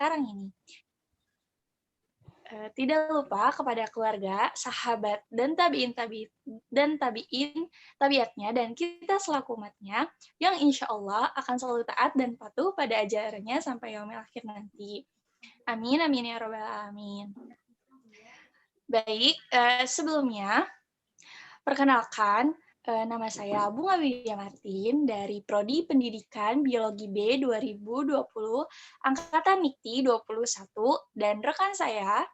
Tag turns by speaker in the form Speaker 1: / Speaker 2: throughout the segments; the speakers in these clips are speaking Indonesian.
Speaker 1: sekarang ini. Tidak lupa kepada keluarga, sahabat, dan tabiatnya, dan kita selaku umatnya, yang insya Allah akan selalu taat dan patuh pada ajarannya sampai yaumil akhir nanti. Amin, amin ya robbal alamin. Baik, sebelumnya, perkenalkan, nama saya Bunga Widya Martin dari Prodi Pendidikan Biologi B 2020, Angkatan Nikti 21, dan rekan saya,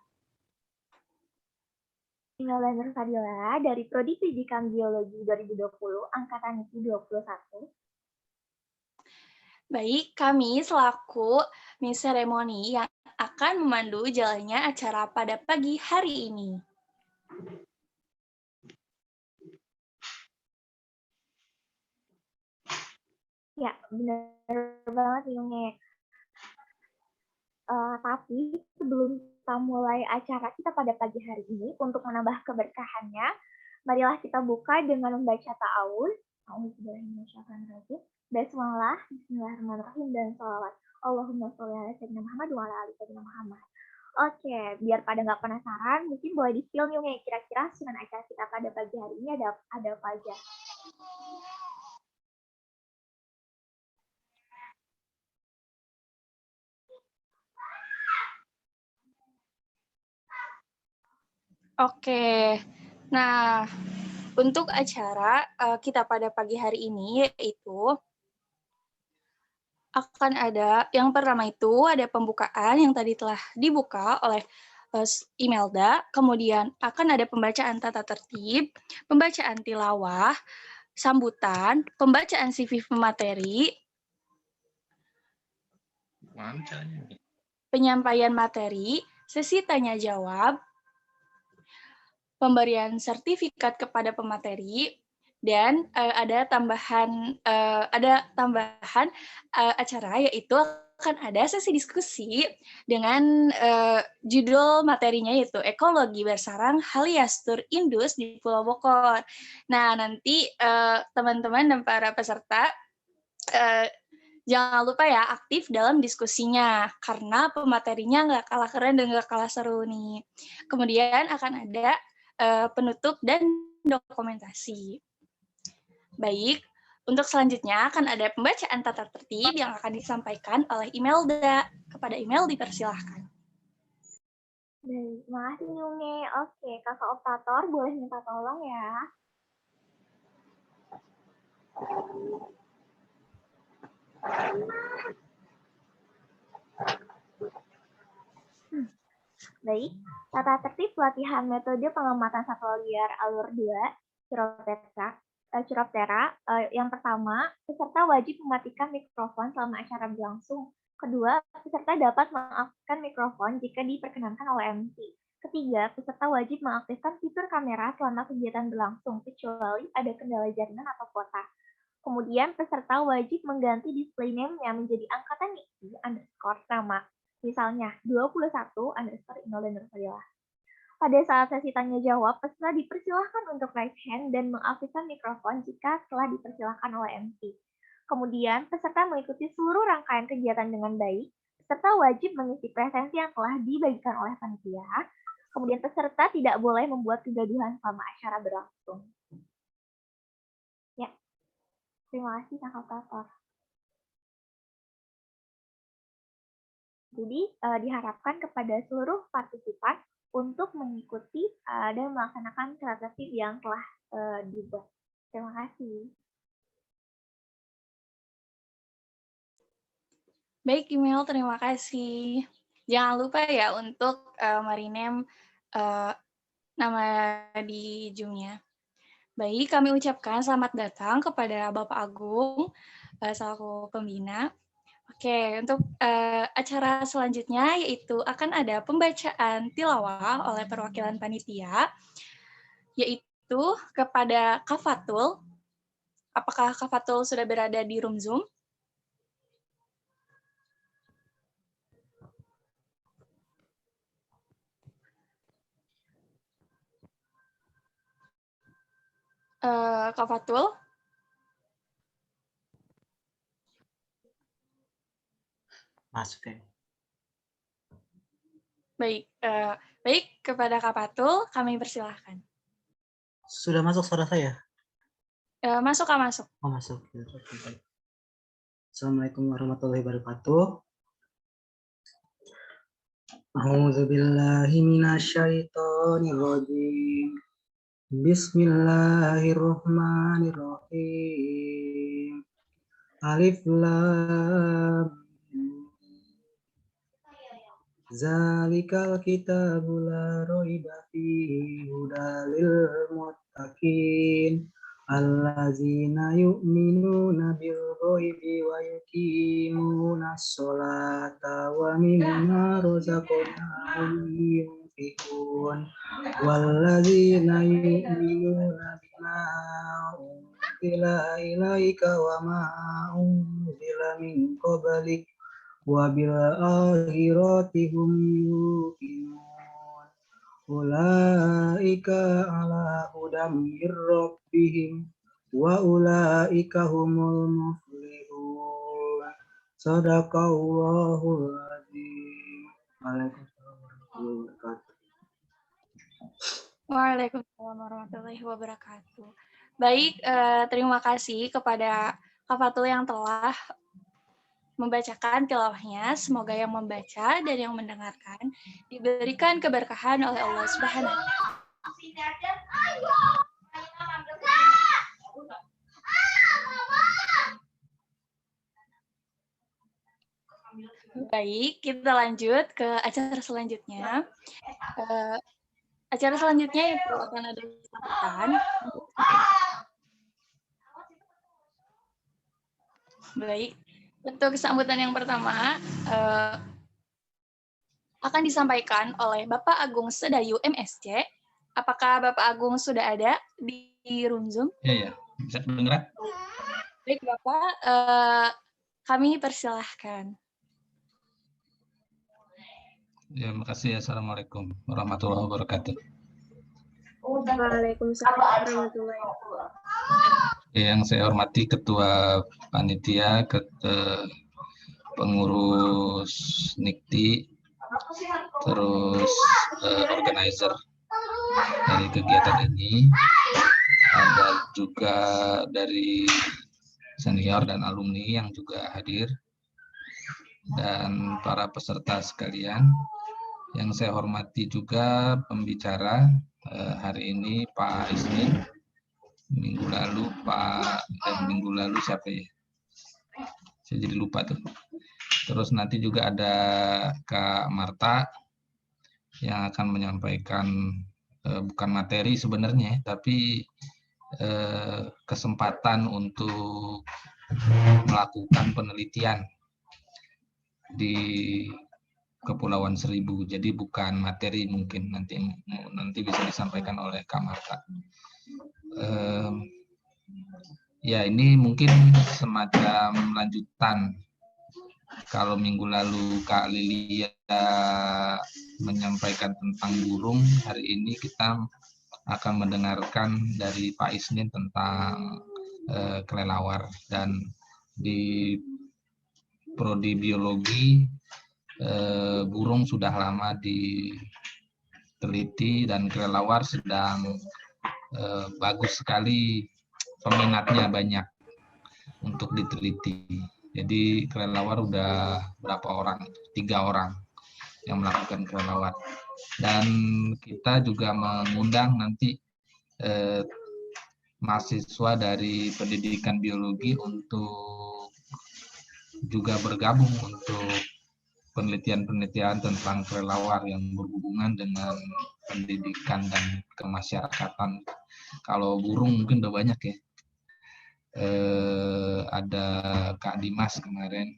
Speaker 2: Tinggal Nur Fadila dari Prodi Pendidikan Biologi 2020, Angkatan Nikti 21.
Speaker 1: Baik, kami selaku Miss Seremoni yang akan memandu jalannya acara pada pagi hari ini.
Speaker 2: Ya, benar banget Yunge. Tapi sebelum kita mulai acara kita pada pagi hari ini, untuk menambah keberkahannya, marilah kita buka dengan membaca ta'awuz. Basmalah, bismillahirrahmanirrahim, dan sholawat. Allahumma sholli ala sayyidina Muhammad wa ala ali sayyidina Muhammad. Oke, biar pada nggak penasaran, mungkin boleh di-spill nih, kira-kira sunan acara kita pada pagi hari ini ada apa aja?
Speaker 1: Oke, nah untuk acara kita pada pagi hari ini yaitu akan ada, yang pertama itu ada pembukaan yang tadi telah dibuka oleh Imelda, kemudian akan ada pembacaan tata tertib, pembacaan tilawah, sambutan, pembacaan CV pemateri, penyampaian materi, sesi tanya jawab, pemberian sertifikat kepada pemateri, dan ada tambahan acara yaitu akan ada sesi diskusi dengan judul materinya yaitu Ekologi Bersarang Halias Tur Indus di Pulau Bogor. Nah, nanti teman-teman dan para peserta jangan lupa ya aktif dalam diskusinya karena pematerinya nggak kalah keren dan nggak kalah seru nih. Kemudian akan ada penutup dan dokumentasi. Baik, untuk selanjutnya akan ada pembacaan tata tertib yang akan disampaikan oleh Imelda. Kepada Imel dipersilahkan.
Speaker 2: Baik, terima kasih Yunge. Oke, kakak operator boleh minta tolong ya. Baik, tata tertib pelatihan metode pengamatan satwa liar alur 2, Chiroptera. Yang pertama, peserta wajib mematikan mikrofon selama acara berlangsung. Kedua, peserta dapat mengaktifkan mikrofon jika diperkenankan oleh MC. Ketiga, peserta wajib mengaktifkan fitur kamera selama kegiatan berlangsung, kecuali ada kendala jaringan atau kuota. Kemudian, peserta wajib mengganti display name-nya menjadi angkatan Nikti _nama. Misalnya, 21 _ Inul dan Nurfadila. Pada saat sesi tanya jawab, peserta dipersilahkan untuk raise hand dan mengaktifkan mikrofon jika telah dipersilahkan oleh MC. Kemudian, peserta mengikuti seluruh rangkaian kegiatan dengan baik. Peserta wajib mengisi presensi yang telah dibagikan oleh panitia. Kemudian, peserta tidak boleh membuat kegaduhan selama acara berlangsung. Ya, terima kasih Kakak Operator. Jadi diharapkan kepada seluruh partisipan untuk mengikuti dan melaksanakan tata tertib yang telah dibuat. Terima kasih.
Speaker 1: Baik, Imel, terima kasih. Jangan lupa ya untuk Marinem nama di Zoom-nya. Baik, kami ucapkan selamat datang kepada Bapak Agung selaku pembina. Oke, untuk acara selanjutnya yaitu akan ada pembacaan tilawah oleh perwakilan panitia, yaitu kepada Kak Fatul. Apakah Kak Fatul sudah berada di room Zoom? Kak Fatul?
Speaker 3: Masuk ya.
Speaker 1: Baik, baik kepada Kak Patul, kami persilahkan.
Speaker 3: Sudah masuk suara saya?
Speaker 1: Masuk Kak, masuk.
Speaker 3: Oh, masuk. Ya, oke, baik. Assalamualaikum warahmatullahi wabarakatuh. A'udzubillahi minasyaitonirrajim. Bismillahirrahmanirrahim. Alif lam mim. Zalikal kitabu la raiba fihi hudal lil muttaqin allazina yu'minuna bil ghaibi wa yuqimuna sholata wa mimma razaqnahum yunfiqun wallazina yu'minuna bima unzila ilaika wa ma unzila min qablik wa bil akhirati hum yuqinun ulaika ala hudam mir rabbihim wa ulaika humul muflihun. Sadaqallahul azim. Waalaikumsalam warahmatullahi wabarakatuh.
Speaker 1: Waalaikumsalam warahmatullahi wabarakatuh. Baik, terima kasih kepada Kak Fatul yang telah membacakan tilawahnya. Semoga yang membaca dan yang mendengarkan diberikan keberkahan oleh Allah Subhanahu wa Ta'ala. Baik, kita lanjut ke acara selanjutnya. Acara selanjutnya itu akan ada sambutan. Baik, untuk sambutan yang pertama akan disampaikan oleh Bapak Agung Sedayu MSc. Apakah Bapak Agung sudah ada di room Zoom?
Speaker 4: Ya, bisa mendengar?
Speaker 1: Baik Bapak, kami persilahkan.
Speaker 4: Ya, makasih. Assalamualaikum warahmatullahi wabarakatuh.
Speaker 2: Waalaikumsalam warahmatullahi wabarakatuh.
Speaker 4: Yang saya hormati Ketua Panitia, pengurus NIKTI, terus organizer dari kegiatan ini, ada juga dari senior dan alumni yang juga hadir, dan para peserta sekalian. Yang saya hormati juga pembicara hari ini Pak Isnin, minggu lalu siapa ya? Saya jadi lupa tuh. Terus nanti juga ada Kak Marta yang akan menyampaikan bukan materi sebenarnya, tapi kesempatan untuk melakukan penelitian di Kepulauan Seribu. Jadi bukan materi, mungkin nanti bisa disampaikan oleh Kak Marta. Ya, ini mungkin semacam lanjutan. Kalau minggu lalu Kak Lilia menyampaikan tentang burung, hari ini kita akan mendengarkan dari Pak Isnin tentang kelelawar. Dan di prodi biologi, burung sudah lama diteliti dan kelelawar sedang bagus sekali, peminatnya banyak untuk diteliti. Jadi kelelawar udah berapa orang? 3 orang yang melakukan kelelawar. Dan kita juga mengundang nanti mahasiswa dari pendidikan biologi untuk juga bergabung untuk penelitian-penelitian tentang kelelawar yang berhubungan dengan pendidikan dan kemasyarakatan. Kalau burung mungkin udah banyak ya. Ada Kak Dimas kemarin,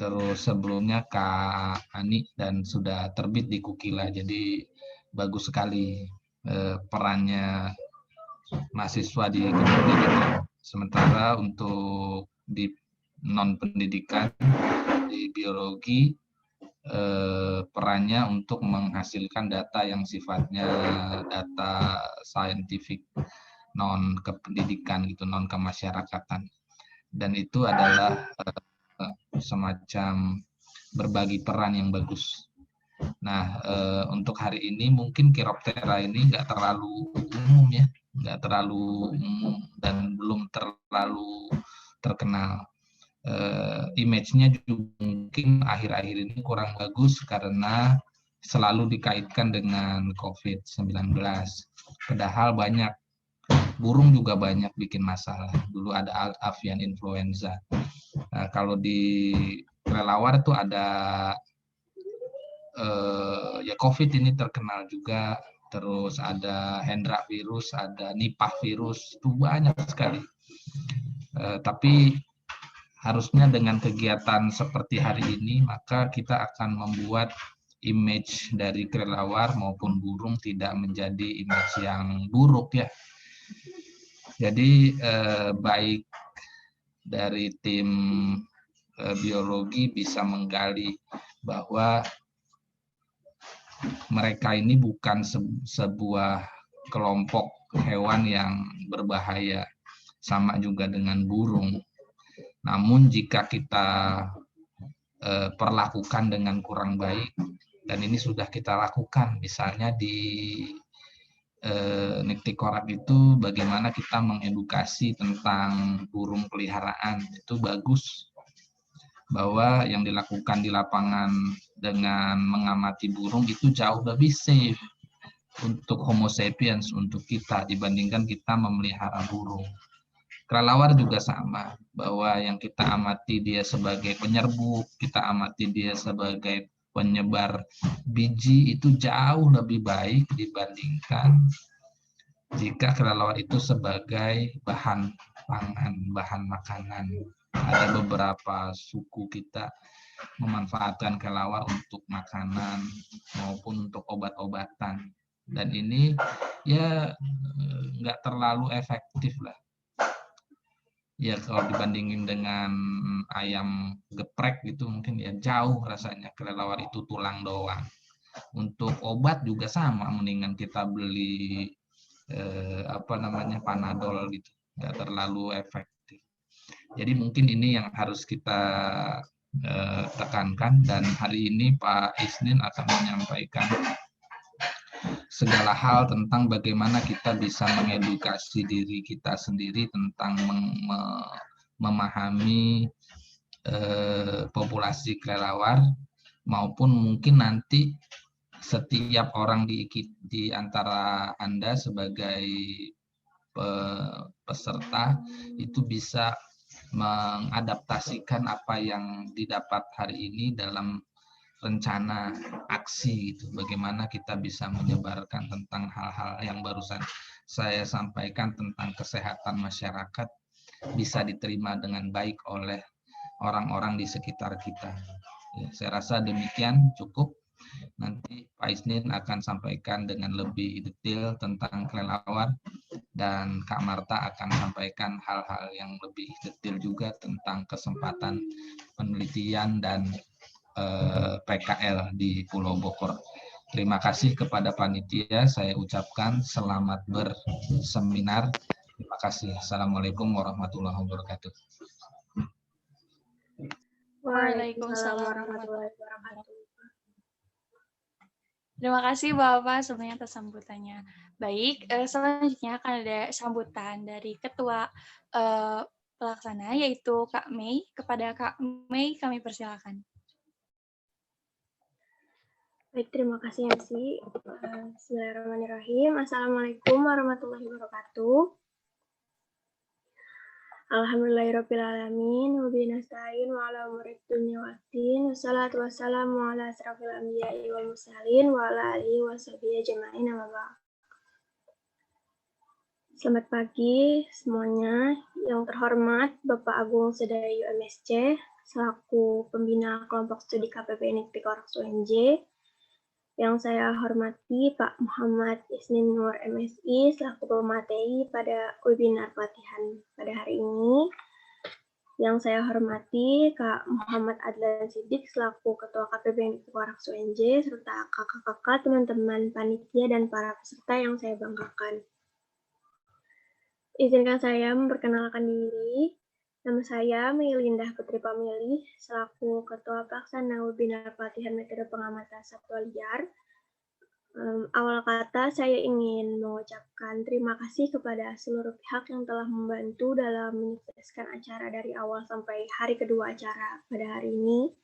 Speaker 4: terus sebelumnya Kak Ani, dan sudah terbit di Kukila. Jadi bagus sekali perannya mahasiswa di pendidikan. Sementara untuk di non pendidikan di biologi, perannya untuk menghasilkan data yang sifatnya data saintifik, non kependidikan gitu, non kemasyarakatan. Dan itu adalah semacam berbagi peran yang bagus. Nah, untuk hari ini mungkin Chiroptera ini nggak terlalu umum ya, nggak terlalu umum dan belum terlalu terkenal. Image-nya juga mungkin akhir-akhir ini kurang bagus karena selalu dikaitkan dengan COVID-19. Padahal banyak, burung juga banyak bikin masalah. Dulu ada avian influenza. Nah, kalau di kelelawar itu ada ya COVID ini terkenal juga, terus ada Hendra virus, ada Nipah virus, itu banyak sekali. Tapi harusnya dengan kegiatan seperti hari ini, maka kita akan membuat image dari kelelawar maupun burung tidak menjadi image yang buruk ya. Jadi baik dari tim biologi bisa menggali bahwa mereka ini bukan sebuah kelompok hewan yang berbahaya, sama juga dengan burung. Namun jika kita perlakukan dengan kurang baik, dan ini sudah kita lakukan, misalnya di Niktikorak itu bagaimana kita mengedukasi tentang burung peliharaan, itu bagus. Bahwa yang dilakukan di lapangan dengan mengamati burung itu jauh lebih safe untuk Homo sapiens, untuk kita, dibandingkan kita memelihara burung. Kelelawar juga sama, bahwa yang kita amati dia sebagai penyerbuk, kita amati dia sebagai penyebar biji, itu jauh lebih baik dibandingkan jika kelelawar itu sebagai bahan pangan, bahan makanan. Ada beberapa suku kita memanfaatkan kelelawar untuk makanan maupun untuk obat-obatan. Dan ini ya nggak terlalu efektif lah. Ya kalau dibandingin dengan ayam geprek gitu mungkin ya jauh rasanya, kelelawar itu tulang doang. Untuk obat juga sama, mendingan kita beli Panadol gitu, nggak terlalu efektif. Jadi mungkin ini yang harus kita tekankan, dan hari ini Pak Isnin akan menyampaikan segala hal tentang bagaimana kita bisa mengedukasi diri kita sendiri tentang memahami populasi kelelawar, maupun mungkin nanti setiap orang di antara Anda sebagai peserta itu bisa mengadaptasikan apa yang didapat hari ini dalam rencana aksi gitu. Bagaimana kita bisa menyebarkan tentang hal-hal yang barusan saya sampaikan tentang kesehatan masyarakat bisa diterima dengan baik oleh orang-orang di sekitar kita. Ya, saya rasa demikian cukup. Nanti Pak Isnin akan sampaikan dengan lebih detail tentang kelelawar, dan Kak Marta akan sampaikan hal-hal yang lebih detail juga tentang kesempatan penelitian dan PKL di Pulau Bokor. Terima kasih kepada panitia, saya ucapkan selamat berseminar. Terima kasih. Assalamualaikum warahmatullahi wabarakatuh.
Speaker 1: Waalaikumsalam warahmatullahi wabarakatuh. Terima kasih Bapak sebelumnya atas sambutannya. Baik, selanjutnya akan ada sambutan dari Ketua Pelaksana, yaitu Kak Mei. Kepada Kak Mei, kami persilakan.
Speaker 5: Baik, terima kasih MC. Bismillahirrahmanirrahim. Assalamualaikum warahmatullahi wabarakatuh. Alhamdulillahirrahmanirrahim. Wabillahi nasta'in wa ala umuri dunya waddin. Wassalatu wassalamu ala asrafil anbiya'i wal mursalin wa ala alihi wa sahbihi ajma'in. Amma ba'd. Selamat pagi semuanya. Yang terhormat Bapak Agung Sedayu MSc selaku pembina kelompok studi KPP Niktikorak UNJ. Yang saya hormati Pak Muhammad Isnin Nur MSI selaku pemateri pada webinar pelatihan pada hari ini. Yang saya hormati Kak Muhammad Adlan Siddiq selaku Ketua KPP Niktikorak UNJ, serta kakak-kakak, teman-teman panitia dan para peserta yang saya banggakan. Izinkan saya memperkenalkan diri. Nama saya Meilindah Putri Pamili, selaku Ketua Pelaksana Webinar Pelatihan Metode Pengamatan Satwa Liar. Awal kata saya ingin mengucapkan terima kasih kepada seluruh pihak yang telah membantu dalam menyukseskan acara dari awal sampai hari kedua acara pada hari ini.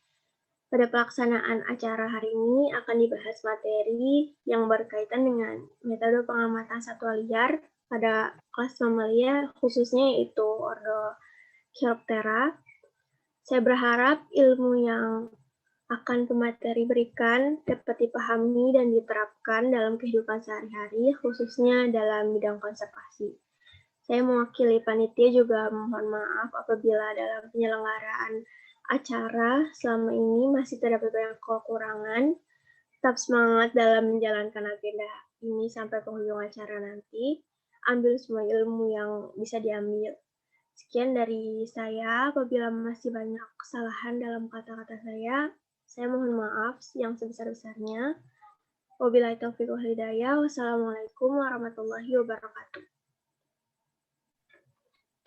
Speaker 5: Pada pelaksanaan acara hari ini akan dibahas materi yang berkaitan dengan metode pengamatan satwa liar pada kelas mamalia, khususnya yaitu ordo Chiroptera. Saya berharap ilmu yang akan pemateri berikan dapat dipahami dan diterapkan dalam kehidupan sehari-hari, khususnya dalam bidang konservasi. Saya mewakili panitia juga mohon maaf apabila dalam penyelenggaraan acara selama ini masih terdapat banyak kekurangan. Tetap semangat dalam menjalankan agenda ini sampai penghujung acara nanti. Ambil semua ilmu yang bisa diambil. Sekian dari saya. Apabila masih banyak kesalahan dalam kata-kata saya mohon maaf yang sebesar-besarnya. Wabillahi taufiq wal hidayah. Wassalamualaikum warahmatullahi wabarakatuh.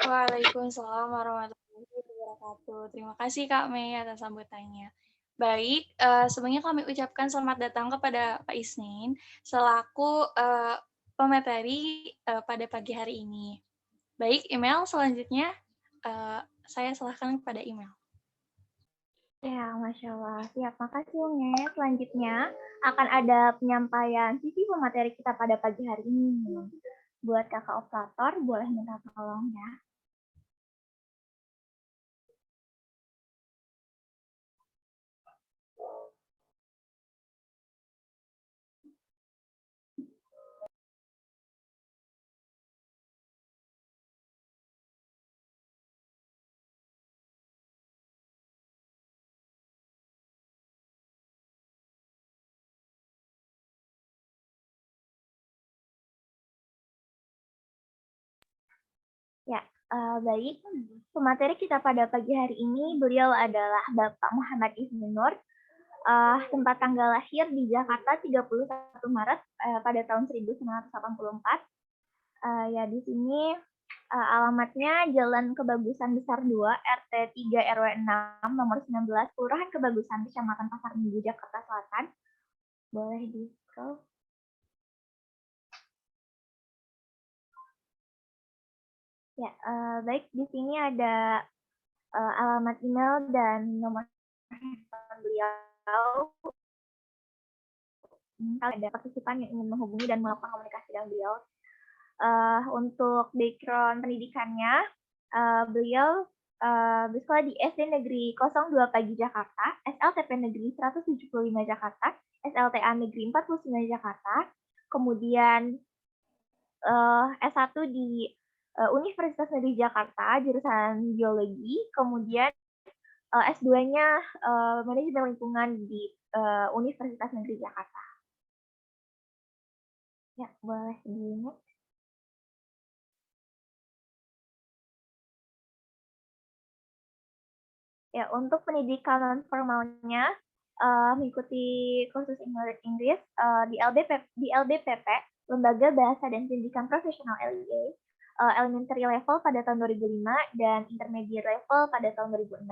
Speaker 1: Waalaikumsalam warahmatullahi wabarakatuh. Terima kasih Kak Mei atas sambutannya. Baik, sebelumnya kami ucapkan selamat datang kepada Pak Isnin selaku pemateri pada pagi hari ini. Baik, email selanjutnya saya serahkan kepada email.
Speaker 2: Ya, Masya Allah. Siap, makasih Unge. Selanjutnya akan ada penyampaian sisi pemateri kita pada pagi hari ini. Buat kakak operator, boleh minta tolong ya. Ya, baik. Pemateri kita pada pagi hari ini, beliau adalah Bapak Muhammad Isnin Nur. Tempat tanggal lahir di Jakarta 31 Maret pada tahun 1984. Ya, di sini alamatnya Jalan Kebagusan Besar 2, RT 3 RW 6, nomor 19, Kelurahan Kebagusan, Kecamatan Pasar Minggu, Jakarta Selatan. Boleh di-scroll. Ya, baik. Di sini ada alamat email dan nomor handphone beliau. Kalau ada partisipan yang ingin menghubungi dan melakukan komunikasi dengan beliau. Untuk background pendidikannya, beliau bersekolah di SD Negeri 02 Pagi Jakarta, SLTP Negeri 175 Jakarta, SLTA Negeri 49 Jakarta, kemudian S1 di Universitas Negeri Jakarta, jurusan Biologi, kemudian S2-nya Manajemen Lingkungan di Universitas Negeri Jakarta. Ya, boleh di-next. Ya, untuk pendidikan non formalnya mengikuti kursus Inggris di LBPP, Lembaga Bahasa dan Pendidikan Profesional LIA, elementary level pada tahun 2005 dan intermediate level pada tahun 2006.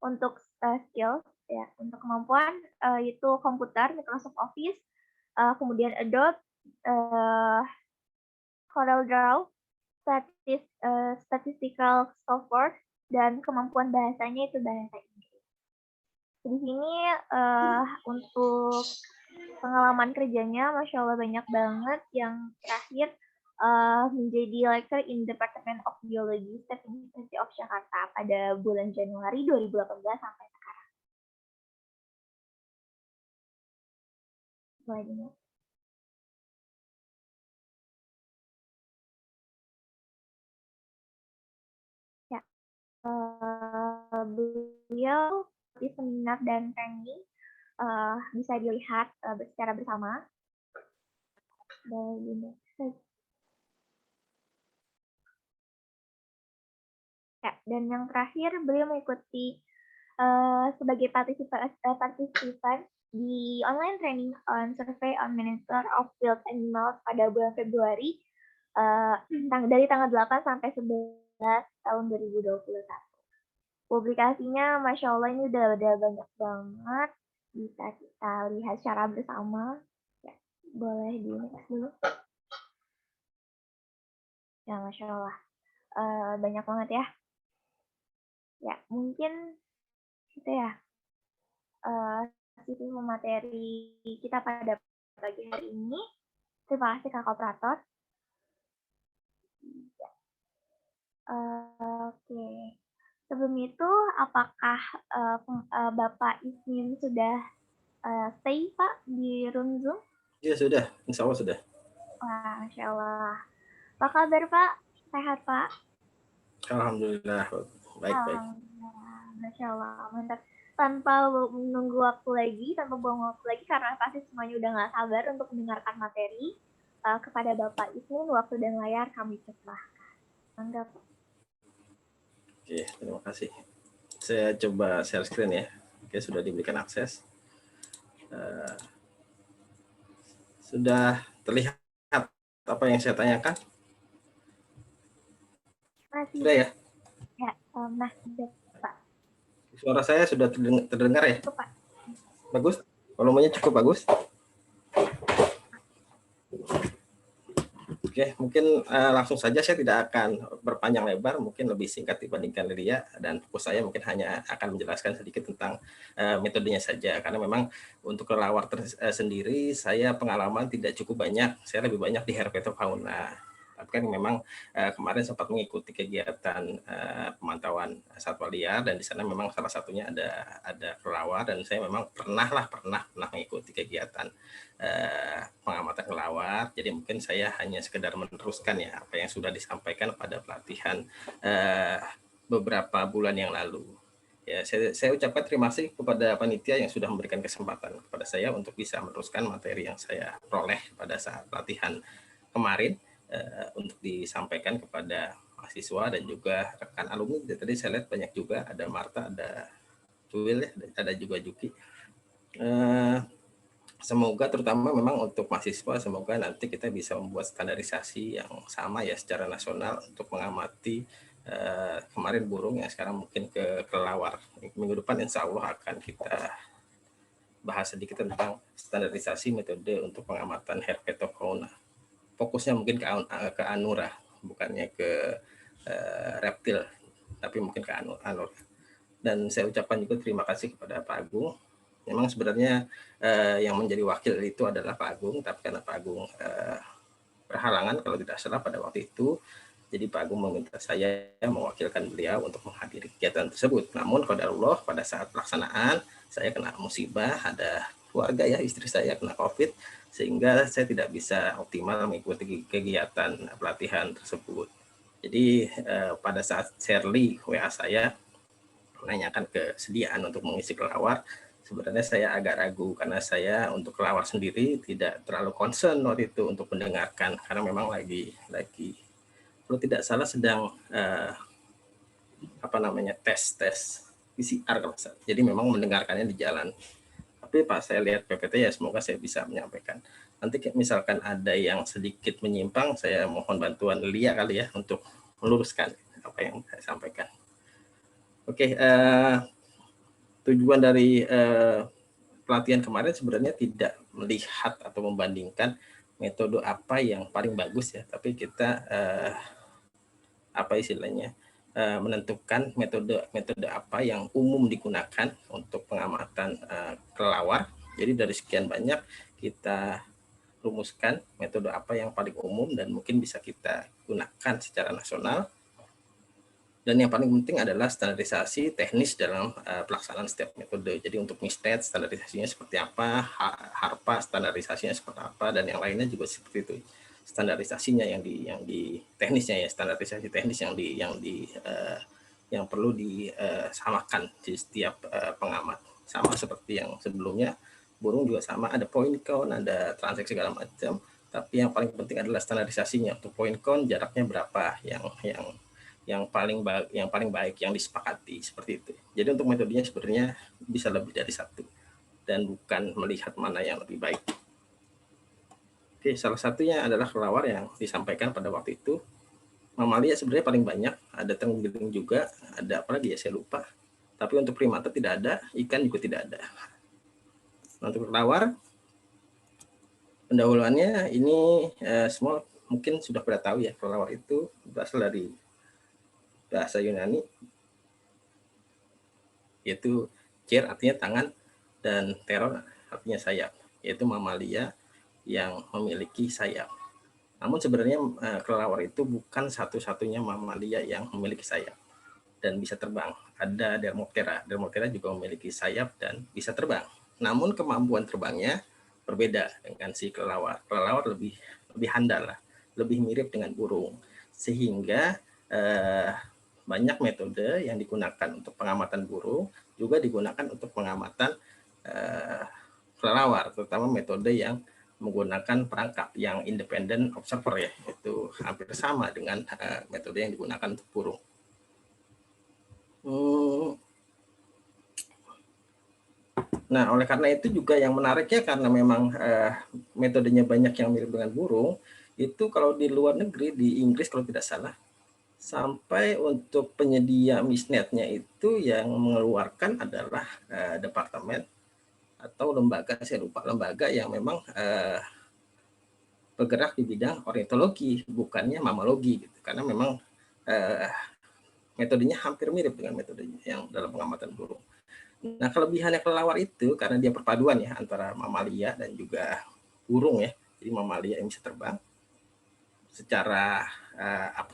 Speaker 2: Untuk skills ya, untuk kemampuan itu komputer, Microsoft Office, kemudian Adobe, CorelDRAW, statistical software, dan kemampuan bahasanya itu bahasa Inggris. Di sini untuk pengalaman kerjanya, Masya Allah banyak banget. Yang terakhir menjadi lecturer in Department of Biology, State University of Jakarta pada bulan Januari 2018 sampai sekarang. Selanjutnya. Ya, beliau di seminar dan training bisa dilihat secara bersama. Ya, dan yang terakhir beliau mengikuti sebagai partisipan di online training on survey on monitor of wild animals pada bulan Februari dari tanggal 8 sampai 11 tahun 2021. Publikasinya Masya Allah ini udah banyak banget, bisa kita lihat secara bersama. Ya, boleh di next dulu. Ya, Masya Allah. Banyak banget ya. Ya, mungkin itu ya. Sisi materi kita pada pagi hari ini. Terima kasih Kak Operator. Ya. Oke. Sebelum itu, apakah Bapak Isnin sudah stay Pak di room Zoom?
Speaker 6: Ya sudah, insya Allah sudah.
Speaker 2: Wah, Masya Allah. Apa kabar Pak? Sehat Pak?
Speaker 6: Alhamdulillah, baik-baik.
Speaker 2: Alhamdulillah, Masya Allah, mantap. Tanpa menunggu waktu lagi, tanpa buang waktu lagi, karena pasti semuanya udah nggak sabar untuk mendengarkan materi, kepada Bapak Isnin, waktu dan layar kami persilahkan. Mantap.
Speaker 6: Oke, terima kasih. Saya coba share screen ya. Oke, sudah diberikan akses. Sudah terlihat apa yang saya tanyakan?
Speaker 2: Masih.
Speaker 6: Sudah ya?
Speaker 2: Ya, sudah Pak.
Speaker 6: Suara saya sudah terdengar ya?
Speaker 2: Cukup, Pak.
Speaker 6: Bagus? Volumenya cukup bagus? Oke, mungkin langsung saja, saya tidak akan berpanjang lebar, mungkin lebih singkat dibandingkan Lydia, dan fokus saya mungkin hanya akan menjelaskan sedikit tentang metodenya saja, karena memang untuk kelelawar sendiri saya pengalaman tidak cukup banyak, saya lebih banyak di herpetofauna. Tapi kan memang kemarin sempat mengikuti kegiatan pemantauan satwa liar, dan di sana memang salah satunya ada kelelawar, dan saya memang pernah mengikuti kegiatan pengamatan kelelawar. Jadi mungkin saya hanya sekedar meneruskan ya apa yang sudah disampaikan pada pelatihan beberapa bulan yang lalu. Ya, saya ucapkan terima kasih kepada panitia yang sudah memberikan kesempatan kepada saya untuk bisa meneruskan materi yang saya peroleh pada saat pelatihan kemarin untuk disampaikan kepada mahasiswa dan juga rekan alumni. Tadi saya lihat banyak juga, ada Marta, ada Cuil, ya, ada juga Juki. Semoga terutama memang untuk mahasiswa, semoga nanti kita bisa membuat standarisasi yang sama ya secara nasional untuk mengamati kemarin burung yang sekarang mungkin ke kelelawar. Minggu depan insya Allah akan kita bahas sedikit tentang standarisasi metode untuk pengamatan herpetofauna. Fokusnya mungkin ke anura, bukannya ke reptil, tapi mungkin ke anura. Dan saya ucapkan juga terima kasih kepada Pak Agung. Memang sebenarnya yang menjadi wakil itu adalah Pak Agung, tapi karena Pak Agung berhalangan kalau tidak salah pada waktu itu, jadi Pak Agung meminta saya mewakilkan beliau untuk menghadiri kegiatan tersebut. Namun qadarullah pada saat pelaksanaan saya kena musibah, ada keluarga ya, istri saya kena COVID, sehingga saya tidak bisa optimal mengikuti kegiatan pelatihan tersebut. Jadi pada saat Shirley WA saya menanyakan kesediaan untuk mengisi kelelawar, sebenarnya saya agak ragu karena saya untuk kelelawar sendiri tidak terlalu concern waktu itu untuk mendengarkan, karena memang lagi kalau tidak salah sedang tes PCR kalau salah. Jadi memang mendengarkannya di jalan. Tapi pas saya lihat PPT ya semoga saya bisa menyampaikan. Nanti misalkan ada yang sedikit menyimpang, saya mohon bantuan Lia kali ya untuk meluruskan apa yang saya sampaikan. Oke, tujuan dari pelatihan kemarin sebenarnya tidak melihat atau membandingkan metode apa yang paling bagus ya, tapi kita menentukan metode apa yang umum digunakan untuk pengamatan kelelawar. Jadi dari sekian banyak kita rumuskan metode apa yang paling umum dan mungkin bisa kita gunakan secara nasional. Dan yang paling penting adalah standarisasi teknis dalam pelaksanaan setiap metode. Jadi untuk MISTED standarisasinya seperti apa, HARPA standarisasinya seperti apa, dan yang lainnya juga seperti itu. Standarisasinya yang di teknisnya ya, standarisasi teknis yang perlu disamakan di setiap pengamat. Sama seperti yang sebelumnya, burung juga sama, ada point count, ada transaksi segala macam. Tapi yang paling penting adalah standarisasinya. Untuk point count jaraknya berapa yang paling baik yang disepakati, seperti itu. Jadi untuk metodenya sebenarnya bisa lebih dari satu dan bukan melihat mana yang lebih baik. Oke, salah satunya adalah kelelawar yang disampaikan pada waktu itu. mamalia sebenarnya paling banyak, ada terenggiling juga, ada apa lagi ya saya lupa. Tapi untuk primata tidak ada, ikan juga tidak ada. Nah, untuk kelelawar, pendahuluannya ini semua mungkin sudah pada tahu ya, kelelawar itu berasal dari bahasa Yunani, yaitu cer artinya tangan dan teror artinya sayap, yaitu mamalia yang memiliki sayap. Namun sebenarnya kelelawar itu bukan satu-satunya mamalia yang memiliki sayap dan bisa terbang. Ada Dermoptera. Dermoptera juga memiliki sayap dan bisa terbang. Namun kemampuan terbangnya berbeda dengan si kelelawar. Kelelawar lebih handal, lebih mirip dengan burung. Sehingga banyak metode yang digunakan untuk pengamatan burung juga digunakan untuk pengamatan kelelawar, terutama metode yang menggunakan perangkap yang independent observer ya, itu hampir sama dengan metode yang digunakan untuk burung. Nah, oleh karena itu juga yang menariknya karena memang metodenya banyak yang mirip dengan burung, itu kalau di luar negeri, di Inggris kalau tidak salah, sampai untuk penyedia misnetnya itu yang mengeluarkan adalah departemen atau lembaga, saya lupa, lembaga yang memang bergerak di bidang ornitologi, bukannya mamalogi gitu. Karena memang metodenya hampir mirip dengan metode yang dalam pengamatan burung. Nah, kelebihannya kelelawar itu karena dia perpaduan ya antara mamalia dan juga burung ya. Jadi mamalia yang bisa terbang. Secara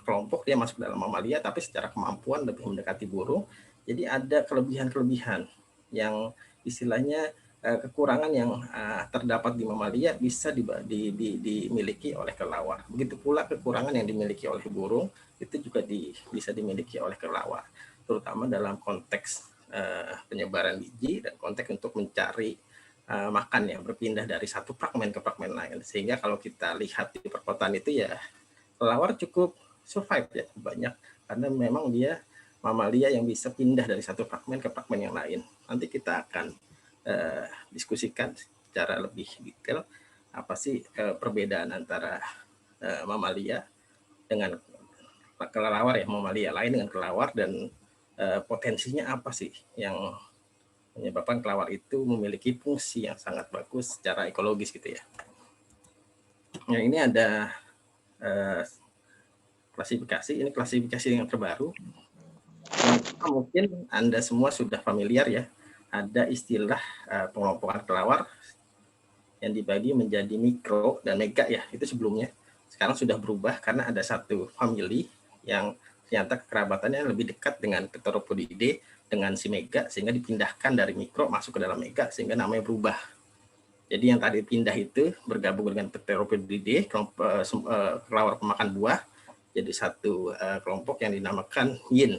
Speaker 6: kelompok dia masuk dalam mamalia, tapi secara kemampuan lebih mendekati burung. Jadi ada kelebihan-kelebihan yang istilahnya kekurangan yang terdapat di mamalia bisa dimiliki oleh kelelawar. Begitu pula kekurangan yang dimiliki oleh burung itu juga bisa dimiliki oleh kelelawar, terutama dalam konteks penyebaran biji dan konteks untuk mencari makan yang berpindah dari satu fragmen ke fragmen lain. Sehingga kalau kita lihat di perkotaan itu ya kelelawar cukup survive ya banyak karena memang dia mamalia yang bisa pindah dari satu fragmen ke fragmen yang lain. Nanti kita akan diskusikan secara lebih detail apa sih perbedaan antara mamalia dengan kelelawar ya, mamalia lain dengan kelelawar, dan potensinya apa sih yang menyebabkan kelelawar itu memiliki fungsi yang sangat bagus secara ekologis gitu ya. Nah, ini ada klasifikasi, ini klasifikasi yang terbaru. Mungkin Anda semua sudah familiar ya, ada istilah pengelompokan kelelawar yang dibagi menjadi mikro dan mega ya, itu sebelumnya. Sekarang sudah berubah karena ada satu family yang ternyata kekerabatannya lebih dekat dengan Pteropodidae dengan si mega, sehingga dipindahkan dari mikro masuk ke dalam mega, sehingga namanya berubah. Jadi yang tadi pindah itu bergabung dengan Pteropodidae, kelelawar pemakan buah, jadi satu kelompok yang dinamakan yin,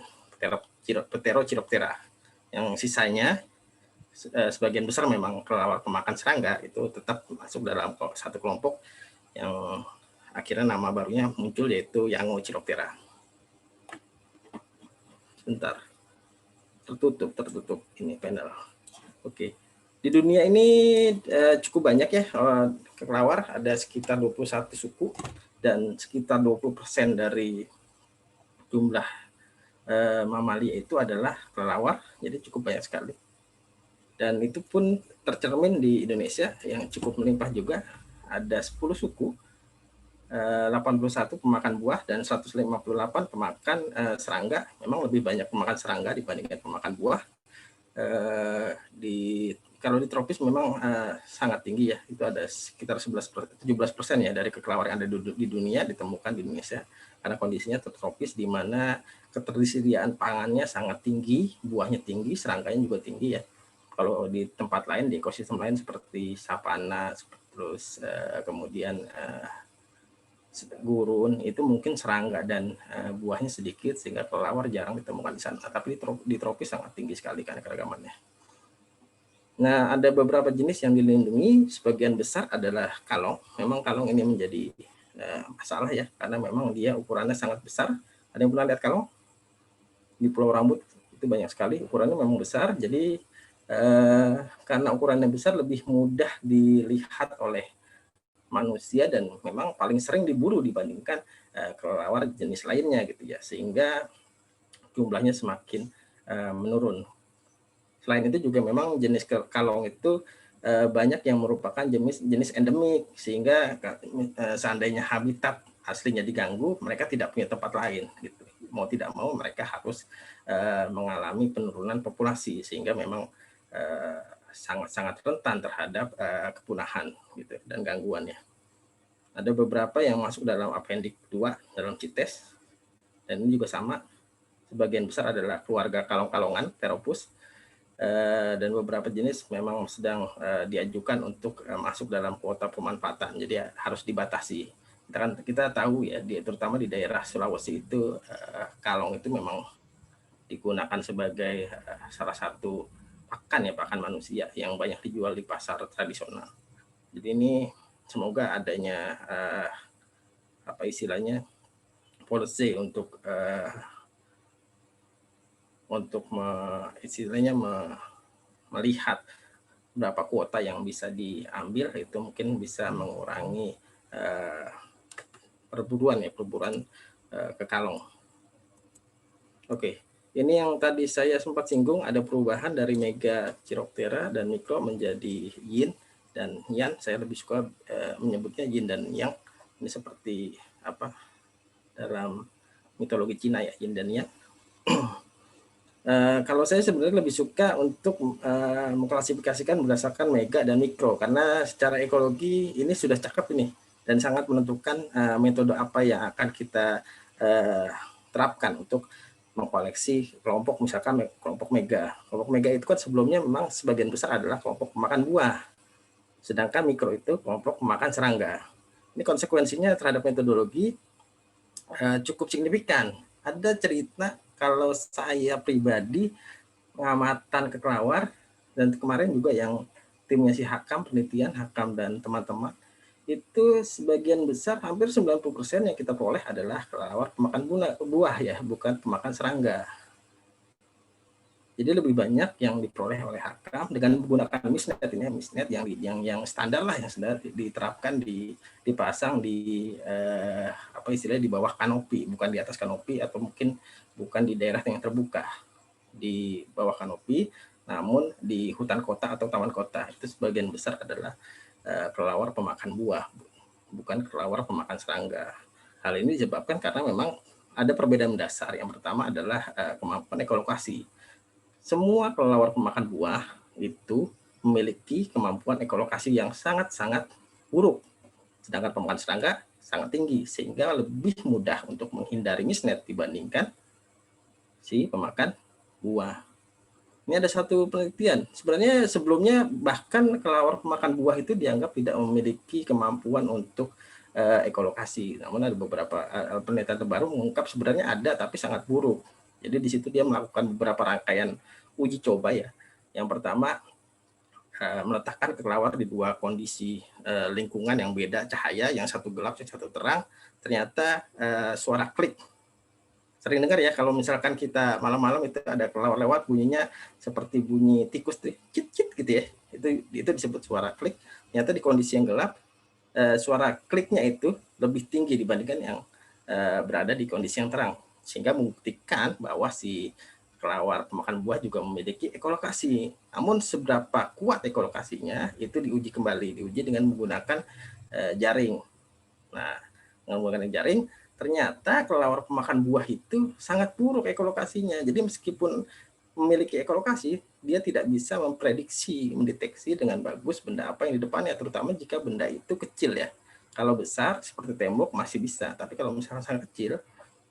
Speaker 6: Pterochiroptera. Yang sisanya sebagian besar memang kelelawar pemakan serangga, itu tetap masuk dalam satu kelompok yang akhirnya nama barunya muncul, yaitu Yangochiroptera. Bentar, tertutup ini panel. Oke. Di dunia ini cukup banyak ya kelelawar, ada sekitar 21 suku dan sekitar 20% dari jumlah mamalia itu adalah kelelawar, jadi cukup banyak sekali. Dan itu pun tercermin di Indonesia yang cukup melimpah juga, ada 10 suku, 81 pemakan buah dan 158 pemakan serangga. Memang lebih banyak pemakan serangga dibandingkan pemakan buah. Kalau di tropis memang sangat tinggi ya, itu ada sekitar 17% ya dari kelelawar yang ada di dunia ditemukan di Indonesia, karena kondisinya tropis di mana ketersediaan pangannya sangat tinggi, buahnya tinggi, serangganya juga tinggi ya. Kalau di tempat lain, di ekosistem lain seperti savana, terus kemudian gurun, itu mungkin serangga dan buahnya sedikit sehingga kelelawar jarang ditemukan di sana. Tapi di tropis sangat tinggi sekali kan keragamannya. Nah, ada beberapa jenis yang dilindungi, sebagian besar adalah kalong. Memang kalong ini menjadi masalah ya, karena memang dia ukurannya sangat besar. Ada yang pernah lihat kalong? Di Pulau Rambut itu banyak sekali, ukurannya memang besar, jadi karena ukurannya besar lebih mudah dilihat oleh manusia dan memang paling sering diburu dibandingkan kelelawar jenis lainnya gitu ya, sehingga jumlahnya semakin menurun. Selain itu juga memang jenis kalong itu banyak yang merupakan jenis endemik, sehingga seandainya habitat aslinya diganggu, mereka tidak punya tempat lain gitu. Mau tidak mau mereka harus mengalami penurunan populasi, sehingga memang sangat-sangat rentan terhadap kepunahan gitu dan gangguannya. Ada beberapa yang masuk dalam appendix 2 dalam CITES, dan ini juga sama, sebagian besar adalah keluarga kalong-kalongan, Pteropus, dan beberapa jenis memang sedang diajukan untuk masuk dalam kuota pemanfaatan, jadi harus dibatasi. Kita tahu ya, terutama di daerah Sulawesi itu kalong itu memang digunakan sebagai salah satu pakan manusia yang banyak dijual di pasar tradisional. Jadi ini semoga adanya policy untuk melihat berapa kuota yang bisa diambil, itu mungkin bisa mengurangi perburuan ke kalong. Oke. Ini yang tadi saya sempat singgung, ada perubahan dari Megachiroptera dan Mikro menjadi Yin dan Yang. Saya lebih suka menyebutnya Yin dan Yang. Ini seperti dalam mitologi Cina ya, Yin dan Yang. Kalau saya sebenarnya lebih suka untuk mengklasifikasikan berdasarkan Mega dan Mikro, karena secara ekologi ini sudah cakep ini dan sangat menentukan metode apa yang akan kita terapkan untuk mengkoleksi kelompok, misalkan kelompok Mega. Kelompok Mega itu kan sebelumnya memang sebagian besar adalah kelompok pemakan buah, sedangkan Mikro itu kelompok pemakan serangga. Ini konsekuensinya terhadap metodologi cukup signifikan. Ada cerita kalau saya pribadi pengamatan ke kelelawar, dan kemarin juga yang timnya si penelitian Hakam dan teman-teman, itu sebagian besar hampir 90% yang kita peroleh adalah kelelawar pemakan buah ya, bukan pemakan serangga. Jadi lebih banyak yang diperoleh oleh Hakam dengan menggunakan misnet yang standar lah, yang standar diterapkan dipasang di di bawah kanopi, bukan di atas kanopi, atau mungkin bukan di daerah yang terbuka, di bawah kanopi, namun di hutan kota atau taman kota. Itu sebagian besar adalah kelelawar pemakan buah, bukan kelelawar pemakan serangga. Hal ini disebabkan karena memang ada perbedaan dasar. Yang pertama adalah kemampuan ekolokasi. Semua kelelawar pemakan buah itu memiliki kemampuan ekolokasi yang sangat-sangat buruk, sedangkan pemakan serangga sangat tinggi, sehingga lebih mudah untuk menghindari misnet dibandingkan si pemakan buah. Ini ada satu penelitian. Sebenarnya sebelumnya bahkan kelelawar pemakan buah itu dianggap tidak memiliki kemampuan untuk ekolokasi. Namun ada beberapa penelitian terbaru mengungkap sebenarnya ada, tapi sangat buruk. Jadi di situ dia melakukan beberapa rangkaian uji coba ya. Yang pertama meletakkan kelelawar di dua kondisi lingkungan yang beda cahaya, yang satu gelap, yang satu terang. Ternyata suara klik. Sering dengar ya, kalau misalkan kita malam-malam itu ada kelelawar lewat, bunyinya seperti bunyi tikus, cit-cit gitu ya. Itu disebut suara klik. Ternyata di kondisi yang gelap, suara kliknya itu lebih tinggi dibandingkan yang berada di kondisi yang terang. Sehingga membuktikan bahwa si kelelawar pemakan buah juga memiliki ekolokasi. Namun seberapa kuat ekolokasinya itu diuji kembali, diuji dengan menggunakan jaring. Nah, dengan menggunakan jaring, ternyata kelelawar pemakan buah itu sangat buruk ekolokasinya. Jadi meskipun memiliki ekolokasi, dia tidak bisa mendeteksi dengan bagus benda apa yang di depannya, terutama jika benda itu kecil ya. Kalau besar seperti tembok masih bisa, tapi kalau misalnya sangat kecil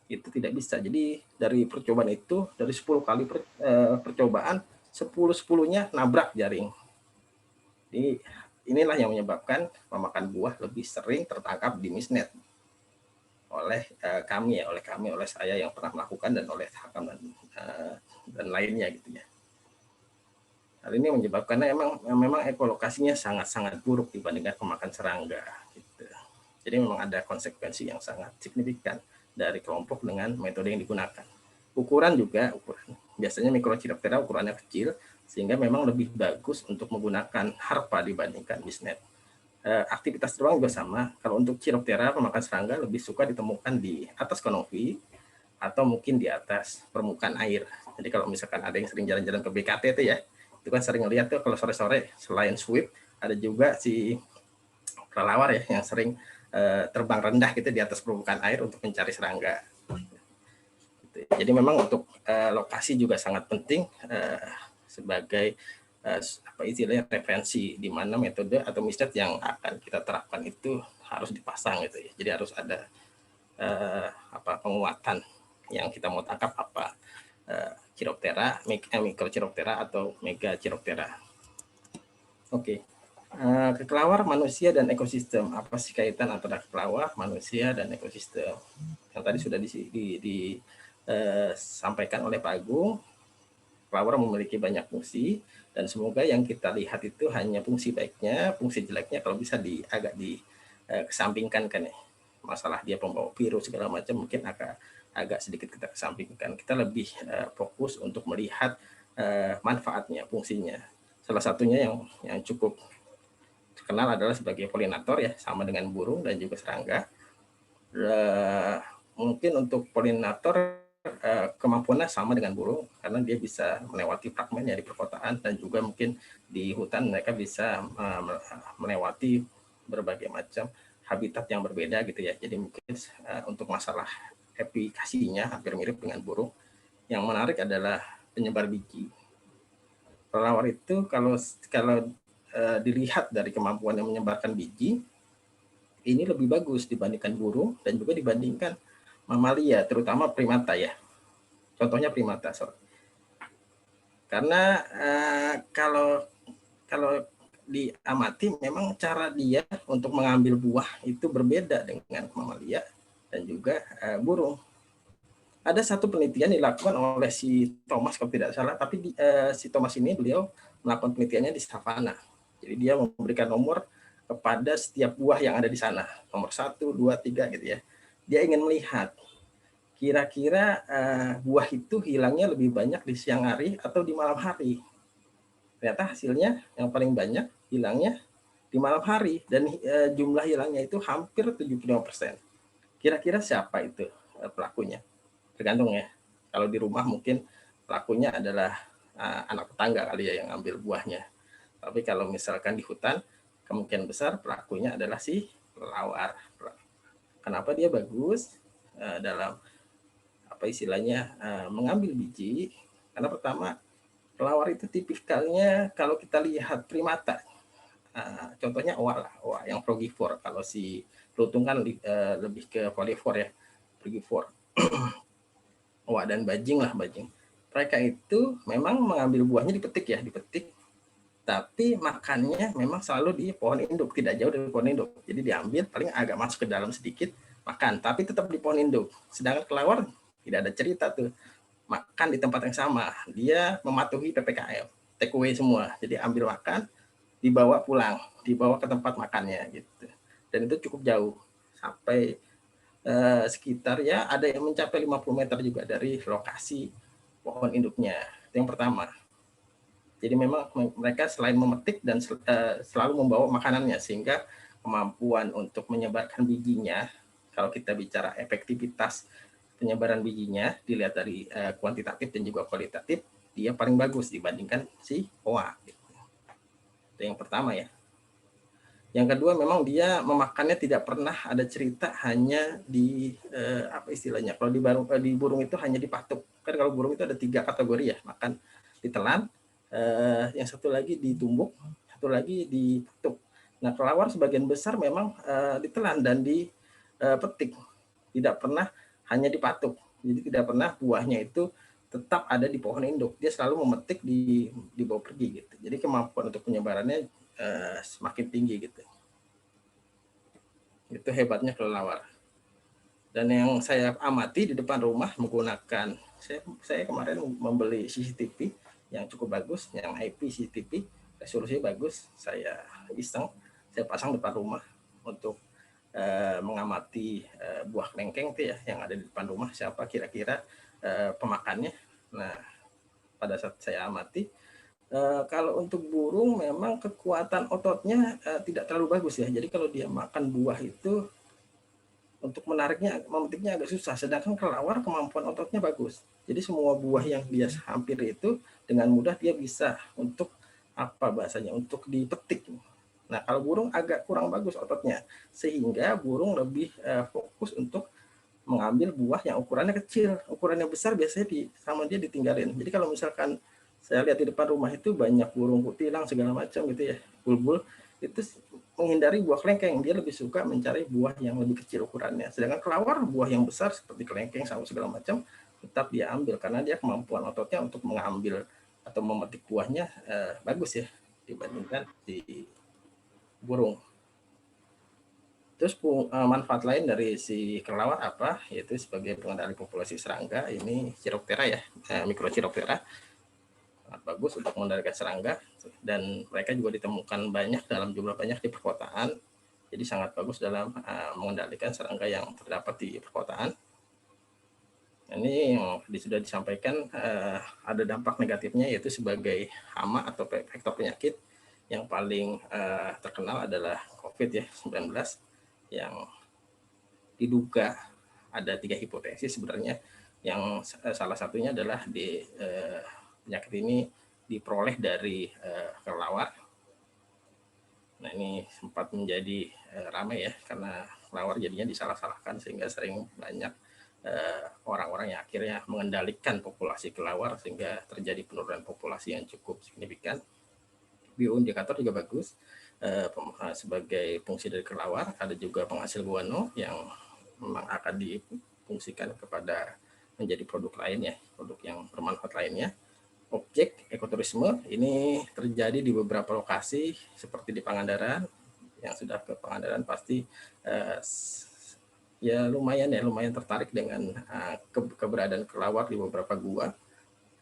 Speaker 6: itu tidak bisa. Jadi dari percobaan itu, dari 10 kali percobaan, 10-10-nya nabrak jaring. Jadi inilah yang menyebabkan pemakan buah lebih sering tertangkap di misnet oleh oleh saya yang pernah melakukan, dan oleh Hakam dan lainnya gitu ya. Hal ini menyebabkannya memang ekolokasinya sangat-sangat buruk dibandingkan pemakan serangga gitu. Jadi memang ada konsekuensi yang sangat signifikan dari kelompok dengan metode yang digunakan. Ukuran biasanya Microchiroptera ukurannya kecil, sehingga memang lebih bagus untuk menggunakan harpa dibandingkan misnet. Aktivitas terbang juga sama. Kalau untuk Chiroptera, pemakan serangga lebih suka ditemukan di atas kanopi atau mungkin di atas permukaan air. Jadi kalau misalkan ada yang sering jalan-jalan ke BKT itu ya, itu kan sering lihat tuh kalau sore-sore selain sweep, ada juga si kelelawar ya yang sering terbang rendah gitu di atas permukaan air untuk mencari serangga. Jadi memang untuk lokasi juga sangat penting sebagai apa istilahnya referensi di mana metode atau method yang akan kita terapkan itu harus dipasang gitu ya. Jadi harus ada penguatan yang kita mau tangkap apa Chiroptera, Micro Chiroptera atau Mega Chiroptera. Oke. Kelelawar, manusia dan ekosistem. Apa sih kaitan antara kelelawar, manusia dan ekosistem? Yang tadi sudah disampaikan oleh Pak Agung. Kelelawar memiliki banyak fungsi dan semoga yang kita lihat itu hanya fungsi baiknya, fungsi jeleknya kalau bisa agak dikesampingkan kan ya. Masalah dia pembawa virus segala macam mungkin agak sedikit kita kesampingkan. Kita lebih fokus untuk melihat manfaatnya, fungsinya. Salah satunya yang cukup terkenal adalah sebagai polinator ya, sama dengan burung dan juga serangga. Mungkin untuk polinator kemampuannya sama dengan burung karena dia bisa melewati fragmen ya di perkotaan dan juga mungkin di hutan mereka bisa melewati berbagai macam habitat yang berbeda gitu ya. Jadi mungkin untuk masalah efikasinya hampir mirip dengan burung. Yang menarik adalah penyebar biji. Kelelawar itu kalau dilihat dari kemampuan yang menyebarkan biji ini lebih bagus dibandingkan burung dan juga dibandingkan mamalia, terutama primata ya. Contohnya primata, sorry. Karena kalau diamati memang cara dia untuk mengambil buah itu berbeda dengan mamalia dan juga burung. Ada satu penelitian dilakukan oleh si Thomas kalau tidak salah, tapi si Thomas ini beliau melakukan penelitiannya di savana. Jadi dia memberikan nomor kepada setiap buah yang ada di sana, nomor 1, 2, 3 gitu ya. Dia ingin melihat kira-kira buah itu hilangnya lebih banyak di siang hari atau di malam hari. Ternyata hasilnya yang paling banyak hilangnya di malam hari dan jumlah hilangnya itu hampir 75%. Kira-kira siapa itu pelakunya? Tergantung ya. Kalau di rumah mungkin pelakunya adalah anak tetangga kali ya yang ambil buahnya. Tapi kalau misalkan di hutan, kemungkinan besar pelakunya adalah si kelelawar. Kenapa dia bagus dalam apa istilahnya mengambil biji? Karena pertama kelelawar itu tipikalnya kalau kita lihat primata, contohnya owa lah, owa yang frugivore. Kalau si lutung kan lebih ke folivor ya, frugivore. Owa dan bajing lah, bajing. Mereka itu memang mengambil buahnya dipetik ya, dipetik. Tapi makannya memang selalu di pohon induk, tidak jauh dari pohon induk. Jadi diambil, paling agak masuk ke dalam sedikit, makan. Tapi tetap di pohon induk. Sedangkan kelelawar tidak ada cerita tuh. Makan di tempat yang sama. Dia mematuhi PPKM. Take away semua. Jadi ambil makan, dibawa pulang. Dibawa ke tempat makannya. Gitu. Dan itu cukup jauh. Sampai sekitar ya ada yang mencapai 50 meter juga dari lokasi pohon induknya. Itu yang pertama. Jadi memang mereka selain memetik dan selalu membawa makanannya sehingga kemampuan untuk menyebarkan bijinya, kalau kita bicara efektivitas penyebaran bijinya dilihat dari kuantitatif dan juga kualitatif, dia paling bagus dibandingkan si owa. Itu yang pertama ya. Yang kedua memang dia memakannya tidak pernah ada cerita hanya di apa istilahnya, kalau di burung itu hanya dipatuk. Kan kalau burung itu ada 3 kategori ya, makan ditelan, yang satu lagi ditumbuk, satu lagi dipatuk. Nah kelelawar sebagian besar memang ditelan dan dipetik, tidak pernah hanya dipatuk. Jadi tidak pernah buahnya itu tetap ada di pohon induk, dia selalu memetik dibawa pergi gitu. Jadi kemampuan untuk penyebarannya semakin tinggi gitu. Itu hebatnya kelelawar. Dan yang saya amati di depan rumah menggunakan, saya kemarin membeli CCTV yang cukup bagus, yang IP CCTV, resolusinya bagus. Saya iseng, saya pasang depan rumah untuk mengamati buah kelengkeng itu ya yang ada di depan rumah, siapa kira-kira pemakannya. Nah pada saat saya amati Kalau untuk burung memang kekuatan ototnya tidak terlalu bagus ya. Jadi kalau dia makan buah itu untuk menariknya, memetiknya agak susah. Sedangkan kelelawar kemampuan ototnya bagus. Jadi semua buah yang dia hampir itu dengan mudah dia bisa untuk apa bahasanya, untuk dipetik. Nah kalau burung agak kurang bagus ototnya, sehingga burung lebih fokus untuk mengambil buah yang ukurannya kecil. Ukurannya besar biasanya sama dia ditinggalin. Jadi kalau misalkan saya lihat di depan rumah itu banyak burung kutilang segala macam gitu ya, bulbul, itu menghindari buah kelengkeng. Dia lebih suka mencari buah yang lebih kecil ukurannya. Sedangkan kelawar buah yang besar seperti kelengkeng sama segala macam tetap dia ambil karena dia kemampuan ototnya untuk mengambil atau memetik buahnya bagus ya dibandingkan di burung. Terus manfaat lain dari si kelelawar apa? Yaitu sebagai pengendali populasi serangga, ini Chiroptera ya, Microchiroptera, sangat bagus untuk mengendalikan serangga, dan mereka juga ditemukan banyak dalam jumlah banyak di perkotaan, jadi sangat bagus dalam mengendalikan serangga yang terdapat di perkotaan. Ini yang sudah disampaikan ada dampak negatifnya, yaitu sebagai hama atau vektor penyakit. Yang paling terkenal adalah COVID ya, 19, yang diduga ada 3 hipotesis sebenarnya, yang salah satunya adalah penyakit ini diperoleh dari kelelawar. Nah ini sempat menjadi ramai ya, karena kelelawar jadinya disalah-salahkan sehingga sering banyak orang-orang yang akhirnya mengendalikan populasi kelelawar sehingga terjadi penurunan populasi yang cukup signifikan. Bioindikator juga bagus sebagai fungsi dari kelelawar. Ada juga penghasil guano yang memang akan difungsikan kepada menjadi produk lain ya, produk yang bermanfaat lainnya. Objek ekoturisme ini terjadi di beberapa lokasi seperti di Pangandaran. Yang sudah ke Pangandaran pasti ya lumayan tertarik dengan keberadaan kelelawar di beberapa gua.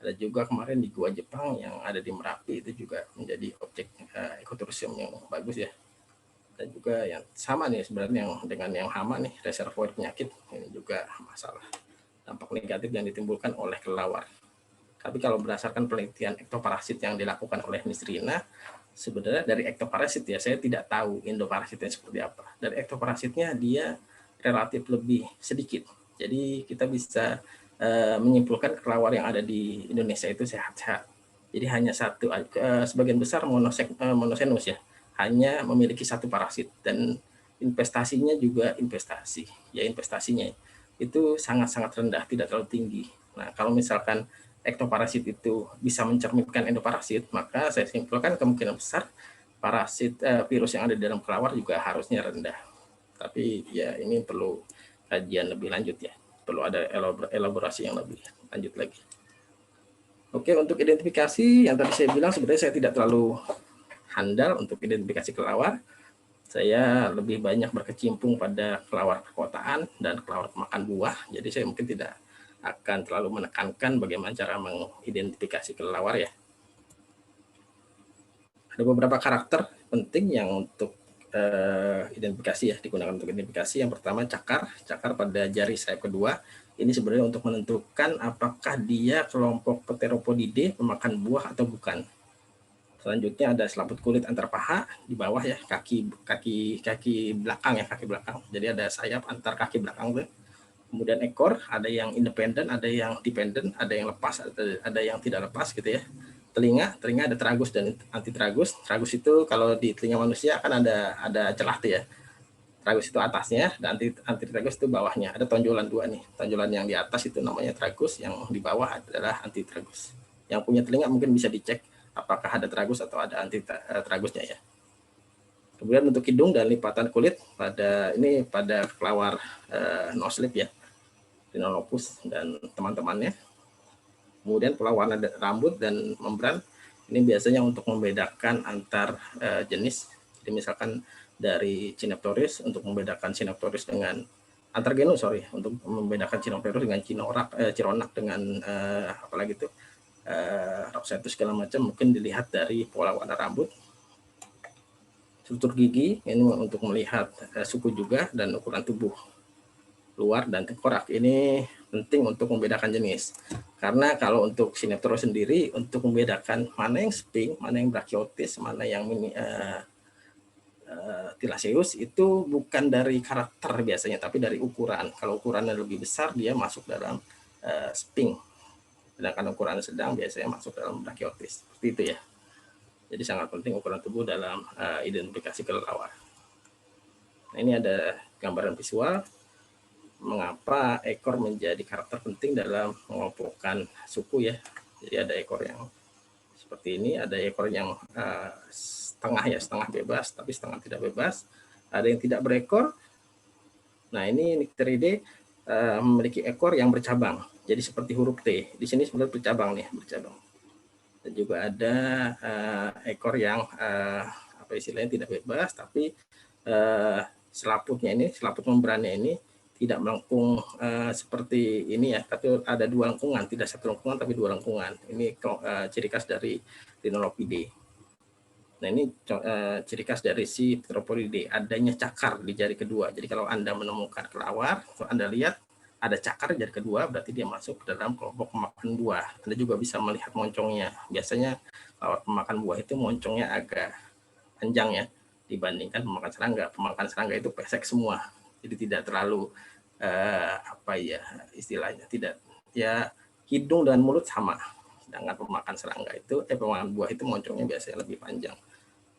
Speaker 6: Ada juga kemarin di Gua Jepang yang ada di Merapi, itu juga menjadi objek ekoturisme yang bagus ya. Dan juga yang sama nih sebenarnya dengan yang hama nih, reservoir penyakit, ini juga masalah dampak negatif yang ditimbulkan oleh kelelawar. Tapi kalau berdasarkan penelitian ektoparasit yang dilakukan oleh Miss Rina, sebenarnya dari ektoparasit ya, saya tidak tahu endoparasitnya seperti apa. Dari ektoparasitnya dia relatif lebih sedikit. Jadi kita bisa menyimpulkan kelelawar yang ada di Indonesia itu sehat-sehat. Jadi hanya satu, sebagian besar monosenus ya, hanya memiliki satu parasit, dan investasinya juga investasinya itu sangat-sangat rendah, tidak terlalu tinggi. Nah kalau misalkan ektoparasit itu bisa mencerminkan endoparasit, maka saya simpulkan kemungkinan besar parasit virus yang ada di dalam kelelawar juga harusnya rendah. Tapi ya ini perlu kajian lebih lanjut ya, perlu ada elaborasi yang lebih lanjut lagi. Oke, untuk identifikasi yang tadi saya bilang, sebenarnya saya tidak terlalu handal untuk identifikasi kelelawar. Saya lebih banyak berkecimpung pada kelelawar perkotaan dan kelelawar pemakan buah, jadi saya mungkin tidak akan terlalu menekankan bagaimana cara mengidentifikasi kelelawar ya. Ada beberapa karakter penting yang untuk identifikasi ya, digunakan untuk identifikasi. Yang pertama cakar pada jari sayap kedua. Ini sebenarnya untuk menentukan apakah dia kelompok Pteropodidae pemakan buah atau bukan. Selanjutnya ada selaput kulit antar paha di bawah ya, kaki belakang ya, kaki belakang. Jadi ada sayap antar kaki belakang tuh. Kemudian ekor, ada yang independen, ada yang dependen, ada yang lepas, ada yang tidak lepas gitu ya. Telinga ada tragus dan antitragus. Tragus itu kalau di telinga manusia kan ada celah tuh ya. Tragus itu atasnya dan antitragus itu bawahnya. Ada tonjolan dua nih. Tonjolan yang di atas itu namanya tragus, yang di bawah adalah antitragus. Yang punya telinga mungkin bisa dicek apakah ada tragus atau ada antitragusnya ya. Kemudian untuk hidung dan lipatan kulit pada kelelawar no-slip ya, Rhinolopus dan teman-temannya. Kemudian pola warna rambut dan membran, ini biasanya untuk membedakan antar jenis. Jadi misalkan dari Cynopteris, untuk membedakan Cynopteris dengan antar genus, untuk membedakan Cynopteris dengan Chironac dengan apalagi itu Rhopsetus segala macam, mungkin dilihat dari pola warna rambut. Struktur gigi ini untuk melihat suku juga, dan ukuran tubuh luar dan tengkorak ini penting untuk membedakan jenis. Karena kalau untuk Sineptoro sendiri, untuk membedakan mana yang spink, mana yang brachiotis, mana yang Thylaceus itu bukan dari karakter biasanya, tapi dari ukuran. Kalau ukurannya lebih besar, dia masuk dalam spink. Sedangkan ukuran sedang biasanya masuk dalam brachiotis. Seperti itu ya. Jadi sangat penting ukuran tubuh dalam identifikasi kelelawar. Nah, ini ada gambaran visual mengapa ekor menjadi karakter penting dalam mengelompokkan suku ya. Jadi ada ekor yang seperti ini, ada ekor yang setengah ya, setengah bebas, tapi setengah tidak bebas. Ada yang tidak berekor. Nah, ini Nycteridae memiliki ekor yang bercabang. Jadi seperti huruf T. Di sini sebenarnya bercabang nih, bercabang. Dan juga ada ekor yang apa istilahnya tidak bebas, tapi selaputnya ini, selaput membrannya ini tidak melengkung seperti ini ya, tapi ada dua lengkungan, tidak satu lengkungan tapi dua lengkungan. Ini ciri khas dari Rhinolophidae. Nah, ini ciri khas dari si Pteropodidae, adanya cakar di jari kedua. Jadi kalau Anda menemukan kelelawar, kalau Anda lihat ada cakar di jari kedua, berarti dia masuk ke dalam kelompok pemakan buah. Anda juga bisa melihat moncongnya. Biasanya kalau pemakan buah itu moncongnya agak panjang ya, dibandingkan pemakan serangga. Pemakan serangga itu pesek semua, jadi tidak terlalu apa ya istilahnya, tidak ya, hidung dan mulut sama. Sedangkan pemakan serangga itu pemakan buah itu moncongnya biasanya lebih panjang,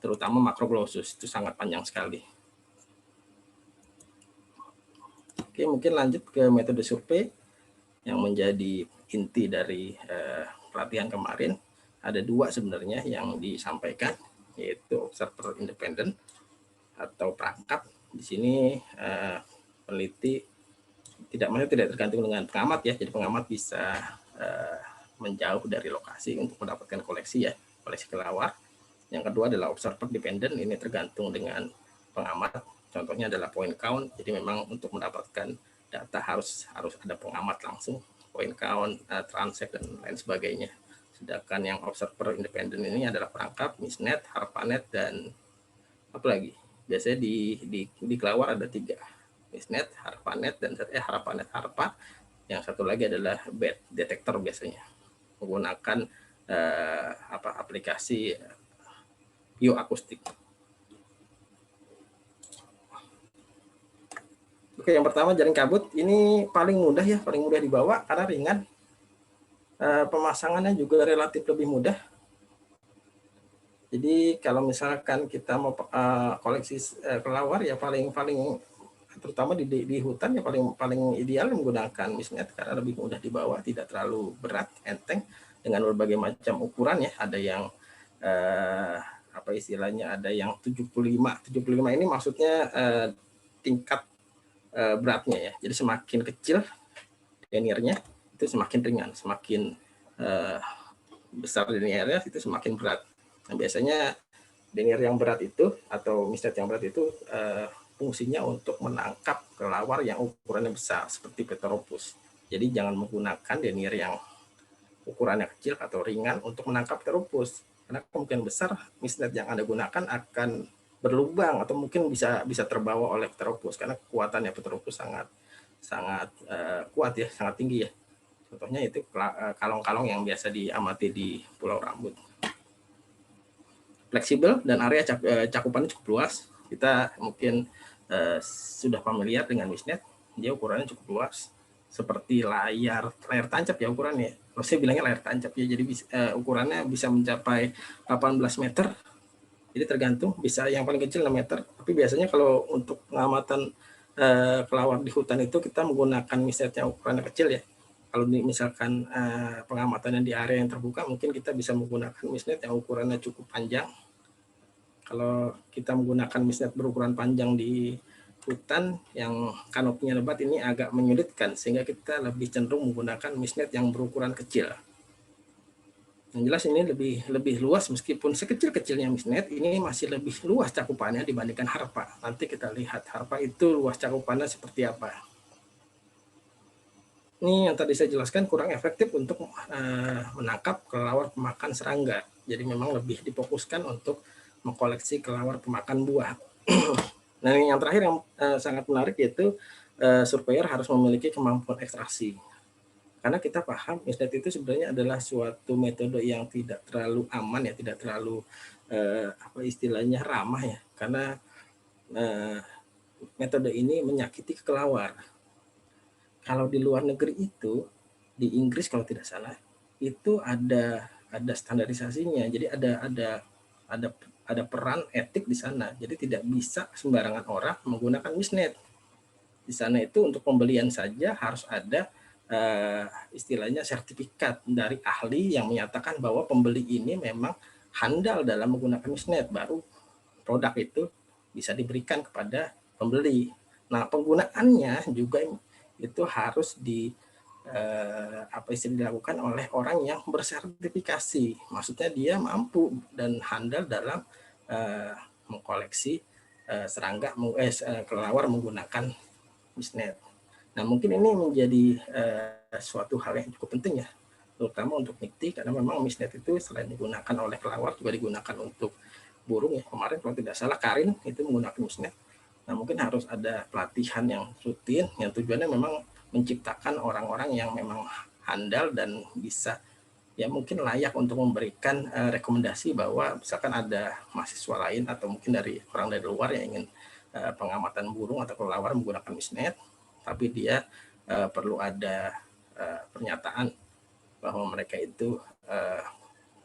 Speaker 6: terutama Macroglossus itu sangat panjang sekali. Oke, mungkin lanjut ke metode survei yang menjadi inti dari pelatihan kemarin. Ada dua sebenarnya yang disampaikan, yaitu observer independent atau perangkap. Di sini peneliti tidak tergantung dengan pengamat ya, jadi pengamat bisa menjauh dari lokasi untuk mendapatkan koleksi ya, koleksi kelelawar. Yang kedua adalah observer dependent, ini tergantung dengan pengamat. Contohnya adalah point count, jadi memang untuk mendapatkan data harus ada pengamat langsung, point count, transect dan lain sebagainya. Sedangkan yang observer independent ini adalah perangkap, misnet, harpanet, dan apa lagi? Biasanya di kelelawar ada 3, misnet, harpanet, dan harpanet harpa. Yang satu lagi adalah bed detector, biasanya menggunakan aplikasi bioakustik. Oke, yang pertama jaring kabut ini paling mudah ya, paling mudah dibawa karena ringan. Pemasangannya juga relatif lebih mudah. Jadi kalau misalkan kita mau koleksi kelelawar ya paling terutama di hutan ya paling ideal menggunakan misnet karena lebih mudah dibawa, tidak terlalu berat, enteng, dengan berbagai macam ukuran ya. Ada yang apa istilahnya, ada yang 75 ini maksudnya tingkat beratnya ya. Jadi semakin kecil denirnya itu semakin ringan, semakin besar denirnya itu semakin berat. Nah, biasanya denir yang berat itu atau misnet yang berat itu fungsinya untuk menangkap kelelawar yang ukurannya besar seperti Pteropus. Jadi jangan menggunakan denir yang ukurannya kecil atau ringan untuk menangkap Pteropus, karena kemungkinan besar misnet yang Anda gunakan akan berlubang atau mungkin bisa terbawa oleh Pteropus karena kekuatannya Pteropus sangat kuat ya, sangat tinggi ya. Contohnya itu kalong-kalong yang biasa diamati di Pulau Rambut. Fleksibel dan area cakupannya cukup luas. Kita mungkin sudah familiar dengan misnet, dia ukurannya cukup luas, seperti layar tancap ya ukurannya. Kalau saya bilangnya layar tancap ya, jadi ukurannya bisa mencapai 18 meter. Jadi tergantung, bisa yang paling kecil 6 meter. Tapi biasanya kalau untuk pengamatan kelelawar di hutan itu kita menggunakan misnet yang ukurannya kecil ya. Kalau misalkan pengamatannya di area yang terbuka, mungkin kita bisa menggunakan misnet yang ukurannya cukup panjang. Kalau kita menggunakan misnet berukuran panjang di hutan yang kanopinya lebat, ini agak menyulitkan, sehingga kita lebih cenderung menggunakan misnet yang berukuran kecil. Yang jelas ini lebih luas, meskipun sekecil-kecilnya misnet, ini masih lebih luas cakupannya dibandingkan harpa. Nanti kita lihat harpa itu luas cakupannya seperti apa. Ini yang tadi saya jelaskan kurang efektif untuk menangkap kelelawar pemakan serangga. Jadi memang lebih difokuskan untuk mengkoleksi kelelawar pemakan buah. Nah, yang terakhir yang sangat menarik yaitu surveyor harus memiliki kemampuan ekstraksi. Karena kita paham misnet itu sebenarnya adalah suatu metode yang tidak terlalu aman ya, tidak terlalu apa istilahnya ramah ya, karena metode ini menyakiti kelelawar. Kalau di luar negeri itu, di Inggris kalau tidak salah, itu ada standarisasinya. Jadi ada peran etik di sana. Jadi tidak bisa sembarangan orang menggunakan misnet. Di sana itu untuk pembelian saja harus ada istilahnya sertifikat dari ahli yang menyatakan bahwa pembeli ini memang handal dalam menggunakan misnet, baru produk itu bisa diberikan kepada pembeli. Nah, penggunaannya juga itu harus dilakukan oleh orang yang bersertifikasi. Maksudnya dia mampu dan handal dalam mengkoleksi serangga kelelawar menggunakan misnet. Nah, mungkin ini menjadi suatu hal yang cukup penting ya, terutama untuk nikti, karena memang misnet itu selain digunakan oleh kelelawar juga digunakan untuk burung ya. Kemarin kalau tidak salah Karin itu menggunakan misnet. Nah, mungkin harus ada pelatihan yang rutin yang tujuannya memang menciptakan orang-orang yang memang handal dan bisa ya mungkin layak untuk memberikan rekomendasi bahwa misalkan ada mahasiswa lain atau mungkin dari orang dari luar yang ingin pengamatan burung atau kelelawar menggunakan misnet, tapi dia perlu ada pernyataan bahwa mereka itu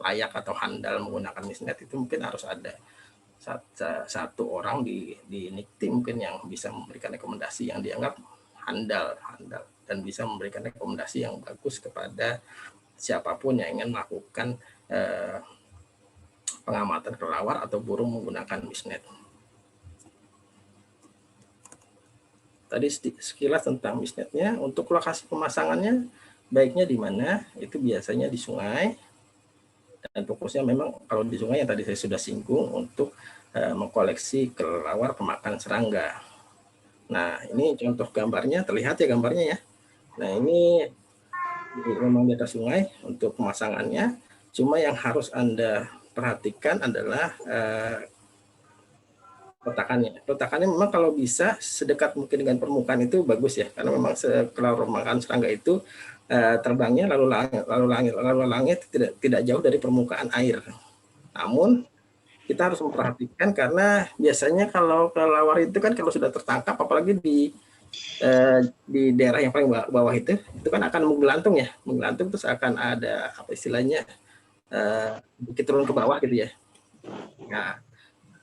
Speaker 6: layak atau handal menggunakan misnet, itu mungkin harus ada satu orang di nikti mungkin yang bisa memberikan rekomendasi yang dianggap handal dan bisa memberikan rekomendasi yang bagus kepada siapapun yang ingin melakukan pengamatan kelelawar atau burung menggunakan misnet. Tadi sekilas tentang misnetnya. Untuk lokasi pemasangannya baiknya di mana? Itu biasanya di sungai. Dan fokusnya memang kalau di sungai yang tadi saya sudah singgung untuk mengkoleksi kelelawar pemakan serangga. Nah, ini contoh gambarnya, terlihat ya gambarnya ya. Nah, ini memang di atas sungai untuk pemasangannya. Cuma yang harus Anda perhatikan adalah Letakannya memang kalau bisa sedekat mungkin dengan permukaan itu bagus ya, karena memang kelelawar pemakan serangga itu terbangnya lalu langit tidak jauh dari permukaan air. Namun kita harus memperhatikan karena biasanya kalau kelelawar itu kan kalau sudah tertangkap, apalagi di daerah yang paling bawah itu kan akan menggelantung terus akan ada apa istilahnya bukit turun ke bawah gitu ya. Nah,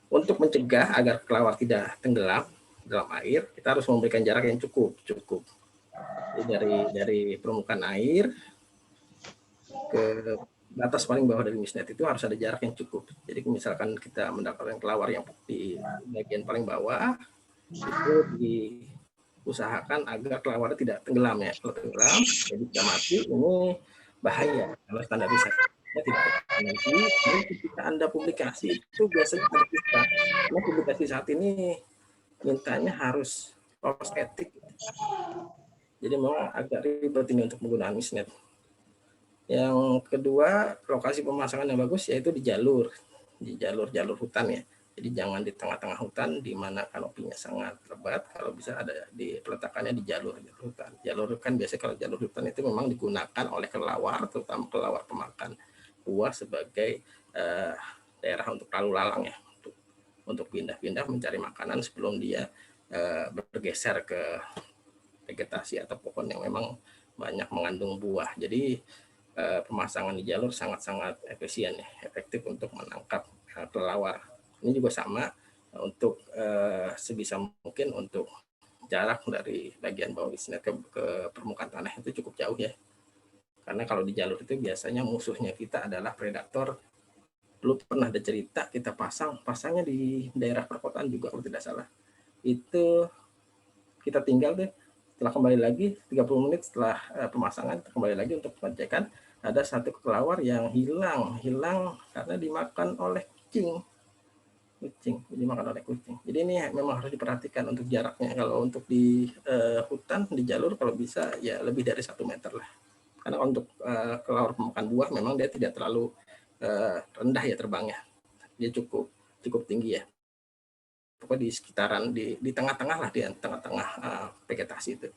Speaker 6: untuk mencegah agar kelelawar tidak tenggelam dalam air, kita harus memberikan jarak yang cukup. Jadi dari permukaan air ke batas paling bawah dari misnet itu harus ada jarak yang cukup. Jadi misalkan kita mendapatkan kelelawar yang di bagian paling bawah, itu diusahakan agar kelelawar tidak tenggelam ya. Kalau tenggelam, jadi bisa mati, ini bahaya. Kalau standarisasi tidak nanti ketika Anda publikasi itu biasanya terpisah. Karena publikasi saat ini mintanya harus lolos etik. Jadi memang agak ribet ini untuk menggunakan misnet. Yang kedua, lokasi pemasangan yang bagus yaitu di jalur hutan ya. Jadi jangan di tengah-tengah hutan di mana kanopinya sangat lebat. Kalau bisa ada di peletakannya di jalur hutan. Jalur kan biasanya kalau jalur hutan itu memang digunakan oleh kelelawar, terutama kelelawar pemakan buah sebagai daerah untuk lalu lalang ya, untuk pindah-pindah mencari makanan sebelum dia bergeser ke vegetasi atau pohon yang memang banyak mengandung buah. Jadi pemasangan di jalur sangat-sangat efisien ya, efektif untuk menangkap kelelawar. Ini juga sama untuk sebisa mungkin untuk jarak dari bagian bawah misnet ke permukaan tanah itu cukup jauh ya. Karena kalau di jalur itu biasanya musuhnya kita adalah predator. Dulu pernah ada cerita kita pasangnya di daerah perkotaan juga kalau tidak salah. Itu kita tinggal deh, setelah kembali lagi 30 menit setelah pemasangan kembali lagi untuk pengecekan, ada satu kelelawar yang hilang karena dimakan oleh kucing. Dimakan oleh kucing. Jadi ini memang harus diperhatikan untuk jaraknya. Kalau untuk di hutan di jalur kalau bisa ya lebih dari 1 meter lah. Karena untuk kelelawar pemakan buah memang dia tidak terlalu rendah ya terbangnya, dia cukup tinggi ya. Pokoknya di sekitaran di tengah-tengah lah, di tengah-tengah vegetasi itu.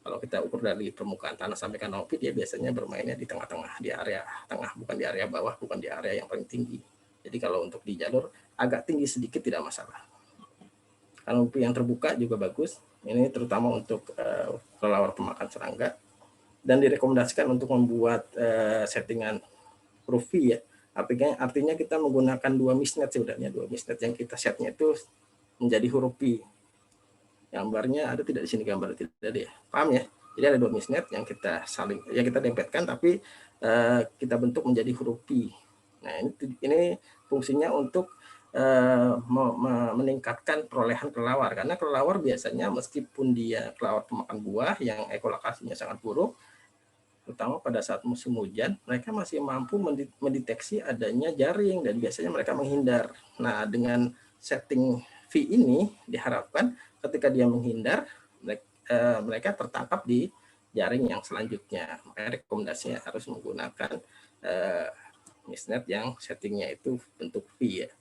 Speaker 6: Kalau kita ukur dari permukaan tanah sampai kanopi, dia biasanya bermainnya di tengah-tengah, di area tengah, bukan di area bawah, bukan di area yang paling tinggi. Jadi kalau untuk di jalur agak tinggi sedikit tidak masalah. Kanopi yang terbuka juga bagus. Ini terutama untuk kelelawar pemakan serangga. Dan direkomendasikan untuk membuat settingan huruf V ya. Artinya kita menggunakan 2 misnet sebenarnya. 2 misnet yang kita setnya itu menjadi huruf V. Gambarnya ada tidak di sini, gambar tidak ada ya, paham ya? Jadi ada 2 misnet yang kita dempetkan tapi kita bentuk menjadi huruf P. Nah ini fungsinya untuk meningkatkan perolehan kelelawar, karena kelelawar biasanya meskipun dia kelelawar pemakan buah yang ekolokasinya sangat buruk, terutama pada saat musim hujan, mereka masih mampu mendeteksi adanya jaring dan biasanya mereka menghindar. Nah dengan setting V ini diharapkan ketika dia menghindar, mereka tertangkap di jaring yang selanjutnya. Makanya rekomendasinya harus menggunakan misnet yang settingnya itu bentuk V ya.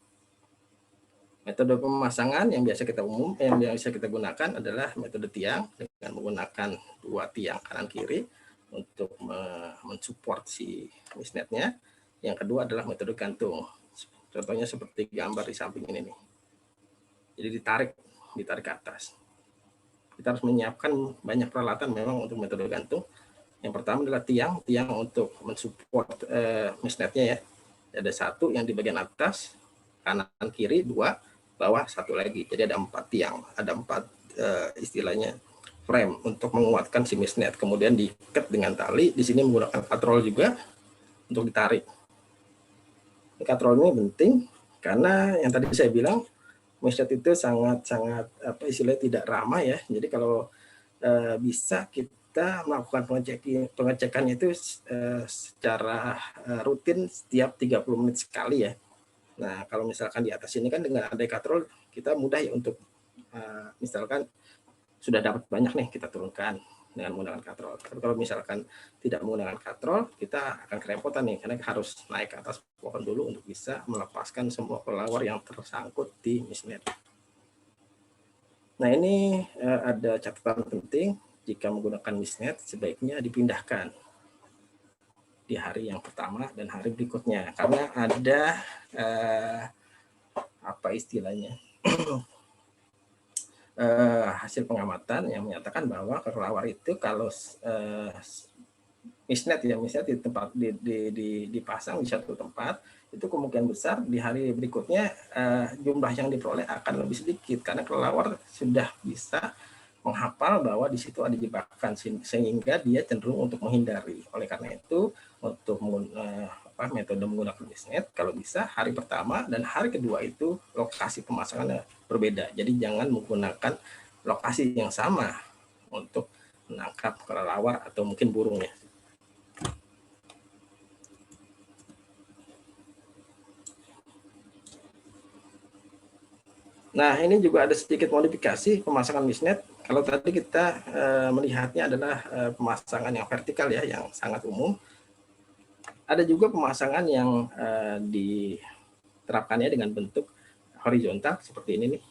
Speaker 6: Metode pemasangan yang biasa kita gunakan adalah metode tiang dengan menggunakan 2 tiang kanan kiri untuk mensupport si misnetnya. Yang kedua adalah metode gantung. Contohnya seperti gambar di samping ini nih. Jadi ditarik ke atas. Kita harus menyiapkan banyak peralatan memang untuk metode gantung. Yang pertama adalah tiang untuk mensupport misnetnya ya. Ada 1 yang di bagian atas, kanan kiri 2, bawah 1 lagi. Jadi ada 4 tiang, ada 4 istilahnya frame untuk menguatkan si misnet. Kemudian diikat dengan tali. Di sini menggunakan katrol juga untuk ditarik. Katrol ini penting karena yang tadi saya bilang, misnet itu sangat apa istilahnya tidak ramah ya. Jadi kalau bisa kita melakukan pengecekannya itu secara rutin setiap 30 menit sekali ya. Nah kalau misalkan di atas ini kan dengan ada katrol kita mudah ya untuk misalkan sudah dapat banyak nih kita turunkan dengan menggunakan katrol. Tapi kalau misalkan tidak menggunakan katrol, kita akan kerepotan nih karena harus naik ke atas pohon dulu untuk bisa melepaskan semua kelelawar yang tersangkut di misnet. Nah ini ada catatan penting, jika menggunakan misnet sebaiknya dipindahkan di hari yang pertama dan hari berikutnya karena ada apa istilahnya hasil pengamatan yang menyatakan bahwa kelelawar itu kalau misnet di tempat dipasang di satu tempat itu kemungkinan besar di hari berikutnya jumlah yang diperoleh akan lebih sedikit karena kelelawar sudah bisa menghafal bahwa di situ ada jebakan sehingga dia cenderung untuk menghindari. Oleh karena itu untuk metode menggunakan misnet kalau bisa hari pertama dan hari kedua itu lokasi pemasangannya berbeda. Jadi jangan menggunakan lokasi yang sama untuk menangkap kelelawar atau mungkin burungnya. Nah, ini juga ada sedikit modifikasi pemasangan misnet. Kalau tadi kita melihatnya adalah pemasangan yang vertikal ya, yang sangat umum. Ada juga pemasangan yang diterapkannya dengan bentuk horizontal seperti ini nih.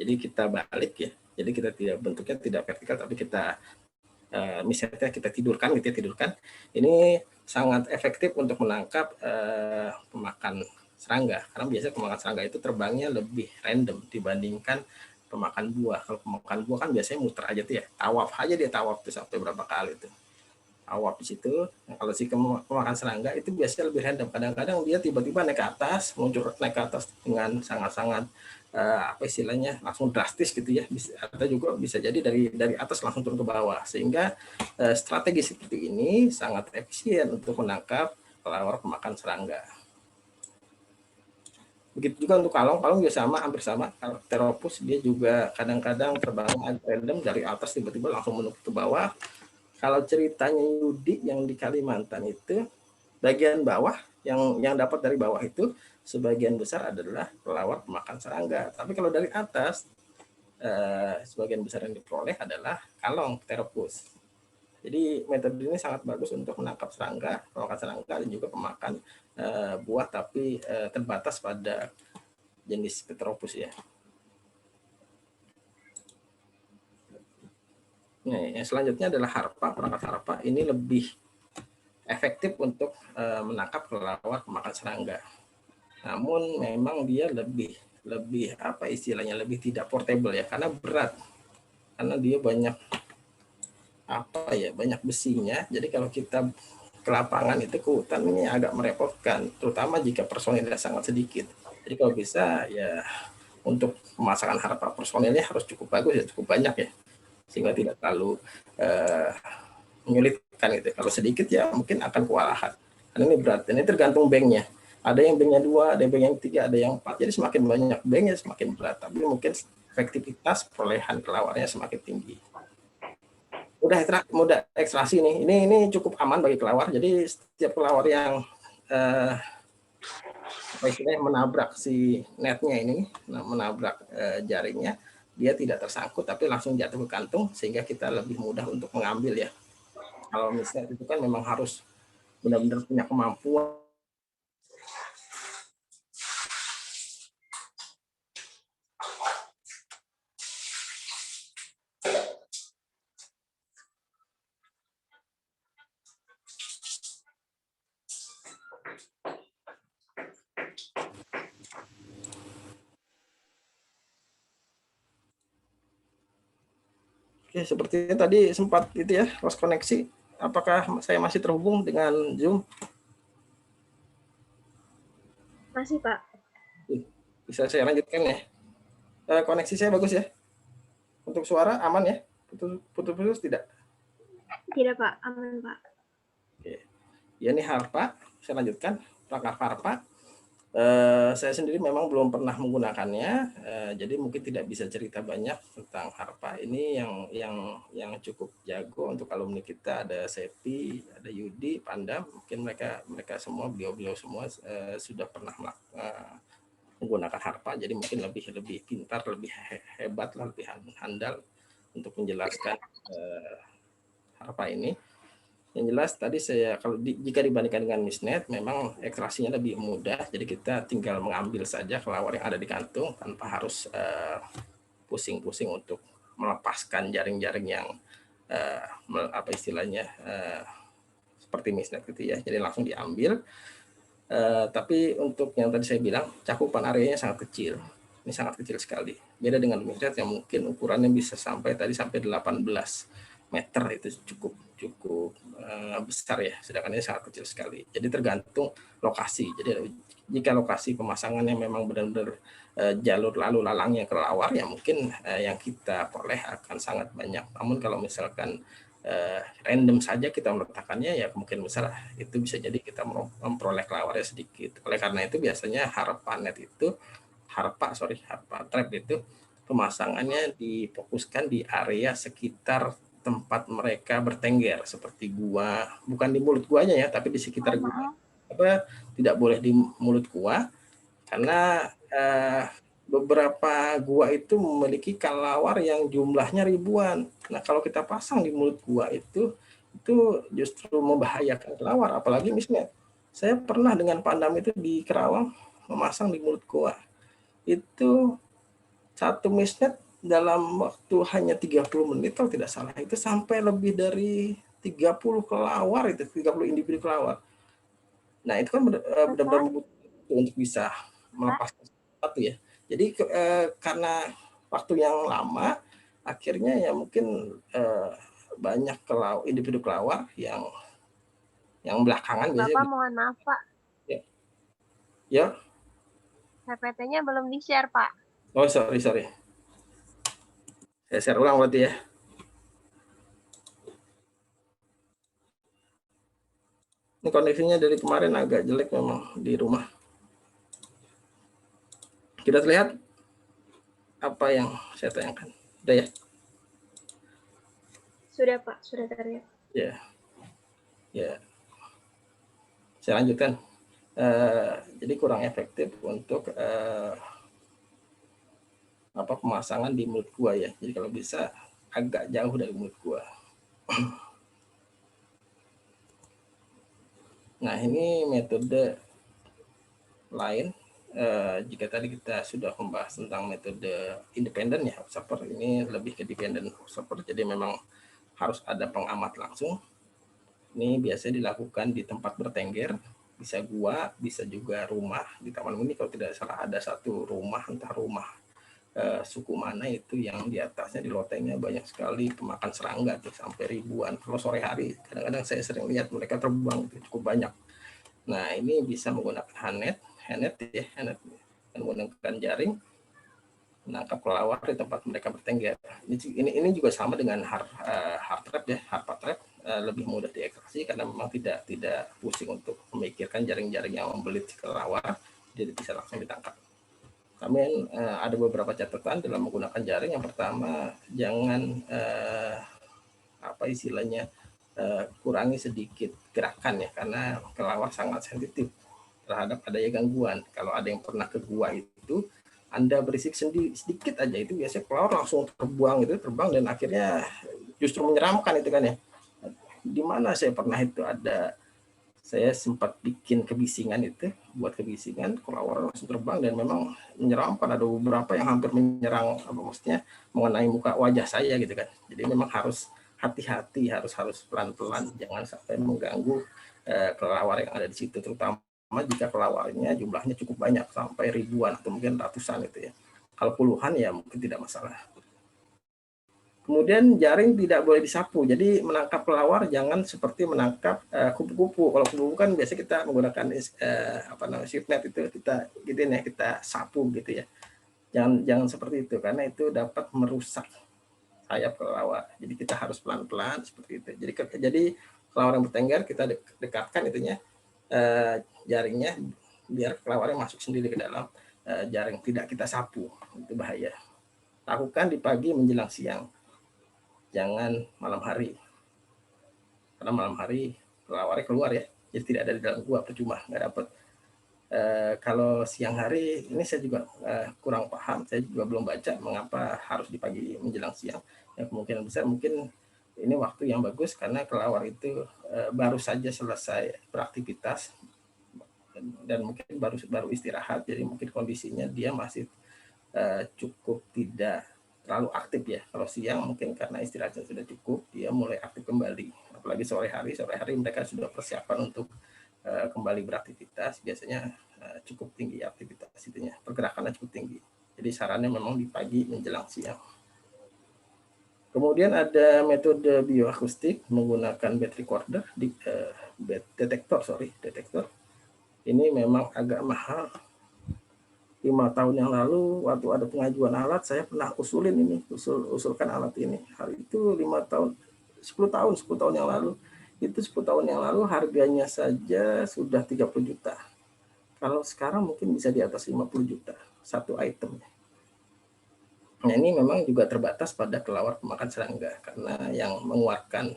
Speaker 6: Jadi kita balik ya. Jadi kita bentuknya tidak vertikal, tapi kita misnetnya kita tidurkan, gitu ya, tidurkan. Ini sangat efektif untuk menangkap pemakan serangga, karena biasanya pemakan serangga itu terbangnya lebih random dibandingkan pemakan buah. Kalau pemakan buah kan biasanya muter aja tuh ya, tawaf aja dia tawaf tuh sampai berapa kali tuh tawaf di situ. Nah, kalau si pemakan serangga itu biasanya lebih random. Kadang-kadang dia tiba-tiba naik ke atas, muncul naik ke atas dengan sangat-sangat apa istilahnya langsung drastis gitu ya. Atau juga bisa jadi dari atas langsung turun ke bawah. Sehingga strategi seperti ini sangat efisien untuk menangkap kelelawar pemakan serangga. Begitu juga untuk kalong juga sama, hampir sama. Kalau Pteropus dia juga kadang-kadang terbang random dari atas tiba-tiba langsung menuju ke bawah. Kalau ceritanya Yudi yang di Kalimantan itu bagian bawah yang dapat dari bawah itu sebagian besar adalah kelelawar pemakan serangga. Tapi kalau dari atas sebagian besar yang diperoleh adalah kalong Pteropus. Jadi metode ini sangat bagus untuk menangkap serangga, pemakan serangga dan juga pemakan buah tapi terbatas pada jenis Pteropus ya. Nah, yang selanjutnya adalah harpa. Perangkat harpa ini lebih efektif untuk menangkap kelelawar pemakan serangga. Namun memang dia lebih apa istilahnya, lebih tidak portable ya, karena berat, karena dia banyak banyak besinya. Jadi kalau kita ke lapangan itu, ke hutan, ini agak merepotkan, terutama jika personilnya sangat sedikit. Jadi kalau bisa ya untuk pemasangan harpa personilnya harus cukup bagus ya, cukup banyak ya, sehingga tidak terlalu menyulitkan gitu. Kalau sedikit ya mungkin akan kewalahan. Karena ini berat, dan ini tergantung banknya. Ada yang banknya 2, ada yang bank yang 3, ada yang 4. Jadi semakin banyak banknya semakin berat, tapi mungkin efektivitas perolehan kelawarnya semakin tinggi. Mudah ekstraksi nih. Ini cukup aman bagi kelawar. Jadi setiap kelawar yang menabrak si netnya ini, menabrak jaringnya, dia tidak tersangkut tapi langsung jatuh ke kantung, sehingga kita lebih mudah untuk mengambil ya. Kalau misalnya itu kan memang harus benar-benar punya kemampuan. Oke, sepertinya tadi sempat itu ya, lost koneksi. Apakah saya masih terhubung dengan Zoom?
Speaker 5: Masih, Pak.
Speaker 6: Bisa saya lanjutkan ya? Koneksi saya bagus ya? Untuk suara aman ya? Putus-putus tidak?
Speaker 5: Tidak, Pak. Aman, Pak.
Speaker 6: Oke. Ya, ini harpa. Saya lanjutkan. Perangkat harpa. Saya sendiri memang belum pernah menggunakannya, jadi mungkin tidak bisa cerita banyak tentang harpa ini. Yang cukup jago untuk alumni kita ada Sepi, ada Yudi, Panda, mungkin mereka semua, beliau semua sudah pernah menggunakan harpa, jadi mungkin lebih pintar, lebih hebat, lebih handal untuk menjelaskan harpa ini. Yang jelas tadi jika dibandingkan dengan Misnet, memang ekstraksinya lebih mudah. Jadi kita tinggal mengambil saja kelawar yang ada di kantung tanpa harus pusing-pusing untuk melepaskan jaring-jaring yang seperti Misnet gitu ya. Jadi langsung diambil. Tapi untuk yang tadi saya bilang, cakupan areanya sangat kecil. Ini sangat kecil sekali. Beda dengan Misnet yang mungkin ukurannya bisa sampai 18 meter, itu cukup besar ya, sedangkan ini sangat kecil sekali. Jadi tergantung lokasi. Jadi jika lokasi pemasangannya memang benar-benar jalur lalu lalangnya kelawar, ya mungkin yang kita peroleh akan sangat banyak. Namun kalau misalkan random saja kita meletakkannya, ya kemungkinan besar itu bisa jadi kita memperoleh kelawarnya sedikit. Oleh karena itu biasanya harpa trap itu pemasangannya difokuskan di area sekitar tempat mereka bertengger, seperti gua, bukan di mulut guanya ya, tapi di sekitar gua. Tidak boleh di mulut gua, karena beberapa gua itu memiliki kelawar yang jumlahnya ribuan. Nah, kalau kita pasang di mulut gua itu justru membahayakan kelawar, apalagi misalnya saya pernah dengan Pandam itu di Kerawang memasang di mulut gua. Itu satu misnet dalam waktu hanya 30 menit kalau tidak salah, itu sampai lebih dari 30 kelawar, itu 30 individu kelawar. Nah, itu kan benar-benar untuk bisa melepaskan sesuatu ya. Jadi karena waktu yang lama, akhirnya ya mungkin banyak individu kelawar yang belakangan biasanya.
Speaker 5: Bapak mohon maaf, Pak.
Speaker 6: Ya.
Speaker 5: PPT-nya belum di-share, Pak.
Speaker 6: Oh, sorry. Saya share ulang berarti ya. Ini koneksinya dari kemarin agak jelek memang di rumah. Kita lihat apa yang saya tanyakan. Udah ya?
Speaker 5: Sudah, Pak. Sudah terlihat.
Speaker 6: Ya. Saya lanjutkan. Jadi kurang efektif untuk pemasangan di mulut gua ya. Jadi kalau bisa agak jauh dari mulut gua. Nah, ini metode lain. Jika tadi kita sudah membahas tentang metode independen ya, observer, ini lebih ke dependent observer. Jadi memang harus ada pengamat langsung. Ini biasanya dilakukan di tempat bertengger, bisa gua, bisa juga rumah. Di Taman Mini kalau tidak salah ada satu rumah, entah rumah suku mana itu yang di atasnya di lotengnya banyak sekali pemakan serangga tuh, sampai ribuan. Kalau sore hari kadang-kadang saya sering lihat mereka terbang cukup banyak. Nah, ini bisa menggunakan hanet dan menggunakan jaring menangkap kelelawar di tempat mereka bertengger. Ini juga sama dengan hard trap ya, harpa trap, lebih mudah diekstraksi karena memang tidak pusing untuk memikirkan jaring-jaring yang membelit kelelawar, jadi bisa langsung ditangkap. Namun ada beberapa catatan dalam menggunakan jaring. Yang pertama, jangan kurangi sedikit gerakan ya, karena kelelawar sangat sensitif terhadap adanya gangguan. Kalau ada yang pernah ke gua itu, Anda berisik sedikit aja itu biasanya kelelawar langsung terbang dan akhirnya justru menyeramkan itu kan ya. Di mana saya pernah itu saya sempat bikin kebisingan itu, buat kebisingan, kelelawar langsung terbang dan memang menyeramkan. Ada beberapa yang hampir menyerang, maksudnya mengenai muka wajah saya gitu kan. Jadi memang harus hati-hati, harus pelan-pelan, jangan sampai mengganggu kelelawar yang ada di situ, terutama jika kelawarnya jumlahnya cukup banyak, sampai ribuan atau mungkin ratusan itu ya. Kalau puluhan ya mungkin tidak masalah. Kemudian jaring tidak boleh disapu. Jadi menangkap kelelawar jangan seperti menangkap kupu-kupu. Kalau kupu-kupu kan biasa kita menggunakan shift net itu kita sapu gitu ya. Jangan seperti itu karena itu dapat merusak sayap kelelawar. Jadi kita harus pelan-pelan seperti itu. Jadi kelelawar yang bertengger kita dekatkan jaringnya biar kelawarnya masuk sendiri ke dalam jaring, tidak kita sapu, itu bahaya. Lakukan di pagi menjelang siang, jangan malam hari, karena malam hari kelawarnya keluar ya, jadi tidak ada di dalam gua, percuma nggak dapat. Kalau siang hari ini saya juga kurang paham, saya juga belum baca mengapa harus di pagi menjelang siang. Ya, kemungkinan besar mungkin ini waktu yang bagus karena kelelawar itu baru saja selesai beraktivitas dan mungkin baru istirahat, jadi mungkin kondisinya dia masih cukup tidak terlalu aktif ya. Kalau siang mungkin karena istirahatnya sudah cukup, dia mulai aktif kembali. Apalagi sore hari mereka sudah persiapan untuk kembali beraktivitas, biasanya cukup tinggi aktivitas itunya, pergerakannya cukup tinggi. Jadi sarannya memang di pagi menjelang siang. Kemudian ada metode bioakustik menggunakan bed recorder, detektor. Ini memang agak mahal. 5 tahun yang lalu waktu ada pengajuan alat, saya pernah usulkan alat ini. Hari itu 10 tahun yang lalu. Itu 10 tahun yang lalu harganya saja sudah 30 juta. Kalau sekarang mungkin bisa di atas 50 juta satu item. Nah, ini memang juga terbatas pada kelelawar pemakan serangga karena yang mengeluarkan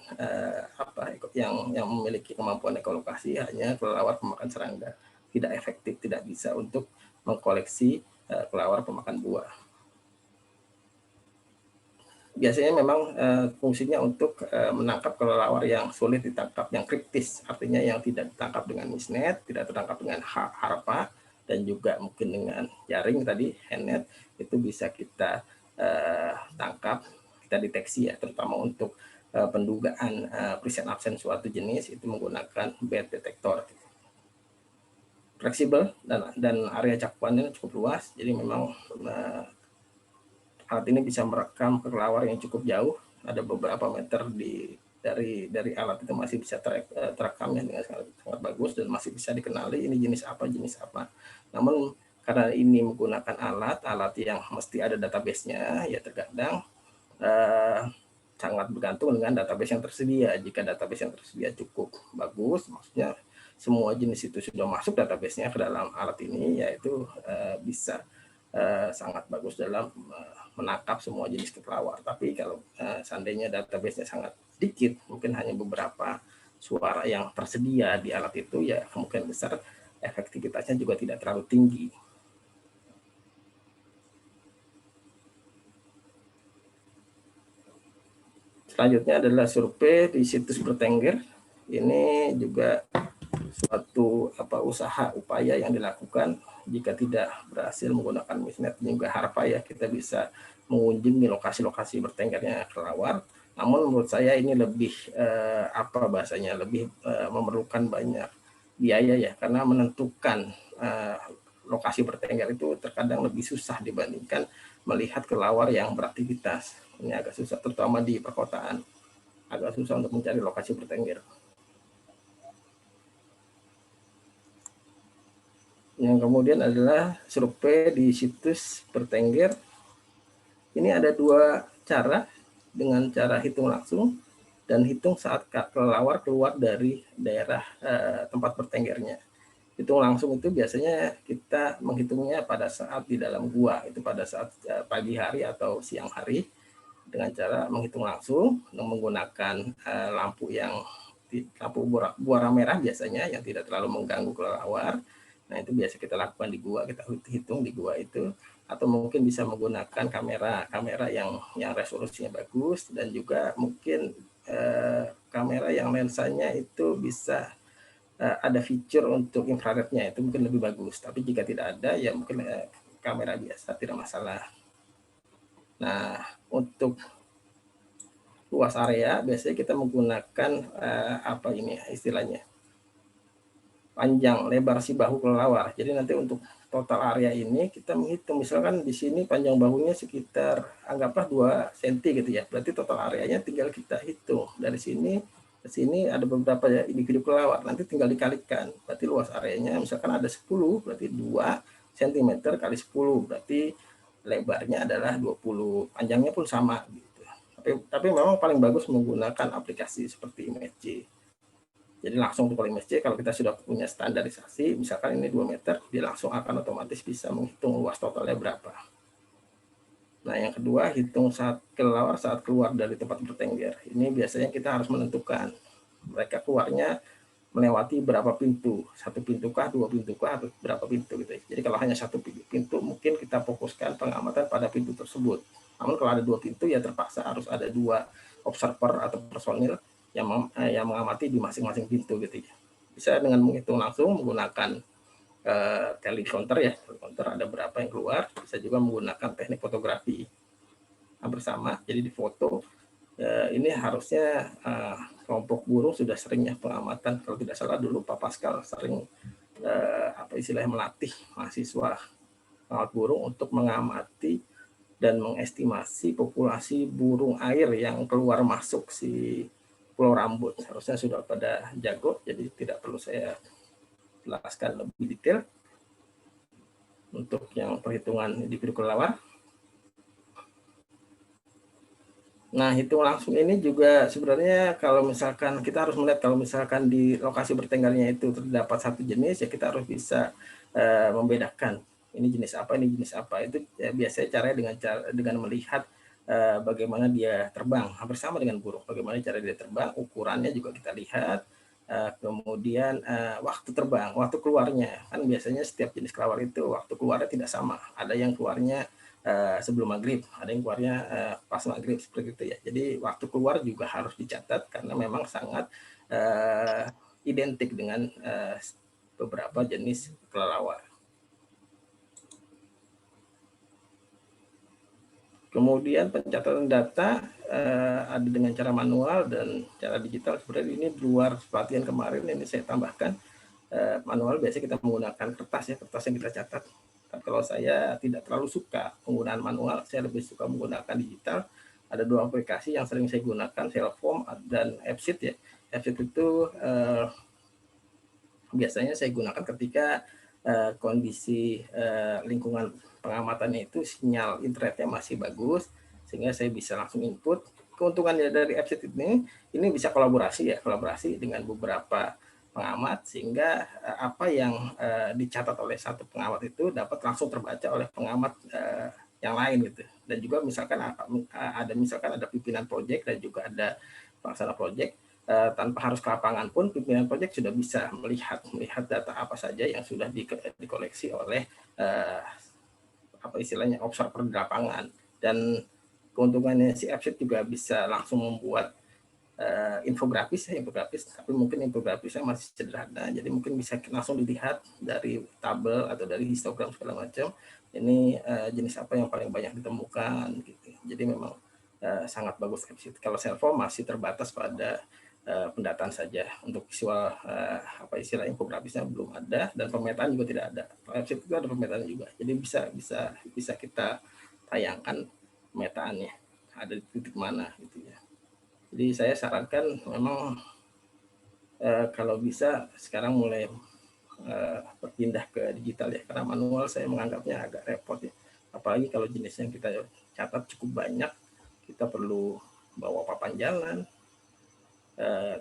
Speaker 6: yang memiliki kemampuan ekolokasi hanya kelelawar pemakan serangga. Tidak efektif, tidak bisa untuk mengkoleksi kelelawar pemakan buah. Biasanya memang fungsinya untuk menangkap kelelawar yang sulit ditangkap, yang kritis, artinya yang tidak ditangkap dengan misnet, tidak tertangkap dengan harpa, dan juga mungkin dengan jaring tadi, handnet, itu bisa kita tangkap, kita deteksi ya, terutama untuk pendugaan present absen suatu jenis itu menggunakan bed detektor. Fleksibel dan area cakupannya cukup luas, jadi memang alat ini bisa merekam kelelawar yang cukup jauh, ada beberapa meter dari alat itu masih bisa terekamnya dengan sangat bagus dan masih bisa dikenali ini jenis apa. Namun karena ini menggunakan alat yang mesti ada database-nya, ya terkadang sangat bergantung dengan database yang tersedia. Jika database yang tersedia cukup bagus, maksudnya semua jenis itu sudah masuk database-nya ke dalam alat ini, yaitu bisa sangat bagus dalam menangkap semua jenis kelelawar. Tapi kalau seandainya database-nya sangat sedikit, mungkin hanya beberapa suara yang tersedia di alat itu, ya kemungkinan besar efektivitasnya juga tidak terlalu tinggi. Selanjutnya adalah survei di situs bertengger. Ini juga suatu upaya yang dilakukan. Jika tidak berhasil menggunakan misnet juga harpa ya, kita bisa mengunjungi lokasi-lokasi bertenggernya kelelawar Namun menurut saya ini lebih apa bahasanya, lebih memerlukan banyak biaya ya, karena menentukan lokasi bertengger itu terkadang lebih susah dibandingkan melihat kelelawar yang beraktivitas. Ini agak susah, terutama di perkotaan, agak susah untuk mencari lokasi bertengger. Yang kemudian adalah survei di situs bertengger. Ini ada dua cara, dengan cara hitung langsung dan hitung saat kelelawar keluar dari daerah tempat bertenggernya. Hitung langsung itu biasanya kita menghitungnya pada saat di dalam gua, itu pada saat pagi hari atau siang hari, dengan cara menghitung langsung menggunakan lampu buara merah biasanya yang tidak terlalu mengganggu kelelawar. Nah, itu biasa kita lakukan di gua, kita hitung di gua itu, atau mungkin bisa menggunakan kamera yang resolusinya bagus, dan juga mungkin kamera yang lensanya itu bisa ada fitur untuk infrarednya, itu mungkin lebih bagus. Tapi jika tidak ada, ya mungkin kamera biasa, tidak masalah. Nah, untuk luas area biasanya kita menggunakan apa ini istilahnya, panjang lebar si bahu kelelawar. Jadi nanti untuk total area ini kita menghitung, misalkan di sini panjang bahunya sekitar anggaplah 2 cm gitu ya, berarti total areanya tinggal kita hitung dari sini ke sini ada beberapa ya individu kelelawar, nanti tinggal dikalikan, berarti luas areanya misalkan ada 10, berarti 2 cm kali 10 berarti lebarnya adalah 20, panjangnya pun sama gitu. Tapi memang paling bagus menggunakan aplikasi seperti ImageJ. Jadi langsung untuk ImageJ, kalau kita sudah punya standarisasi, misalkan ini 2 meter, dia langsung akan otomatis bisa menghitung luas totalnya berapa. Nah, yang kedua, hitung saat kelelawar saat keluar dari tempat bertengger. Ini biasanya kita harus menentukan mereka keluarnya melewati berapa pintu, 1 pintu kah, 2 pintu kah, atau berapa pintu gitu. Jadi kalau hanya 1 pintu, mungkin kita fokuskan pengamatan pada pintu tersebut. Namun kalau ada 2 pintu, ya terpaksa harus ada 2 observer atau personil yang mengamati di masing-masing pintu gitu ya. Bisa dengan menghitung langsung menggunakan telecounter ya, telecounter ada berapa yang keluar. Bisa juga menggunakan teknik fotografi bersama, jadi di foto. Ini harusnya kelompok burung sudah seringnya pengamatan. Kalau tidak salah dulu Pak Pascal sering apa istilahnya melatih mahasiswa pengamat burung untuk mengamati dan mengestimasi populasi burung air yang keluar masuk si Pulau Rambut. Harusnya sudah pada jago, jadi tidak perlu saya jelaskan lebih detail untuk yang perhitungan individu kelelawar. Nah, hitung langsung ini juga sebenarnya kalau misalkan kita harus melihat, kalau misalkan di lokasi bertenggernya itu terdapat satu jenis, ya kita harus bisa membedakan ini jenis apa, ini jenis apa. Itu ya, biasanya caranya dengan melihat bagaimana dia terbang, hampir sama dengan burung. Bagaimana cara dia terbang, ukurannya juga kita lihat. Kemudian waktu terbang, waktu keluarnya, kan biasanya setiap jenis kelelawar itu waktu keluarnya tidak sama. Ada yang keluarnya sebelum maghrib, ada yang keluarnya pas maghrib, seperti itu ya. Jadi waktu keluar juga harus dicatat karena memang sangat identik dengan beberapa jenis kelelawar. Kemudian pencatatan data ada dengan cara manual dan cara digital. Sebenarnya ini di luar pelatihan kemarin, ini saya tambahkan. Manual biasanya kita menggunakan kertas ya, kertas yang kita catat. Tapi kalau saya tidak terlalu suka penggunaan manual, saya lebih suka menggunakan digital. Ada 2 aplikasi yang sering saya gunakan, Cellform dan Appsheet ya. Appsheet itu biasanya saya gunakan ketika kondisi lingkungan pengamatannya itu sinyal internetnya masih bagus, sehingga saya bisa langsung input. Keuntungannya dari Appsheet ini bisa kolaborasi dengan beberapa pengamat, sehingga apa yang dicatat oleh satu pengamat itu dapat langsung terbaca oleh pengamat yang lain gitu. Dan juga misalkan ada pimpinan proyek dan juga ada pelaksana proyek, tanpa harus ke lapangan pun pimpinan proyek sudah bisa melihat data apa saja yang sudah dikoleksi oleh apa istilahnya observer di lapangan. Dan keuntungannya si Appsheet juga bisa langsung membuat infografis, tapi mungkin infografisnya masih sederhana, jadi mungkin bisa langsung dilihat dari tabel atau dari histogram segala macam. Ini jenis apa yang paling banyak ditemukan gitu. Jadi memang sangat bagus. Kalau Servo masih terbatas pada pendataan saja. Untuk visual apa istilahnya infografisnya belum ada, dan pemetaan juga tidak ada. Website itu ada pemetaan juga. Jadi bisa kita tayangkan pemetaannya ada di titik mana gitu ya. Jadi saya sarankan memang kalau bisa sekarang mulai berpindah ke digital ya, karena manual saya menganggapnya agak repot ya. Apalagi kalau jenis yang kita catat cukup banyak, kita perlu bawa papan jalan,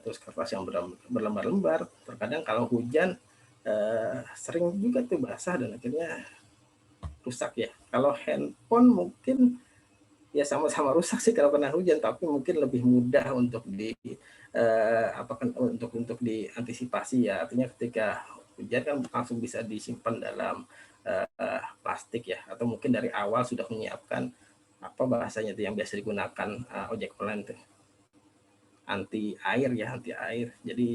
Speaker 6: terus kertas yang berlembar-lembar. Terkadang kalau hujan sering juga tuh basah dan akhirnya rusak ya. Kalau handphone mungkin ya sama-sama rusak sih kalau kena hujan, tapi mungkin lebih mudah untuk untuk diantisipasi ya. Artinya ketika hujan kan langsung bisa disimpan dalam plastik ya, atau mungkin dari awal sudah menyiapkan apa bahasanya itu yang biasa digunakan ojek online tuh, anti air. Jadi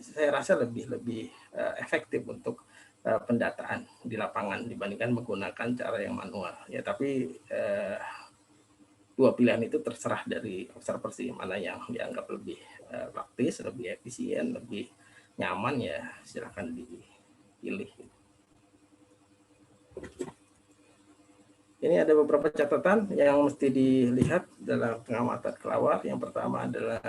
Speaker 6: saya rasa lebih efektif untuk pendataan di lapangan dibandingkan menggunakan cara yang manual ya. Tapi dua pilihan itu terserah dari observer sih, mana yang dianggap lebih praktis, lebih efisien, lebih nyaman ya silakan dipilih. Ini ada beberapa catatan yang mesti dilihat dalam pengamatan kelawar. Yang pertama adalah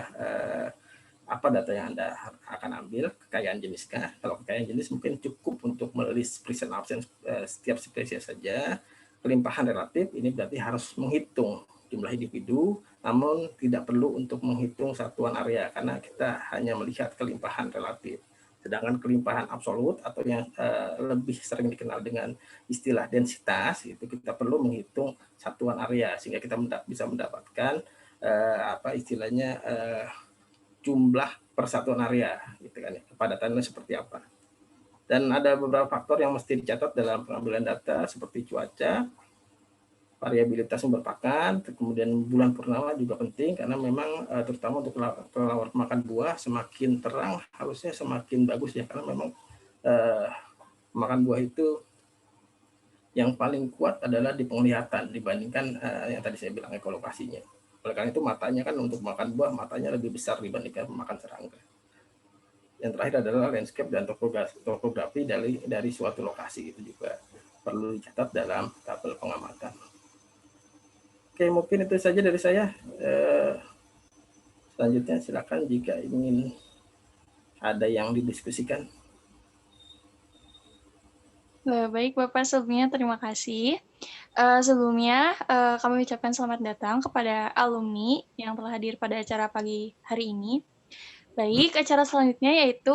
Speaker 6: apa data yang Anda akan ambil, kekayaan jeniskah. Kalau kekayaan jenis mungkin cukup untuk melist present absence setiap spesies saja. Kelimpahan relatif ini berarti harus menghitung jumlah individu, namun tidak perlu untuk menghitung satuan area karena kita hanya melihat kelimpahan relatif. Sedangkan kelimpahan absolut atau yang lebih sering dikenal dengan istilah densitas itu kita perlu menghitung satuan area sehingga kita bisa mendapatkan apa istilahnya jumlah persatuan area gitu kan ya, kepadatannya seperti apa. Dan ada beberapa faktor yang mesti dicatat dalam pengambilan data seperti cuaca, variabilitas sumber pakan, kemudian bulan purnama juga penting karena memang terutama untuk kelelawar makan buah semakin terang harusnya semakin bagus ya, karena memang makan buah itu yang paling kuat adalah di penglihatan dibandingkan yang tadi saya bilang ekolokasinya. Oleh karena itu matanya kan untuk makan buah matanya lebih besar dibandingkan makan serangga. Yang terakhir adalah landscape dan topografi dari suatu lokasi, itu juga perlu dicatat dalam tabel pengamatan. Oke, mungkin itu saja dari saya. Selanjutnya silakan jika ingin ada yang didiskusikan.
Speaker 1: Baik, Bapak, sebelumnya terima kasih. Sebelumnya, kami ucapkan selamat datang kepada alumni yang telah hadir pada acara pagi hari ini. Baik, acara selanjutnya yaitu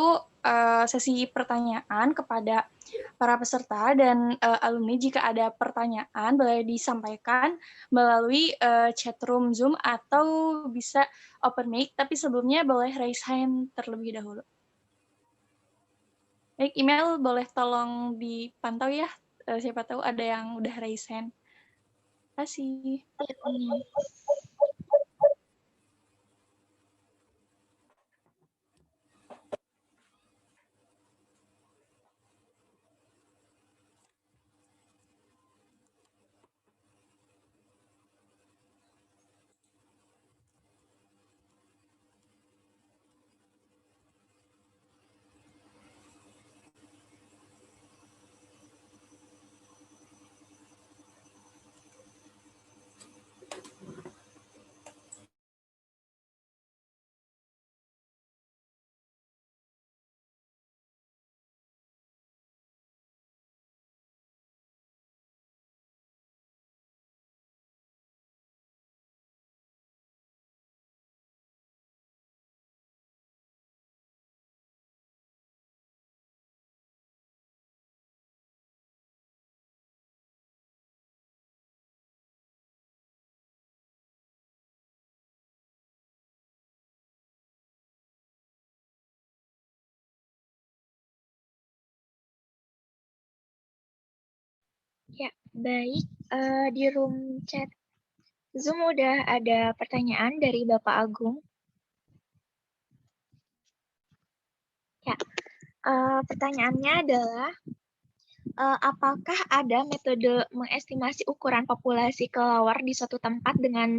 Speaker 1: sesi pertanyaan kepada para peserta dan alumni. Jika ada pertanyaan boleh disampaikan melalui chat room Zoom atau bisa open mic, tapi sebelumnya boleh raise hand terlebih dahulu. Baik, email boleh tolong dipantau ya, siapa tahu ada yang udah raise hand. Terima kasih.
Speaker 2: Ya, baik. Di room chat Zoom udah ada pertanyaan dari Bapak Agung. Ya, pertanyaannya adalah apakah ada metode mengestimasi ukuran populasi kelelawar di suatu tempat dengan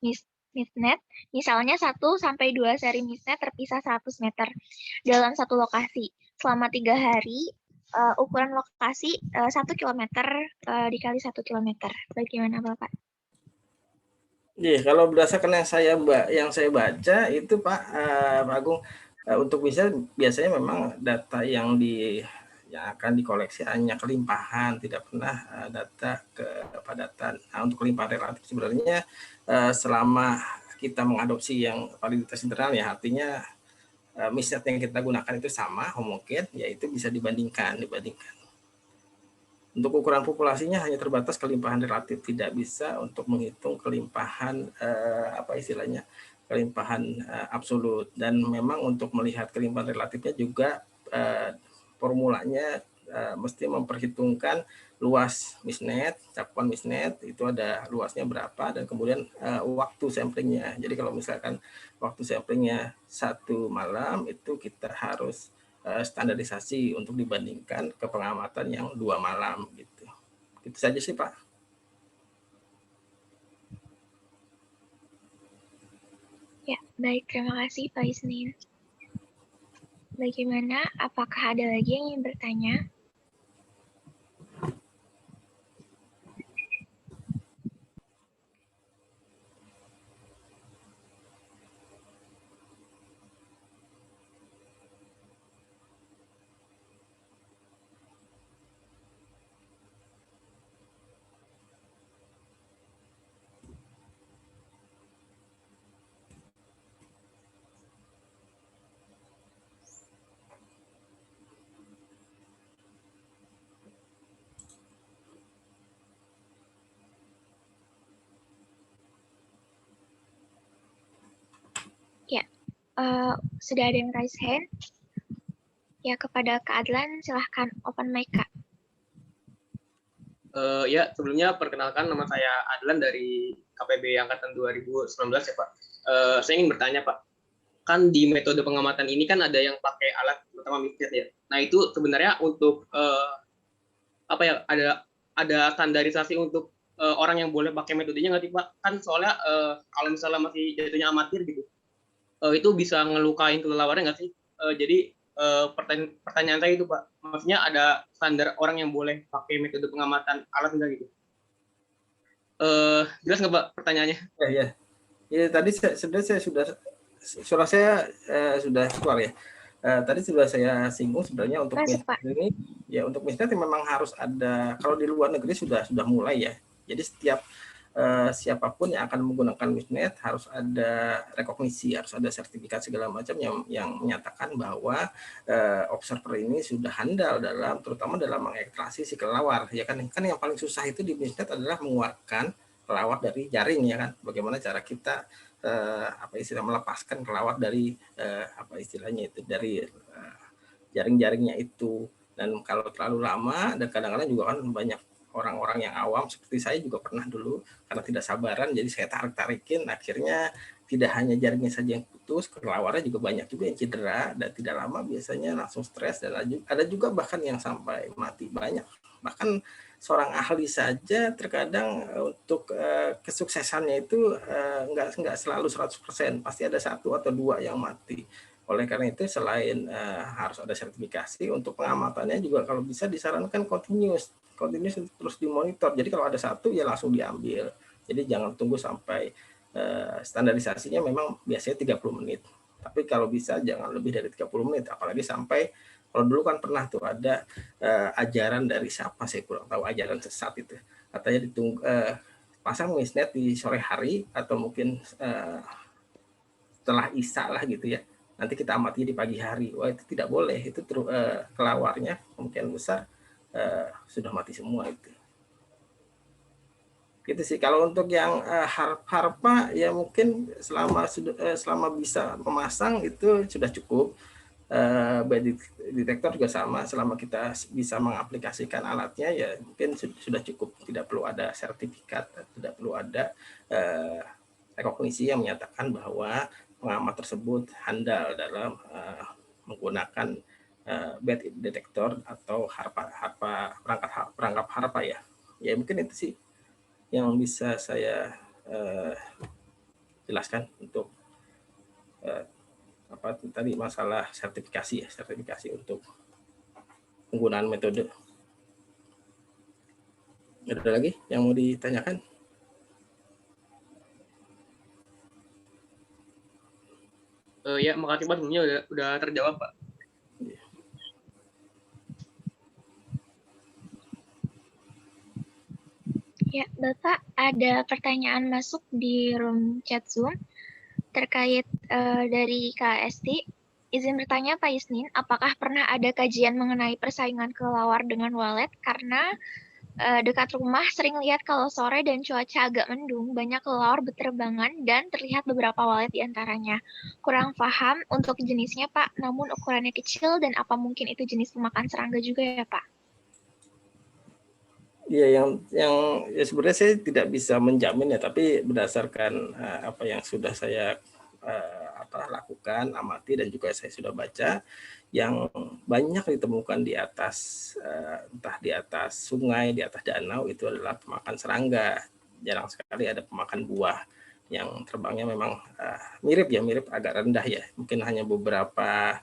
Speaker 2: misnet, misalnya 1 sampai 2 seri misnet terpisah 100 meter dalam satu lokasi. Selama 3 hari, ukuran lokasi 1 kilometer dikali 1 kilometer. Bagaimana Bapak?
Speaker 6: Iya, kalau berdasarkan yang saya baca itu Pak Agung, untuk biasanya memang data yang akan dikoleksi hanya kelimpahan, tidak pernah data kepadatan. Nah, untuk kelimpahan relatif sebenarnya selama kita mengadopsi yang validitas internal, ya artinya misnet yang kita gunakan itu sama, homogen, yaitu bisa dibandingkan. Untuk ukuran populasinya hanya terbatas kelimpahan relatif, tidak bisa untuk menghitung kelimpahan kelimpahan absolut. Dan memang untuk melihat kelimpahan relatifnya juga formulanya mesti memperhitungkan luas misnet, cakupan misnet itu ada luasnya berapa, dan kemudian waktu samplingnya. Jadi kalau misalkan waktu samplingnya 1 malam, itu kita harus standarisasi untuk dibandingkan ke pengamatan yang 2 malam gitu. Itu saja sih Pak.
Speaker 2: Ya, baik, terima kasih Pak Isnin. Bagaimana? Apakah ada lagi yang ingin bertanya? Ya, sudah ada yang raise hand. Ya, kepada Kak Adlan, silahkan open mic, Kak.
Speaker 7: Ya, sebelumnya perkenalkan, nama saya Adlan dari KPB Angkatan 2019 ya Pak. Saya ingin bertanya Pak, kan di metode pengamatan ini kan ada yang pakai alat terutama misnet ya. Nah itu sebenarnya untuk ada standarisasi untuk orang yang boleh pakai metodenya nggak sih Pak? Kan soalnya kalau misalnya masih jatuhnya amatir gitu, itu bisa ngelukain kelelawarnya nggak sih? Jadi pertanyaan saya itu Pak, maksudnya ada standar orang yang boleh pakai metode pengamatan alat nggak gitu? Jelas nggak Pak pertanyaannya?
Speaker 6: Ya, tadi sebenarnya saya suara saya sudah keluar ya. Tadi sudah saya singgung sebenarnya untuk misnet ini, ya untuk misnet memang harus ada, kalau di luar negeri sudah mulai ya. Jadi setiap siapapun yang akan menggunakan misnet harus ada rekognisi, harus ada sertifikat segala macam yang menyatakan bahwa observer ini sudah handal terutama dalam mengekstraksi si kelelawar. Ya kan yang paling susah itu di misnet adalah mengeluarkan kelelawar dari jaring, ya kan. Bagaimana cara kita melepaskan kelelawar dari dari jaring-jaringnya itu. Dan kalau terlalu lama, dan kadang-kadang juga kan banyak orang-orang yang awam seperti saya juga pernah dulu, karena tidak sabaran jadi saya tarik-tarikin, akhirnya tidak hanya jaringnya saja yang putus, kelawarnya juga banyak juga yang cedera, dan tidak lama biasanya langsung stres, dan ada juga bahkan yang sampai mati banyak. Bahkan seorang ahli saja terkadang untuk kesuksesannya itu nggak selalu 100%, pasti ada 1 atau 2 yang mati. Oleh karena itu selain harus ada sertifikasi, untuk pengamatannya juga kalau bisa disarankan continuous terus dimonitor. Jadi kalau ada 1 ya langsung diambil. Jadi jangan tunggu sampai standarisasinya memang biasanya 30 menit. Tapi kalau bisa jangan lebih dari 30 menit, apalagi sampai, kalau dulu kan pernah tuh ada ajaran dari siapa, saya kurang tahu, ajaran sesat itu. Katanya pasang misnet di sore hari atau mungkin setelah Isya lah gitu ya. Nanti kita amati di pagi hari. Wah, itu tidak boleh. Itu kelawarnya kemungkinan besar sudah mati semua itu. Gitu sih. Kalau untuk yang harpa ya mungkin selama bisa memasang itu sudah cukup. By detektor juga sama, selama kita bisa mengaplikasikan alatnya ya mungkin sudah cukup, tidak perlu ada sertifikat, tidak perlu ada rekognisi yang menyatakan bahwa pengamat tersebut handal dalam menggunakan bed detektor atau perangkap harpa ya. Ya mungkin itu sih yang bisa saya jelaskan untuk apa tadi masalah sertifikasi ya, sertifikasi untuk penggunaan metode. Ada lagi yang mau ditanyakan?
Speaker 7: Ya, makasih Pak, sebelumnya udah terjawab Pak.
Speaker 2: Ya, Bapak, ada pertanyaan masuk di room chat Zoom terkait dari KST. Izin bertanya Pak Isnin, apakah pernah ada kajian mengenai persaingan kelelawar dengan walet? Karena dekat rumah sering lihat kalau sore dan cuaca agak mendung, banyak kelelawar berterbangan dan terlihat beberapa walet di antaranya. Kurang paham untuk jenisnya Pak, namun ukurannya kecil dan apa mungkin itu jenis pemakan serangga juga ya Pak?
Speaker 6: Iya, yang ya sebenarnya saya tidak bisa menjamin ya, tapi berdasarkan apa yang sudah saya lakukan, amati dan juga saya sudah baca, yang banyak ditemukan di atas entah di atas sungai, di atas danau itu adalah pemakan serangga. Jarang sekali ada pemakan buah yang terbangnya memang mirip agak rendah ya, mungkin hanya beberapa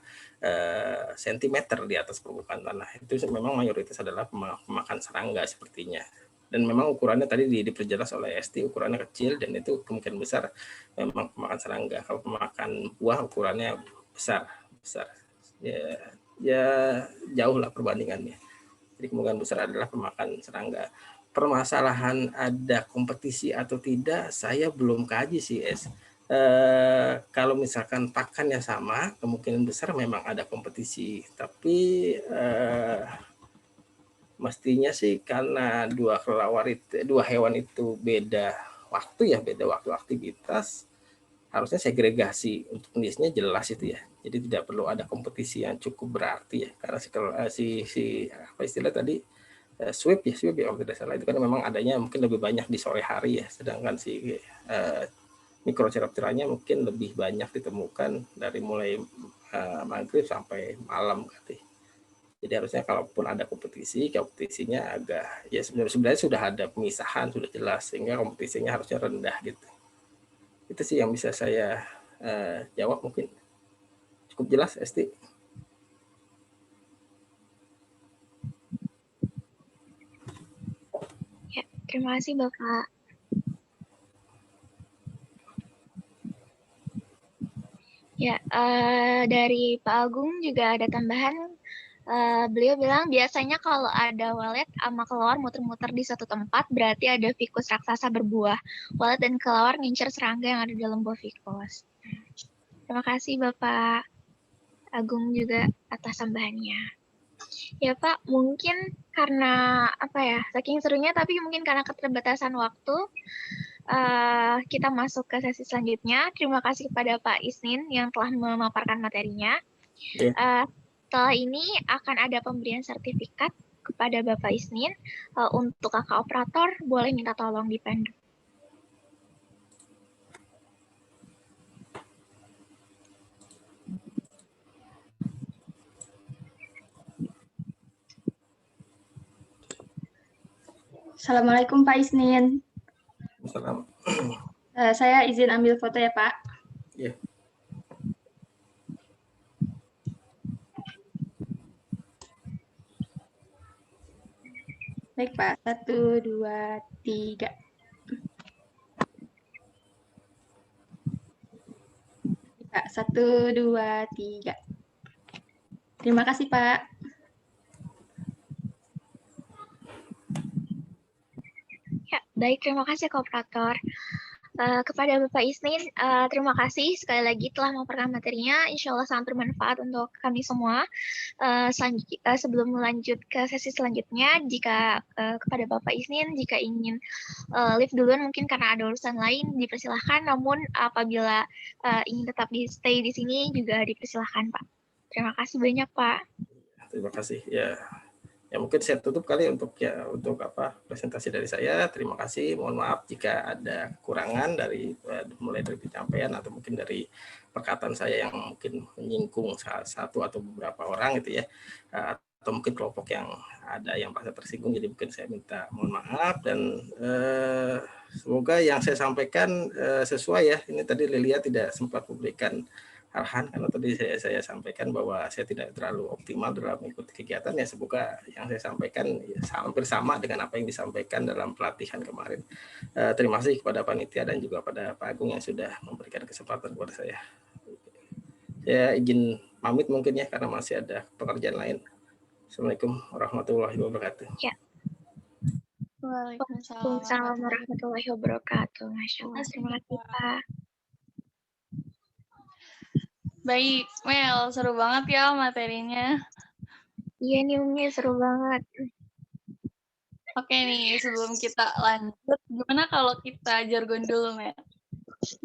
Speaker 6: sentimeter di atas permukaan tanah. Itu memang mayoritas adalah pemakan serangga sepertinya. Dan memang ukurannya tadi diperjelas oleh ST, ukurannya kecil dan itu kemungkinan besar memang pemakan serangga. Kalau pemakan buah ukurannya besar. Ya jauh lah perbandingannya. Jadi kemungkinan besar adalah pemakan serangga. Permasalahan ada kompetisi atau tidak, saya belum kaji sih, kalau misalkan pakannya sama, kemungkinan besar memang ada kompetisi. Tapi mestinya sih karena dua hewan itu beda waktu ya, beda waktu aktivitas, harusnya segregasi untuk jenisnya jelas itu ya. Jadi tidak perlu ada kompetisi yang cukup berarti ya. Karena si apa istilah tadi sweep ya kalau tidak salah itu kan memang adanya mungkin lebih banyak di sore hari ya, sedangkan si Microceraptoranya mungkin lebih banyak ditemukan dari mulai maghrib sampai malam berarti. Jadi harusnya kalaupun ada kompetisinya agak ya sebenarnya sudah ada pemisahan, sudah jelas sehingga kompetisinya harusnya rendah gitu. Itu sih yang bisa saya jawab, mungkin cukup jelas Esti.
Speaker 2: Ya, terima kasih Bapak. Ya, dari Pak Agung juga ada tambahan. Beliau bilang biasanya kalau ada walet sama kelelawar muter-muter di satu tempat, berarti ada fikus raksasa berbuah. Walet dan kelelawar ngincer serangga yang ada di dalam buah fikus. Terima kasih Bapak Agung juga atas tambahannya. Ya Pak, mungkin karena apa ya, saking serunya tapi mungkin karena keterbatasan waktu, kita masuk ke sesi selanjutnya. Terima kasih kepada Pak Isnin yang telah memaparkan materinya. Setelah ini akan ada pemberian sertifikat kepada Bapak Isnin. Untuk kakak operator, boleh minta tolong dipandu.
Speaker 1: Assalamualaikum Pak Isnin.
Speaker 6: Salam.
Speaker 1: Saya izin ambil foto ya Pak.
Speaker 6: Ya.
Speaker 1: Baik Pak, 1, 2, 3. Pak, 1, 2, 3. Terima kasih Pak.
Speaker 2: Ya, baik, terima kasih kooperator. Kepada Bapak Isnin, terima kasih sekali lagi telah memaparkan materinya. Insya Allah sangat bermanfaat untuk kami semua. Sebelum melanjut ke sesi selanjutnya, jika kepada Bapak Isnin, jika ingin live duluan mungkin karena ada urusan lain, dipersilahkan. Namun apabila ingin tetap stay di sini juga dipersilahkan, Pak. Terima kasih banyak, Pak.
Speaker 6: Terima kasih. Ya mungkin saya tutup kali untuk presentasi dari saya. Terima kasih. Mohon maaf jika ada kekurangan mulai dari penyampaian atau mungkin dari perkataan saya yang mungkin menyinggung salah satu atau beberapa orang gitu ya. atau mungkin kelompok yang ada yang merasa tersinggung, jadi mungkin saya minta mohon maaf dan semoga yang saya sampaikan sesuai ya. Ini tadi Lilia tidak sempat memberikan arahan karena tadi saya sampaikan bahwa saya tidak terlalu optimal dalam mengikuti kegiatan ya. Semoga yang saya sampaikan ya, hampir sama dengan apa yang disampaikan dalam pelatihan kemarin. Terima kasih kepada panitia dan juga pada Pak Agung yang sudah memberikan kesempatan kepada saya. Saya izin pamit mungkin ya karena masih ada pekerjaan lain. Assalamualaikum warahmatullahi wabarakatuh.
Speaker 2: Ya.
Speaker 1: Waalaikumsalam
Speaker 2: Waalaikumsalam warahmatullahi wabarakatuh. Masya Allah. Terima kasih, Pak.
Speaker 1: Baik, Mel, seru banget ya materinya.
Speaker 2: Iya nih, Umi, seru banget.
Speaker 1: Oke nih, sebelum kita lanjut, gimana kalau kita jargon dulu, Mel?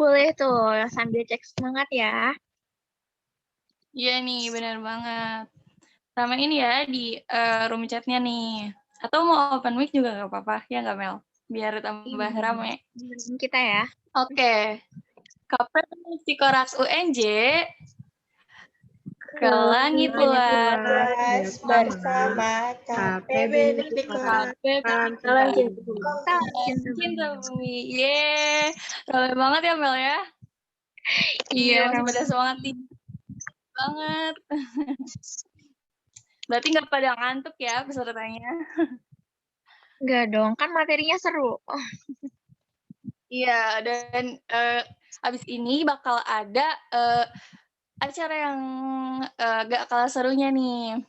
Speaker 2: Boleh tuh, sambil cek semangat ya.
Speaker 1: Iya nih, benar banget. Sama ini ya di room chat-nya nih. Atau mau open mic juga nggak apa-apa, ya nggak Mel? Biar tambah rame.
Speaker 2: Kita ya.
Speaker 1: Oke. KP Psikoraks UNJ ke langit luas
Speaker 8: bersama KPB Psikoraks.
Speaker 5: Salam
Speaker 1: Cinta Bumi. Yeay. Rame banget ya Mel ya? Iya, masih pada semangat tinggi banget. Berarti nggak pada ngantuk ya pesertanya?
Speaker 2: Enggak dong, kan materinya seru.
Speaker 1: Iya, dan habis ini bakal ada acara yang gak kalah serunya nih.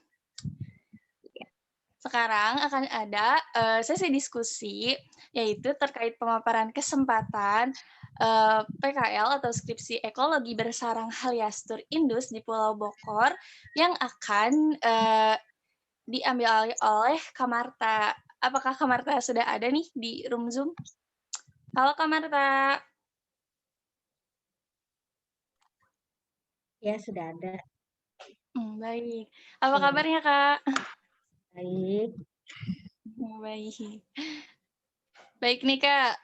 Speaker 1: Sekarang akan ada sesi diskusi, yaitu terkait pemaparan kesempatan PKL atau skripsi ekologi bersarang Haliastur Indus di Pulau Bokor yang akan diambil alih oleh Kamarta. Apakah Kamarta sudah ada nih di room Zoom? Halo Kamarta.
Speaker 9: Ya, sudah ada.
Speaker 1: Baik. Apa kabarnya, Kak?
Speaker 9: Baik.
Speaker 1: Baik. Baik nih, Kak.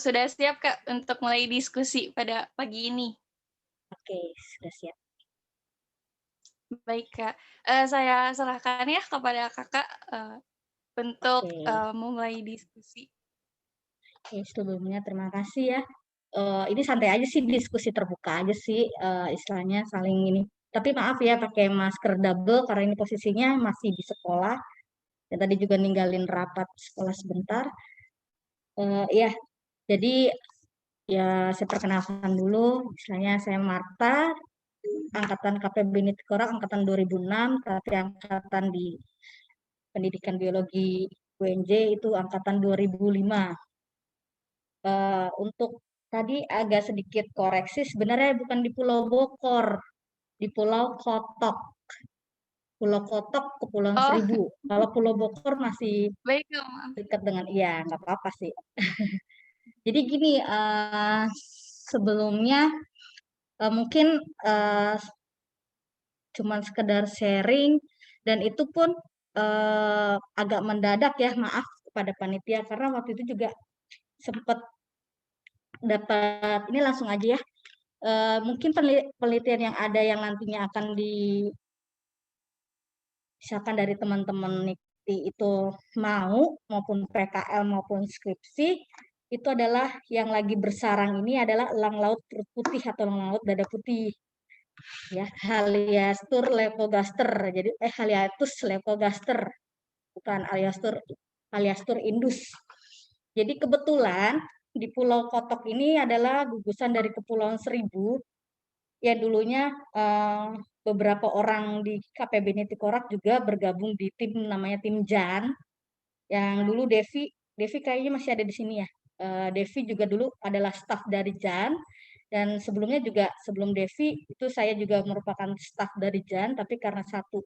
Speaker 1: Sudah siap, Kak, untuk mulai diskusi pada pagi ini?
Speaker 9: Oke, sudah siap.
Speaker 1: Baik, Kak. Saya serahkan ya kepada Kakak untuk memulai diskusi.
Speaker 9: Oke, sebelumnya terima kasih ya. Ini santai aja sih, diskusi terbuka aja sih, istilahnya saling ini. Tapi maaf ya pakai masker double karena ini posisinya masih di sekolah. Dan tadi juga ninggalin rapat sekolah sebentar. Ya, jadi ya saya perkenalkan dulu. Istilahnya saya Marta, angkatan KPB Psikoraks angkatan 2006, tapi angkatan di Pendidikan Biologi UNJ itu angkatan 2005. Untuk tadi agak sedikit koreksi, sebenarnya bukan di Pulau Bokor, di Pulau Kotok. Pulau Kotok, Kepulauan Seribu. Kalau Pulau Bokor masih dekat dengan, iya nggak apa-apa sih. Jadi gini, sebelumnya mungkin cuman sekedar sharing, dan itu pun agak mendadak ya, maaf kepada panitia, karena waktu itu juga sempat dapat, ini langsung aja ya, mungkin penelitian yang ada yang nantinya akan misalkan dari teman-teman NIKTI itu mau, maupun PKL maupun skripsi, itu adalah yang lagi bersarang ini adalah elang laut perut putih atau elang laut dada putih. Ya, Haliastur leucogaster. Jadi Haliatus leucogaster. Bukan Haliastur Indus. Jadi kebetulan di Pulau Kotok ini adalah gugusan dari Kepulauan Seribu. Ya dulunya beberapa orang di KPB Psikoraks juga bergabung di tim namanya tim JAN. Yang dulu Devi kayaknya masih ada di sini ya. Devi juga dulu adalah staf dari JAN. Dan sebelumnya juga, sebelum Devi, itu saya juga merupakan staf dari JAN, tapi karena satu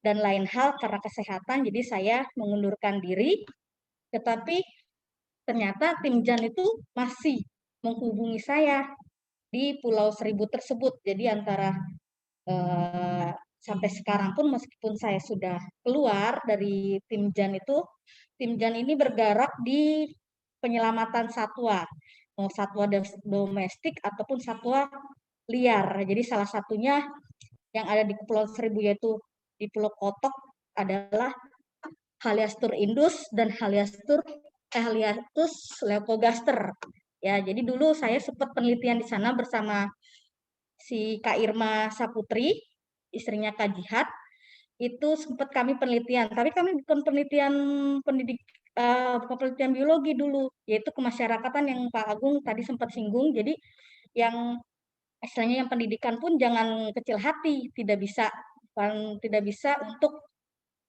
Speaker 9: dan lain hal, karena kesehatan, jadi saya mengundurkan diri. Tetapi ternyata tim JAN itu masih menghubungi saya di Pulau Seribu tersebut. Jadi antara sampai sekarang pun meskipun saya sudah keluar dari tim JAN itu, tim JAN ini bergerak di penyelamatan satwa, mau satwa domestik ataupun satwa liar. Jadi salah satunya yang ada di Kepulauan Seribu yaitu di Pulau Kotok adalah Haliastur indus dan Haliastus leucogaster. Ya, jadi dulu saya sempat penelitian di sana bersama si Kak Irma Saputri, istrinya Kak Jihad. Itu sempat kami penelitian, tapi kami bukan penelitian bukan penelitian biologi dulu, yaitu kemasyarakatan yang Pak Agung tadi sempat singgung. Jadi yang istilahnya yang pendidikan pun jangan kecil hati, tidak bisa untuk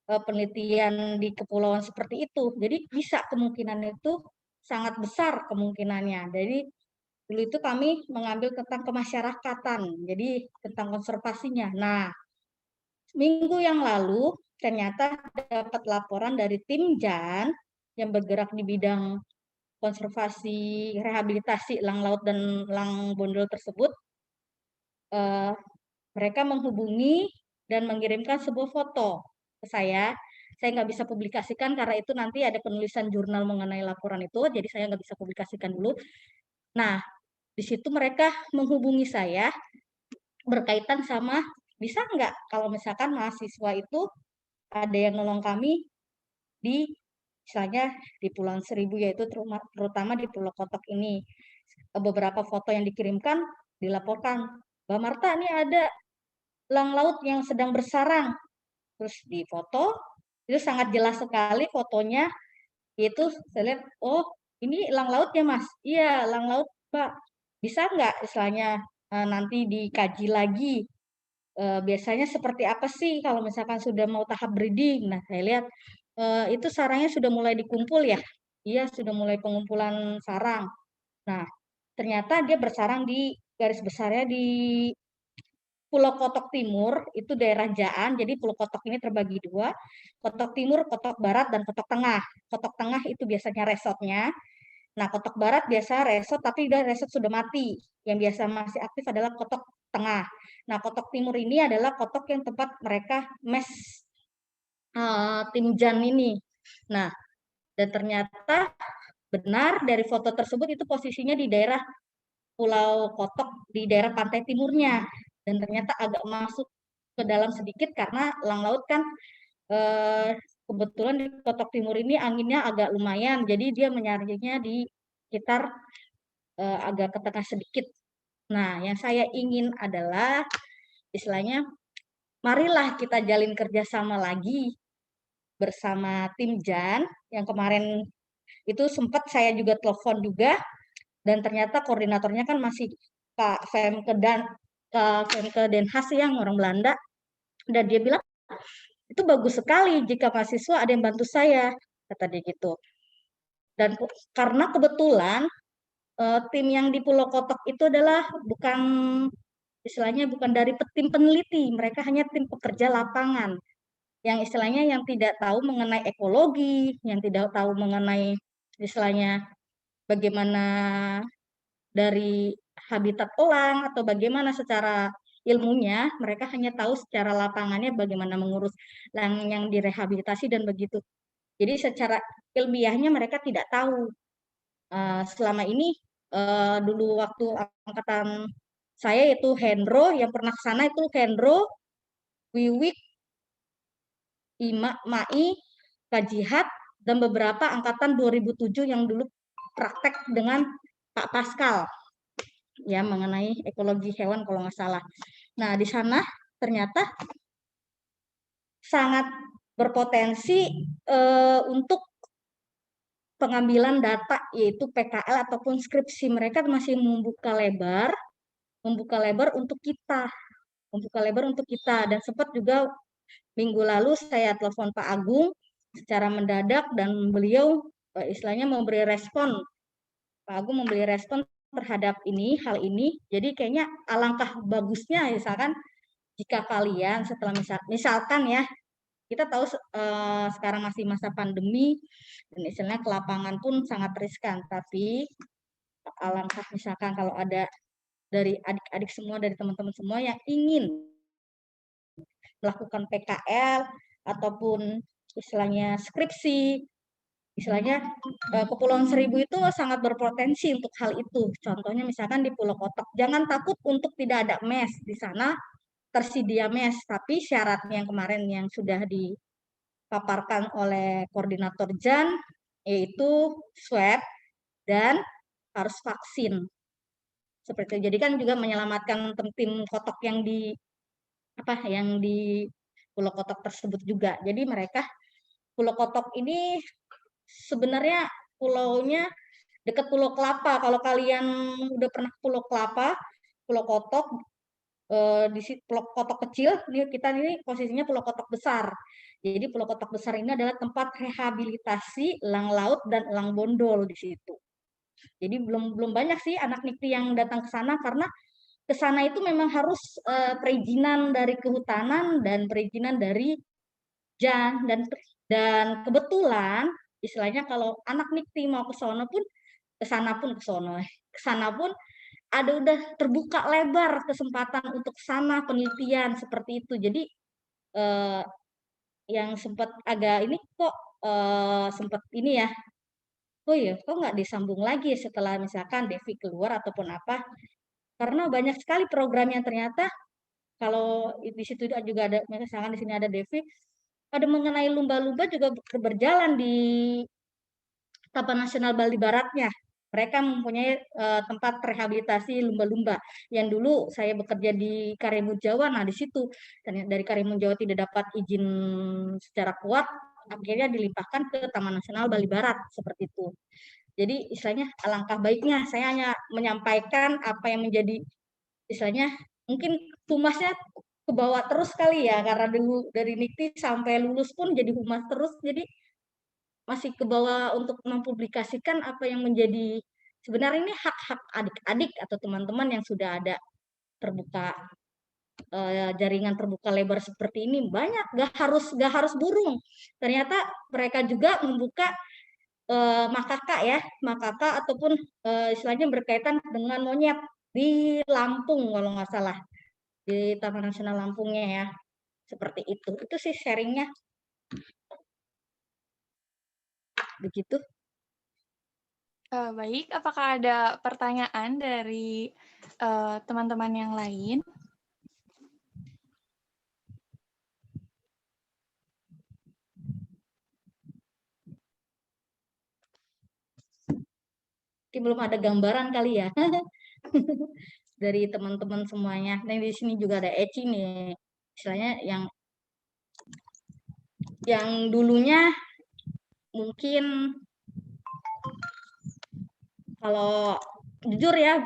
Speaker 9: penelitian di kepulauan seperti itu. Jadi bisa kemungkinan itu sangat besar kemungkinannya. Jadi dulu itu kami mengambil tentang kemasyarakatan, jadi tentang konservasinya. Nah, minggu yang lalu ternyata dapat laporan dari tim JAN yang bergerak di bidang konservasi rehabilitasi elang laut dan elang bondol tersebut. Mereka menghubungi dan mengirimkan sebuah foto ke saya. Saya nggak bisa publikasikan karena itu nanti ada penulisan jurnal mengenai laporan itu, jadi saya nggak bisa publikasikan dulu. Nah, di situ mereka menghubungi saya berkaitan sama bisa nggak kalau misalkan mahasiswa itu ada yang nolong kami di misalnya di Pulau Seribu, yaitu terutama di Pulau Kotok ini. Beberapa foto yang dikirimkan dilaporkan, Mbak Marta ini ada elang laut yang sedang bersarang. Terus di foto itu sangat jelas sekali fotonya, itu saya lihat, oh ini elang laut ya Mas? Iya, elang laut Pak. Bisa nggak istilahnya nanti dikaji lagi biasanya seperti apa sih kalau misalkan sudah mau tahap breeding. Nah, saya lihat itu sarangnya sudah mulai dikumpul ya. Iya, sudah mulai pengumpulan sarang. Nah, ternyata dia bersarang di garis besarnya di Pulau Kotok Timur, itu daerah Jaan. Jadi Pulau Kotok ini terbagi dua, Kotok Timur, Kotok Barat, dan Kotok Tengah. Kotok Tengah itu biasanya resotnya. Nah, Kotok Barat biasa resot, tapi resot sudah mati. Yang biasa masih aktif adalah Kotok Tengah. Nah, Kotok Timur ini adalah kotok yang tempat mereka mes tim JAN ini. Nah, dan ternyata benar dari foto tersebut itu posisinya di daerah Pulau Kotok, di daerah pantai timurnya. Dan ternyata agak masuk ke dalam sedikit karena elang laut kan kebetulan di Kotok Timur ini anginnya agak lumayan, jadi dia menyaringnya di sekitar agak ke tengah sedikit. Nah, yang saya ingin adalah istilahnya, marilah kita jalin kerjasama lagi bersama tim JAN yang kemarin itu sempat saya juga telepon juga, dan ternyata koordinatornya kan masih Kak Femke Den Haas yang orang Belanda, dan dia bilang itu bagus sekali jika mahasiswa ada yang bantu saya, kata dia gitu. Dan karena kebetulan tim yang di Pulau Kotok itu adalah bukan istilahnya bukan dari tim peneliti, mereka hanya tim pekerja lapangan yang istilahnya yang tidak tahu mengenai ekologi, yang tidak tahu mengenai istilahnya bagaimana dari habitat elang atau bagaimana secara ilmunya, mereka hanya tahu secara lapangannya bagaimana mengurus elang yang direhabilitasi dan begitu. Jadi secara ilmiahnya mereka tidak tahu. Selama ini dulu waktu angkatan saya itu Hendro, yang pernah ke sana itu Hendro, Wiwik, Ima, Mai, Kak Jihad, dan beberapa angkatan 2007 yang dulu praktek dengan Pak Pascal ya mengenai ekologi hewan kalau nggak salah. Nah, di sana ternyata sangat berpotensi untuk pengambilan data, yaitu PKL ataupun skripsi. Mereka masih membuka lebar untuk kita, dan sempat juga minggu lalu saya telepon Pak Agung secara mendadak dan beliau istilahnya memberi respon. Pak Agung memberi respon terhadap hal ini. Jadi kayaknya alangkah bagusnya misalkan jika kalian setelah misalkan ya, kita tahu sekarang masih masa pandemi dan istilahnya ke lapangan pun sangat riskan, tapi alangkah misalkan kalau ada dari adik-adik semua, dari teman-teman semua yang ingin melakukan PKL ataupun istilahnya skripsi, istilahnya Kepulauan Seribu itu sangat berpotensi untuk hal itu. Contohnya misalkan di Pulau Kotok, jangan takut untuk tidak ada mes di sana, tersedia mes, tapi syaratnya yang kemarin yang sudah dipaparkan oleh koordinator Jan, yaitu swab dan harus vaksin. Seperti itu. Jadi kan juga menyelamatkan tim Kotok yang di Pulau Kotok tersebut juga. Jadi mereka Pulau Kotok ini sebenarnya pulaunya dekat Pulau Kelapa. Kalau kalian udah pernah Pulau Kelapa, Pulau Kotok, di Pulau Kotok kecil, kita ini posisinya Pulau Kotok besar. Jadi Pulau Kotok besar ini adalah tempat rehabilitasi elang laut dan elang bondol di situ. Jadi belum banyak sih anak NIKTI yang datang ke sana karena ke sana itu memang harus perizinan dari kehutanan dan perizinan dari Jan dan kebetulan istilahnya kalau anak NIKTI mau ke sana pun ada udah terbuka lebar kesempatan untuk sana penelitian seperti itu. Jadi yang sempat agak ini kok sempat ini ya. Oh iya, kok nggak disambung lagi setelah misalkan Devi keluar ataupun apa? Karena banyak sekali program yang ternyata kalau di situ juga ada, misalkan di sini ada Devi, ada mengenai lumba-lumba juga berjalan di Taman Nasional Bali Baratnya. Mereka mempunyai tempat rehabilitasi lumba-lumba. Yang dulu saya bekerja di Karimun Jawa, nah di situ dari Karimun Jawa tidak dapat izin secara kuat, akhirnya dilimpahkan ke Taman Nasional Bali Barat seperti itu. Jadi istilahnya alangkah baiknya saya hanya menyampaikan apa yang menjadi istilahnya mungkin humasnya ke bawah terus kali ya, karena dulu dari NIKTI sampai lulus pun jadi humas terus, jadi masih ke bawah untuk mempublikasikan apa yang menjadi sebenarnya ini hak-hak adik-adik atau teman-teman yang sudah ada terbuka jaringan terbuka lebar seperti ini banyak, gak harus burung. Ternyata mereka juga membuka makaka ataupun istilahnya berkaitan dengan monyet di Lampung kalau nggak salah, di Taman Nasional Lampungnya ya, seperti itu sih sharingnya begitu.
Speaker 1: Baik, apakah ada pertanyaan dari teman-teman yang lain?
Speaker 9: Mungkin belum ada gambaran kali ya dari teman-teman semuanya. Nah di sini juga ada Eci nih, istilahnya yang dulunya mungkin kalau jujur ya,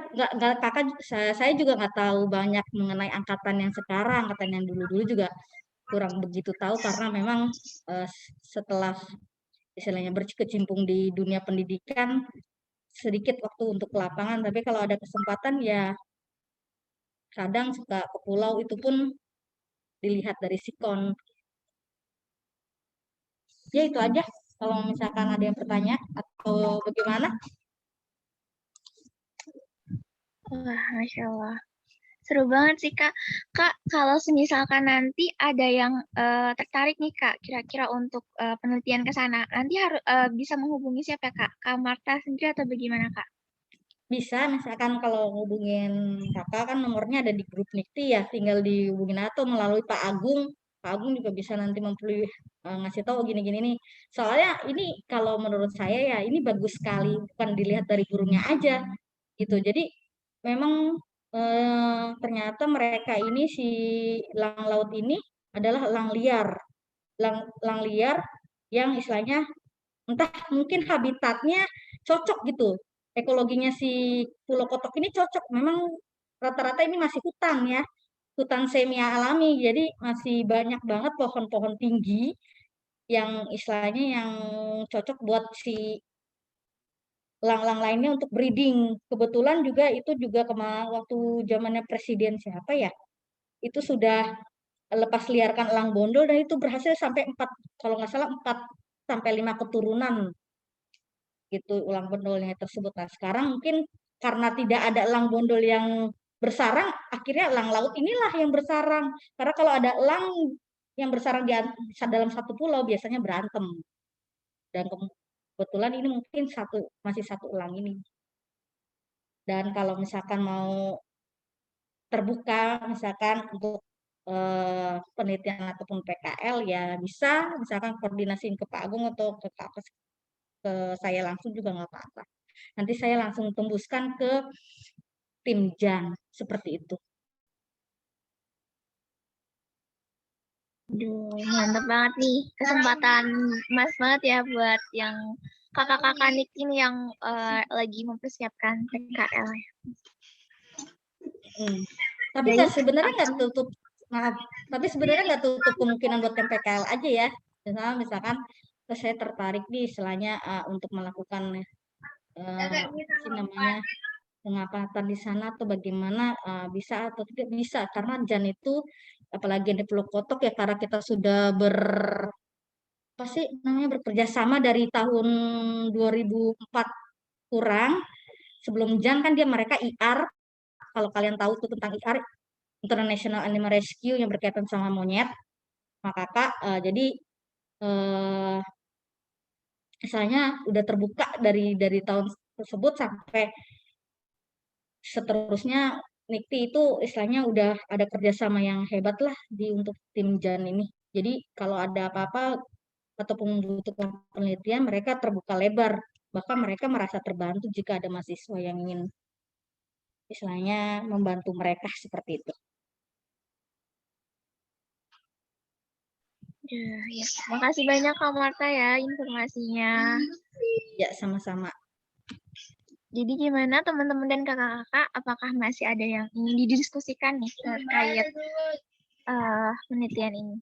Speaker 9: saya juga nggak tahu banyak mengenai angkatan yang sekarang, angkatan yang dulu-dulu juga kurang begitu tahu karena memang setelah istilahnya berkecimpung di dunia pendidikan sedikit waktu untuk lapangan, tapi kalau ada kesempatan ya kadang suka ke pulau, itu pun dilihat dari sikon. Ya itu aja, kalau misalkan ada yang bertanya atau bagaimana.
Speaker 2: Wah, Masya Allah. Seru banget sih, Kak. Kak, kalau misalkan nanti ada yang tertarik nih, Kak, kira-kira untuk penelitian ke sana, nanti harus bisa menghubungi siapa, Kak? Kak Marta sendiri atau bagaimana, Kak?
Speaker 9: Bisa, misalkan kalau ngubungin kakak kan nomornya ada di grup NIKTI ya, tinggal dihubungin atau melalui Pak Agung. Pak Agung juga bisa nanti ngasih tahu gini-gini nih. Soalnya ini kalau menurut saya ya ini bagus sekali, bukan dilihat dari burungnya aja gitu. Jadi memang ternyata mereka ini si elang laut ini adalah elang liar. Elang liar yang istilahnya entah mungkin habitatnya cocok gitu. Ekologinya si Pulau Kotok ini cocok. Memang rata-rata ini masih hutan ya. Hutan semi alami. Jadi masih banyak banget pohon-pohon tinggi yang istilahnya yang cocok buat si elang-elang lainnya untuk breeding. Kebetulan juga itu juga waktu zamannya presiden siapa ya? Itu sudah lepas liarkan elang bondol dan itu berhasil sampai 4, kalau nggak salah 4 sampai 5 keturunan gitu elang bondolnya tersebut. Nah sekarang mungkin karena tidak ada elang bondol yang bersarang, akhirnya elang laut inilah yang bersarang. Karena kalau ada elang yang bersarang di dalam satu pulau biasanya berantem. Dan kebetulan ini mungkin masih satu elang ini. Dan kalau misalkan mau terbuka misalkan untuk penelitian ataupun PKL ya bisa misalkan koordinasiin ke Pak Agung atau ke saya langsung juga nggak apa-apa. Nanti saya langsung tembuskan ke tim Jan seperti itu.
Speaker 2: Aduh, mantep banget nih. Kesempatan emas banget ya buat yang kakak-kakak Nik ini yang lagi mempersiapkan PKL.
Speaker 9: Tapi sebenarnya nggak tutup, maaf, tapi sebenarnya nggak tutup kemungkinan buat yang PKL aja ya. Misalkan saya tertarik nih istilahnya untuk melakukan namanya pengamatan di sana atau bagaimana bisa atau tidak bisa, karena Jan itu apalagi yang di Pulau Kotok ya, karena kita sudah bekerja sama dari tahun 2004 kurang. Sebelum Jan kan mereka IR, kalau kalian tahu tuh tentang IR, International Animal Rescue, yang berkaitan sama monyet. Maka Kak, jadi misalnya udah terbuka dari tahun tersebut sampai seterusnya. Nikti itu istilahnya udah ada kerjasama yang hebat lah untuk tim Jan ini. Jadi kalau ada apa-apa ataupun membutuhkan penelitian, mereka terbuka lebar. Bahkan mereka merasa terbantu jika ada mahasiswa yang ingin istilahnya membantu mereka seperti itu.
Speaker 2: Ya, makasih banyak Kak Marta ya informasinya.
Speaker 9: Ya, sama-sama.
Speaker 2: Jadi gimana teman-teman dan kakak-kakak, apakah masih ada yang ingin didiskusikan nih terkait penelitian ini?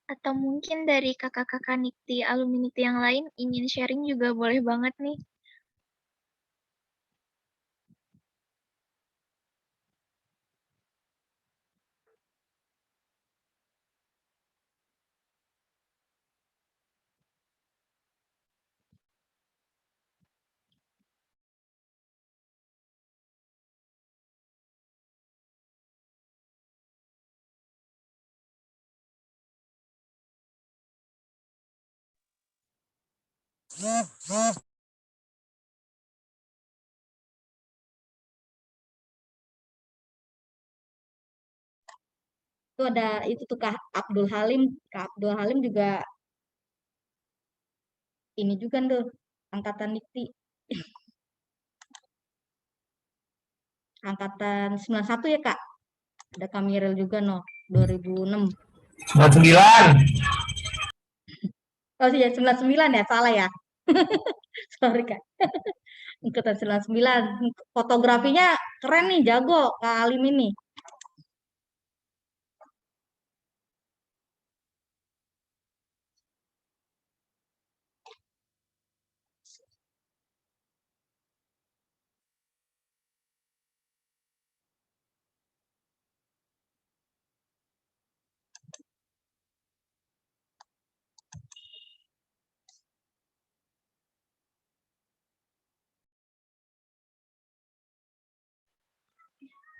Speaker 2: Atau mungkin dari kakak-kakak Nikti, alumni Nikti yang lain ingin sharing juga boleh banget nih.
Speaker 9: Itu ada itu tuh Kak Abdul Halim. Kak Abdul Halim juga ini juga tuh angkatan Nikti. Angkatan 91 ya Kak. Ada Kamiril juga 2006.
Speaker 10: 99.
Speaker 9: Oh iya 99 ya, salah ya. Sorry Kak. Angkatan 99. Fotografinya keren nih, jago Kak Alim ini.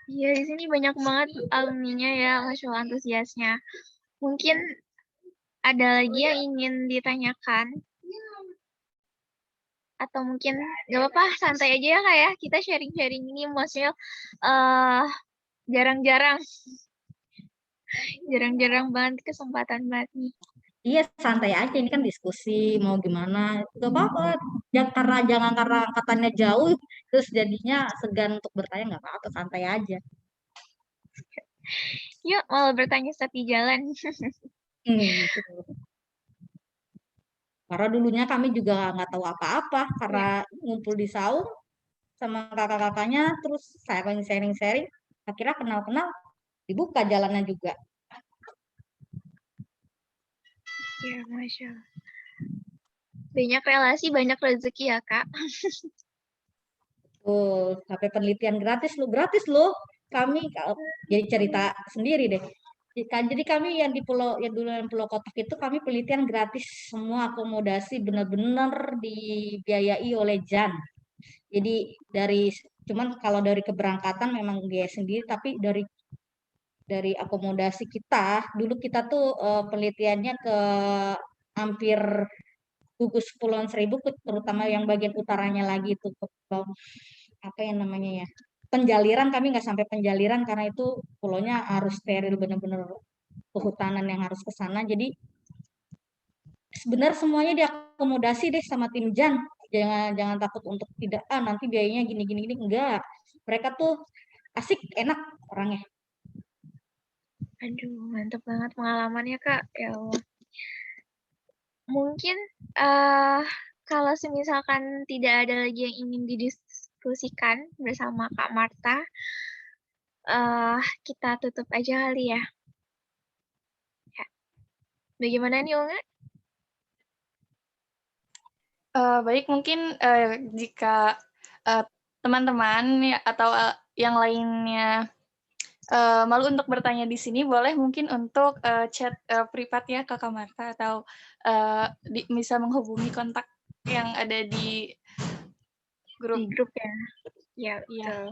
Speaker 2: Iya, di sini banyak banget alumninya ya, Masya Allah antusiasnya. Mungkin ada lagi yang ingin ditanyakan? Atau mungkin nggak apa-apa, santai aja ya Kak ya. Kita sharing-sharing ini maksudnya jarang-jarang. Jarang-jarang banget kesempatan banget nih.
Speaker 9: Iya, santai aja, ini kan diskusi mau gimana. Gak apa-apa. Jangan karena angkatannya jauh terus jadinya segan untuk bertanya, nggak apa-apa, santai aja.
Speaker 2: Yuk, malah bertanya saat di jalan.
Speaker 9: Karena dulunya kami juga nggak tahu apa-apa, karena ngumpul di saung sama kakak-kakaknya, terus saya sharing-sharing, akhirnya kenal-kenal, dibuka jalannya juga.
Speaker 2: Ya, Masya Allah. Banyak relasi, banyak rezeki ya, Kak.
Speaker 9: HP penelitian gratis loh. Kami jadi cerita sendiri deh. Jadi kami yang di Pulau Kotak itu kami penelitian gratis, semua akomodasi benar-benar dibiayai oleh JAN. Jadi cuman kalau dari keberangkatan memang biaya sendiri, tapi dari akomodasi kita dulu kita tuh penelitiannya ke hampir gugus Kepulauan Seribu, terutama yang bagian utaranya lagi itu apa yang namanya ya, penjaliran. Kami nggak sampai penjaliran karena itu pulaunya harus steril, benar-benar kehutanan yang harus ke sana. Jadi sebenarnya semuanya diakomodasi deh sama tim JAN. Jangan takut untuk tidak nanti biayanya gini enggak. Mereka tuh asik, enak orangnya.
Speaker 2: Aduh, mantap banget pengalamannya, Kak. Ya Allah. Mungkin kalau semisalkan tidak ada lagi yang ingin didiskusikan bersama Kak Marta, kita tutup aja kali ya. Bagaimana nih, Unga?
Speaker 1: Baik, mungkin jika teman-teman atau yang lainnya malu untuk bertanya di sini, boleh mungkin untuk chat privat ya ke Kak Marta, atau bisa menghubungi kontak yang ada di grup.
Speaker 2: Di grup ya. Ya, betul.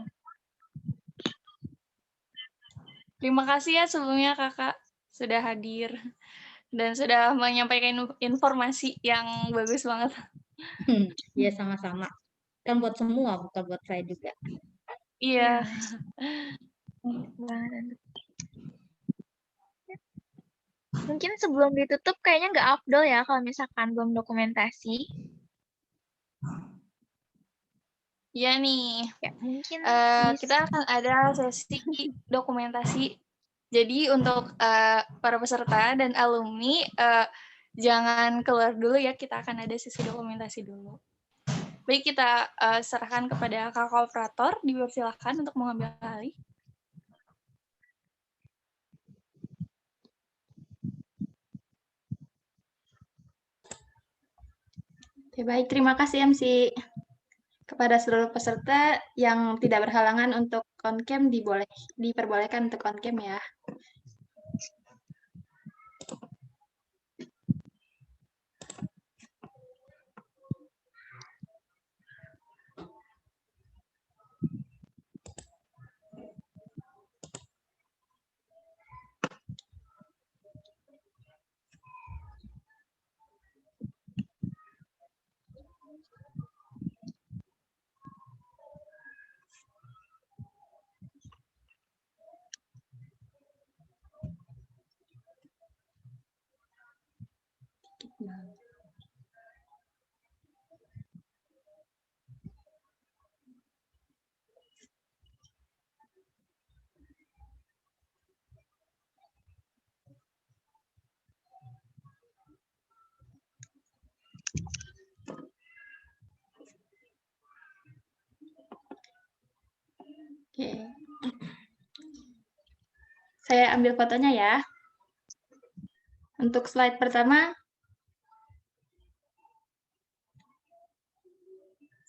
Speaker 1: Terima kasih ya sebelumnya Kakak sudah hadir dan sudah menyampaikan informasi yang bagus banget.
Speaker 9: Iya, sama-sama. Kan buat semua, bukan buat saya juga.
Speaker 1: Iya.
Speaker 2: Mungkin sebelum ditutup kayaknya nggak afdol ya kalau misalkan belum dokumentasi.
Speaker 1: Iya nih.
Speaker 2: Ya, mungkin
Speaker 1: kita akan ada sesi dokumentasi. Jadi untuk para peserta dan alumni jangan keluar dulu ya, kita akan ada sesi dokumentasi dulu. Baik, kita serahkan kepada Kakak Operator, dipersilakan untuk mengambil alih.
Speaker 11: Oke, baik, terima kasih MC. Kepada seluruh peserta yang tidak berhalangan untuk on-cam diperbolehkan untuk on-cam ya. Oke. Saya ambil fotonya ya. Untuk slide pertama.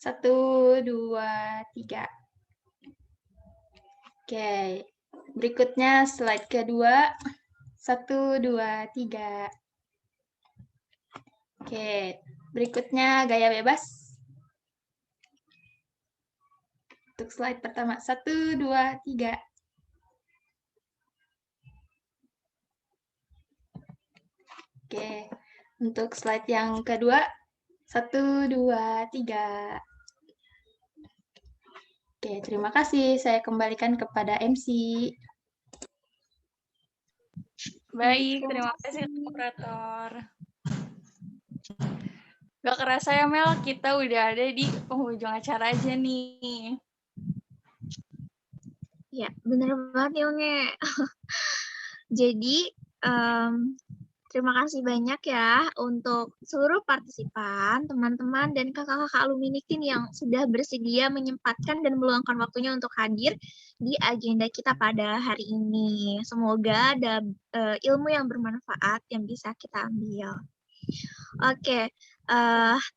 Speaker 11: 1, 2, 3. Oke. Berikutnya slide kedua. 1, 2, 3. Oke. Berikutnya gaya bebas. Untuk slide pertama. 1, 2, 3. Oke. Untuk slide yang kedua. 1, 2, 3. Oke, terima kasih. Saya kembalikan kepada MC.
Speaker 1: Baik, terima kasih Operator. Gak kerasa ya Mel, kita udah ada di penghujung acara aja nih.
Speaker 2: Ya, bener banget ya Unge. Jadi, terima kasih banyak ya untuk seluruh partisipan, teman-teman, dan kakak-kakak alumni Niktin yang sudah bersedia menyempatkan dan meluangkan waktunya untuk hadir di agenda kita pada hari ini. Semoga ada ilmu yang bermanfaat yang bisa kita ambil. Oke,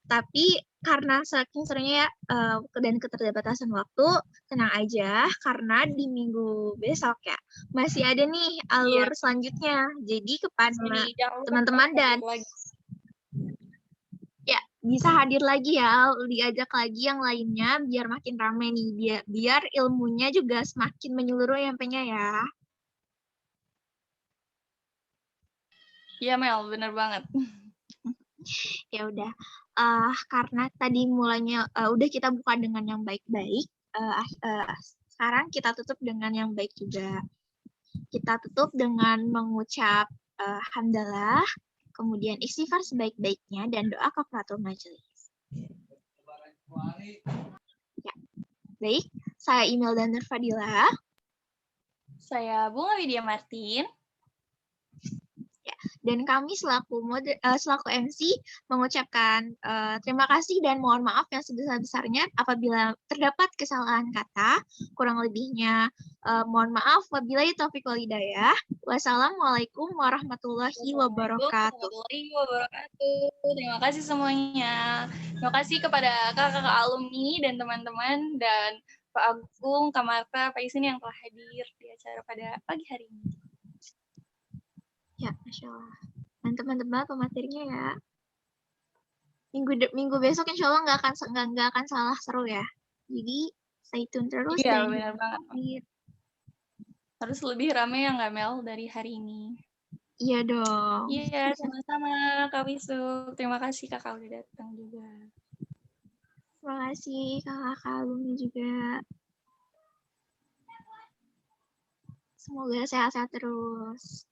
Speaker 2: Tapi karena saking serunya ya dan keterbatasan waktu, tenang aja karena di minggu besok ya masih ada nih alur selanjutnya. Jadi kepada
Speaker 1: Jadi jangan lupa
Speaker 2: teman-teman dan
Speaker 1: hadir lagi.
Speaker 2: ya bisa hadir lagi ya, diajak lagi yang lainnya biar makin ramai nih, biar ilmunya juga semakin menyeluruh nyampenya ya.
Speaker 1: Iya Mel, bener banget.
Speaker 2: Ya udah, karena tadi mulanya udah kita buka dengan yang baik-baik, sekarang kita tutup dengan yang baik juga. Kita tutup dengan mengucap hamdalah, kemudian istighfar sebaik-baiknya dan doa kafaratul majelis. Ya, baik. Saya Imelda Nur Fadila.
Speaker 1: Saya Bunga Widya Martin.
Speaker 2: Dan kami selaku MC mengucapkan terima kasih dan mohon maaf yang sebesar-besarnya apabila terdapat kesalahan kata. Kurang lebihnya mohon maaf. Wabillahi taufiq wal hidayah. Wassalamualaikum warahmatullahi wabarakatuh.
Speaker 1: Terima kasih semuanya. Terima kasih kepada kakak-kakak alumni dan teman-teman dan Pak Agung, Kak Marta, Pak Isin yang telah hadir di acara pada pagi hari ini.
Speaker 2: Ya, Masya Allah. Dan teman-teman pematerinya ya. Minggu besok insya Allah nggak akan salah seru ya. Jadi stay tune terus.
Speaker 1: Iya,
Speaker 2: dan
Speaker 1: benar banget. Harus lebih ramai ya nggak Mel dari hari ini.
Speaker 2: Iya dong.
Speaker 1: Iya, sama-sama Kak Wisu. Terima kasih kakak udah datang juga.
Speaker 2: Terima kasih kakak alumni juga. Semoga sehat-sehat terus.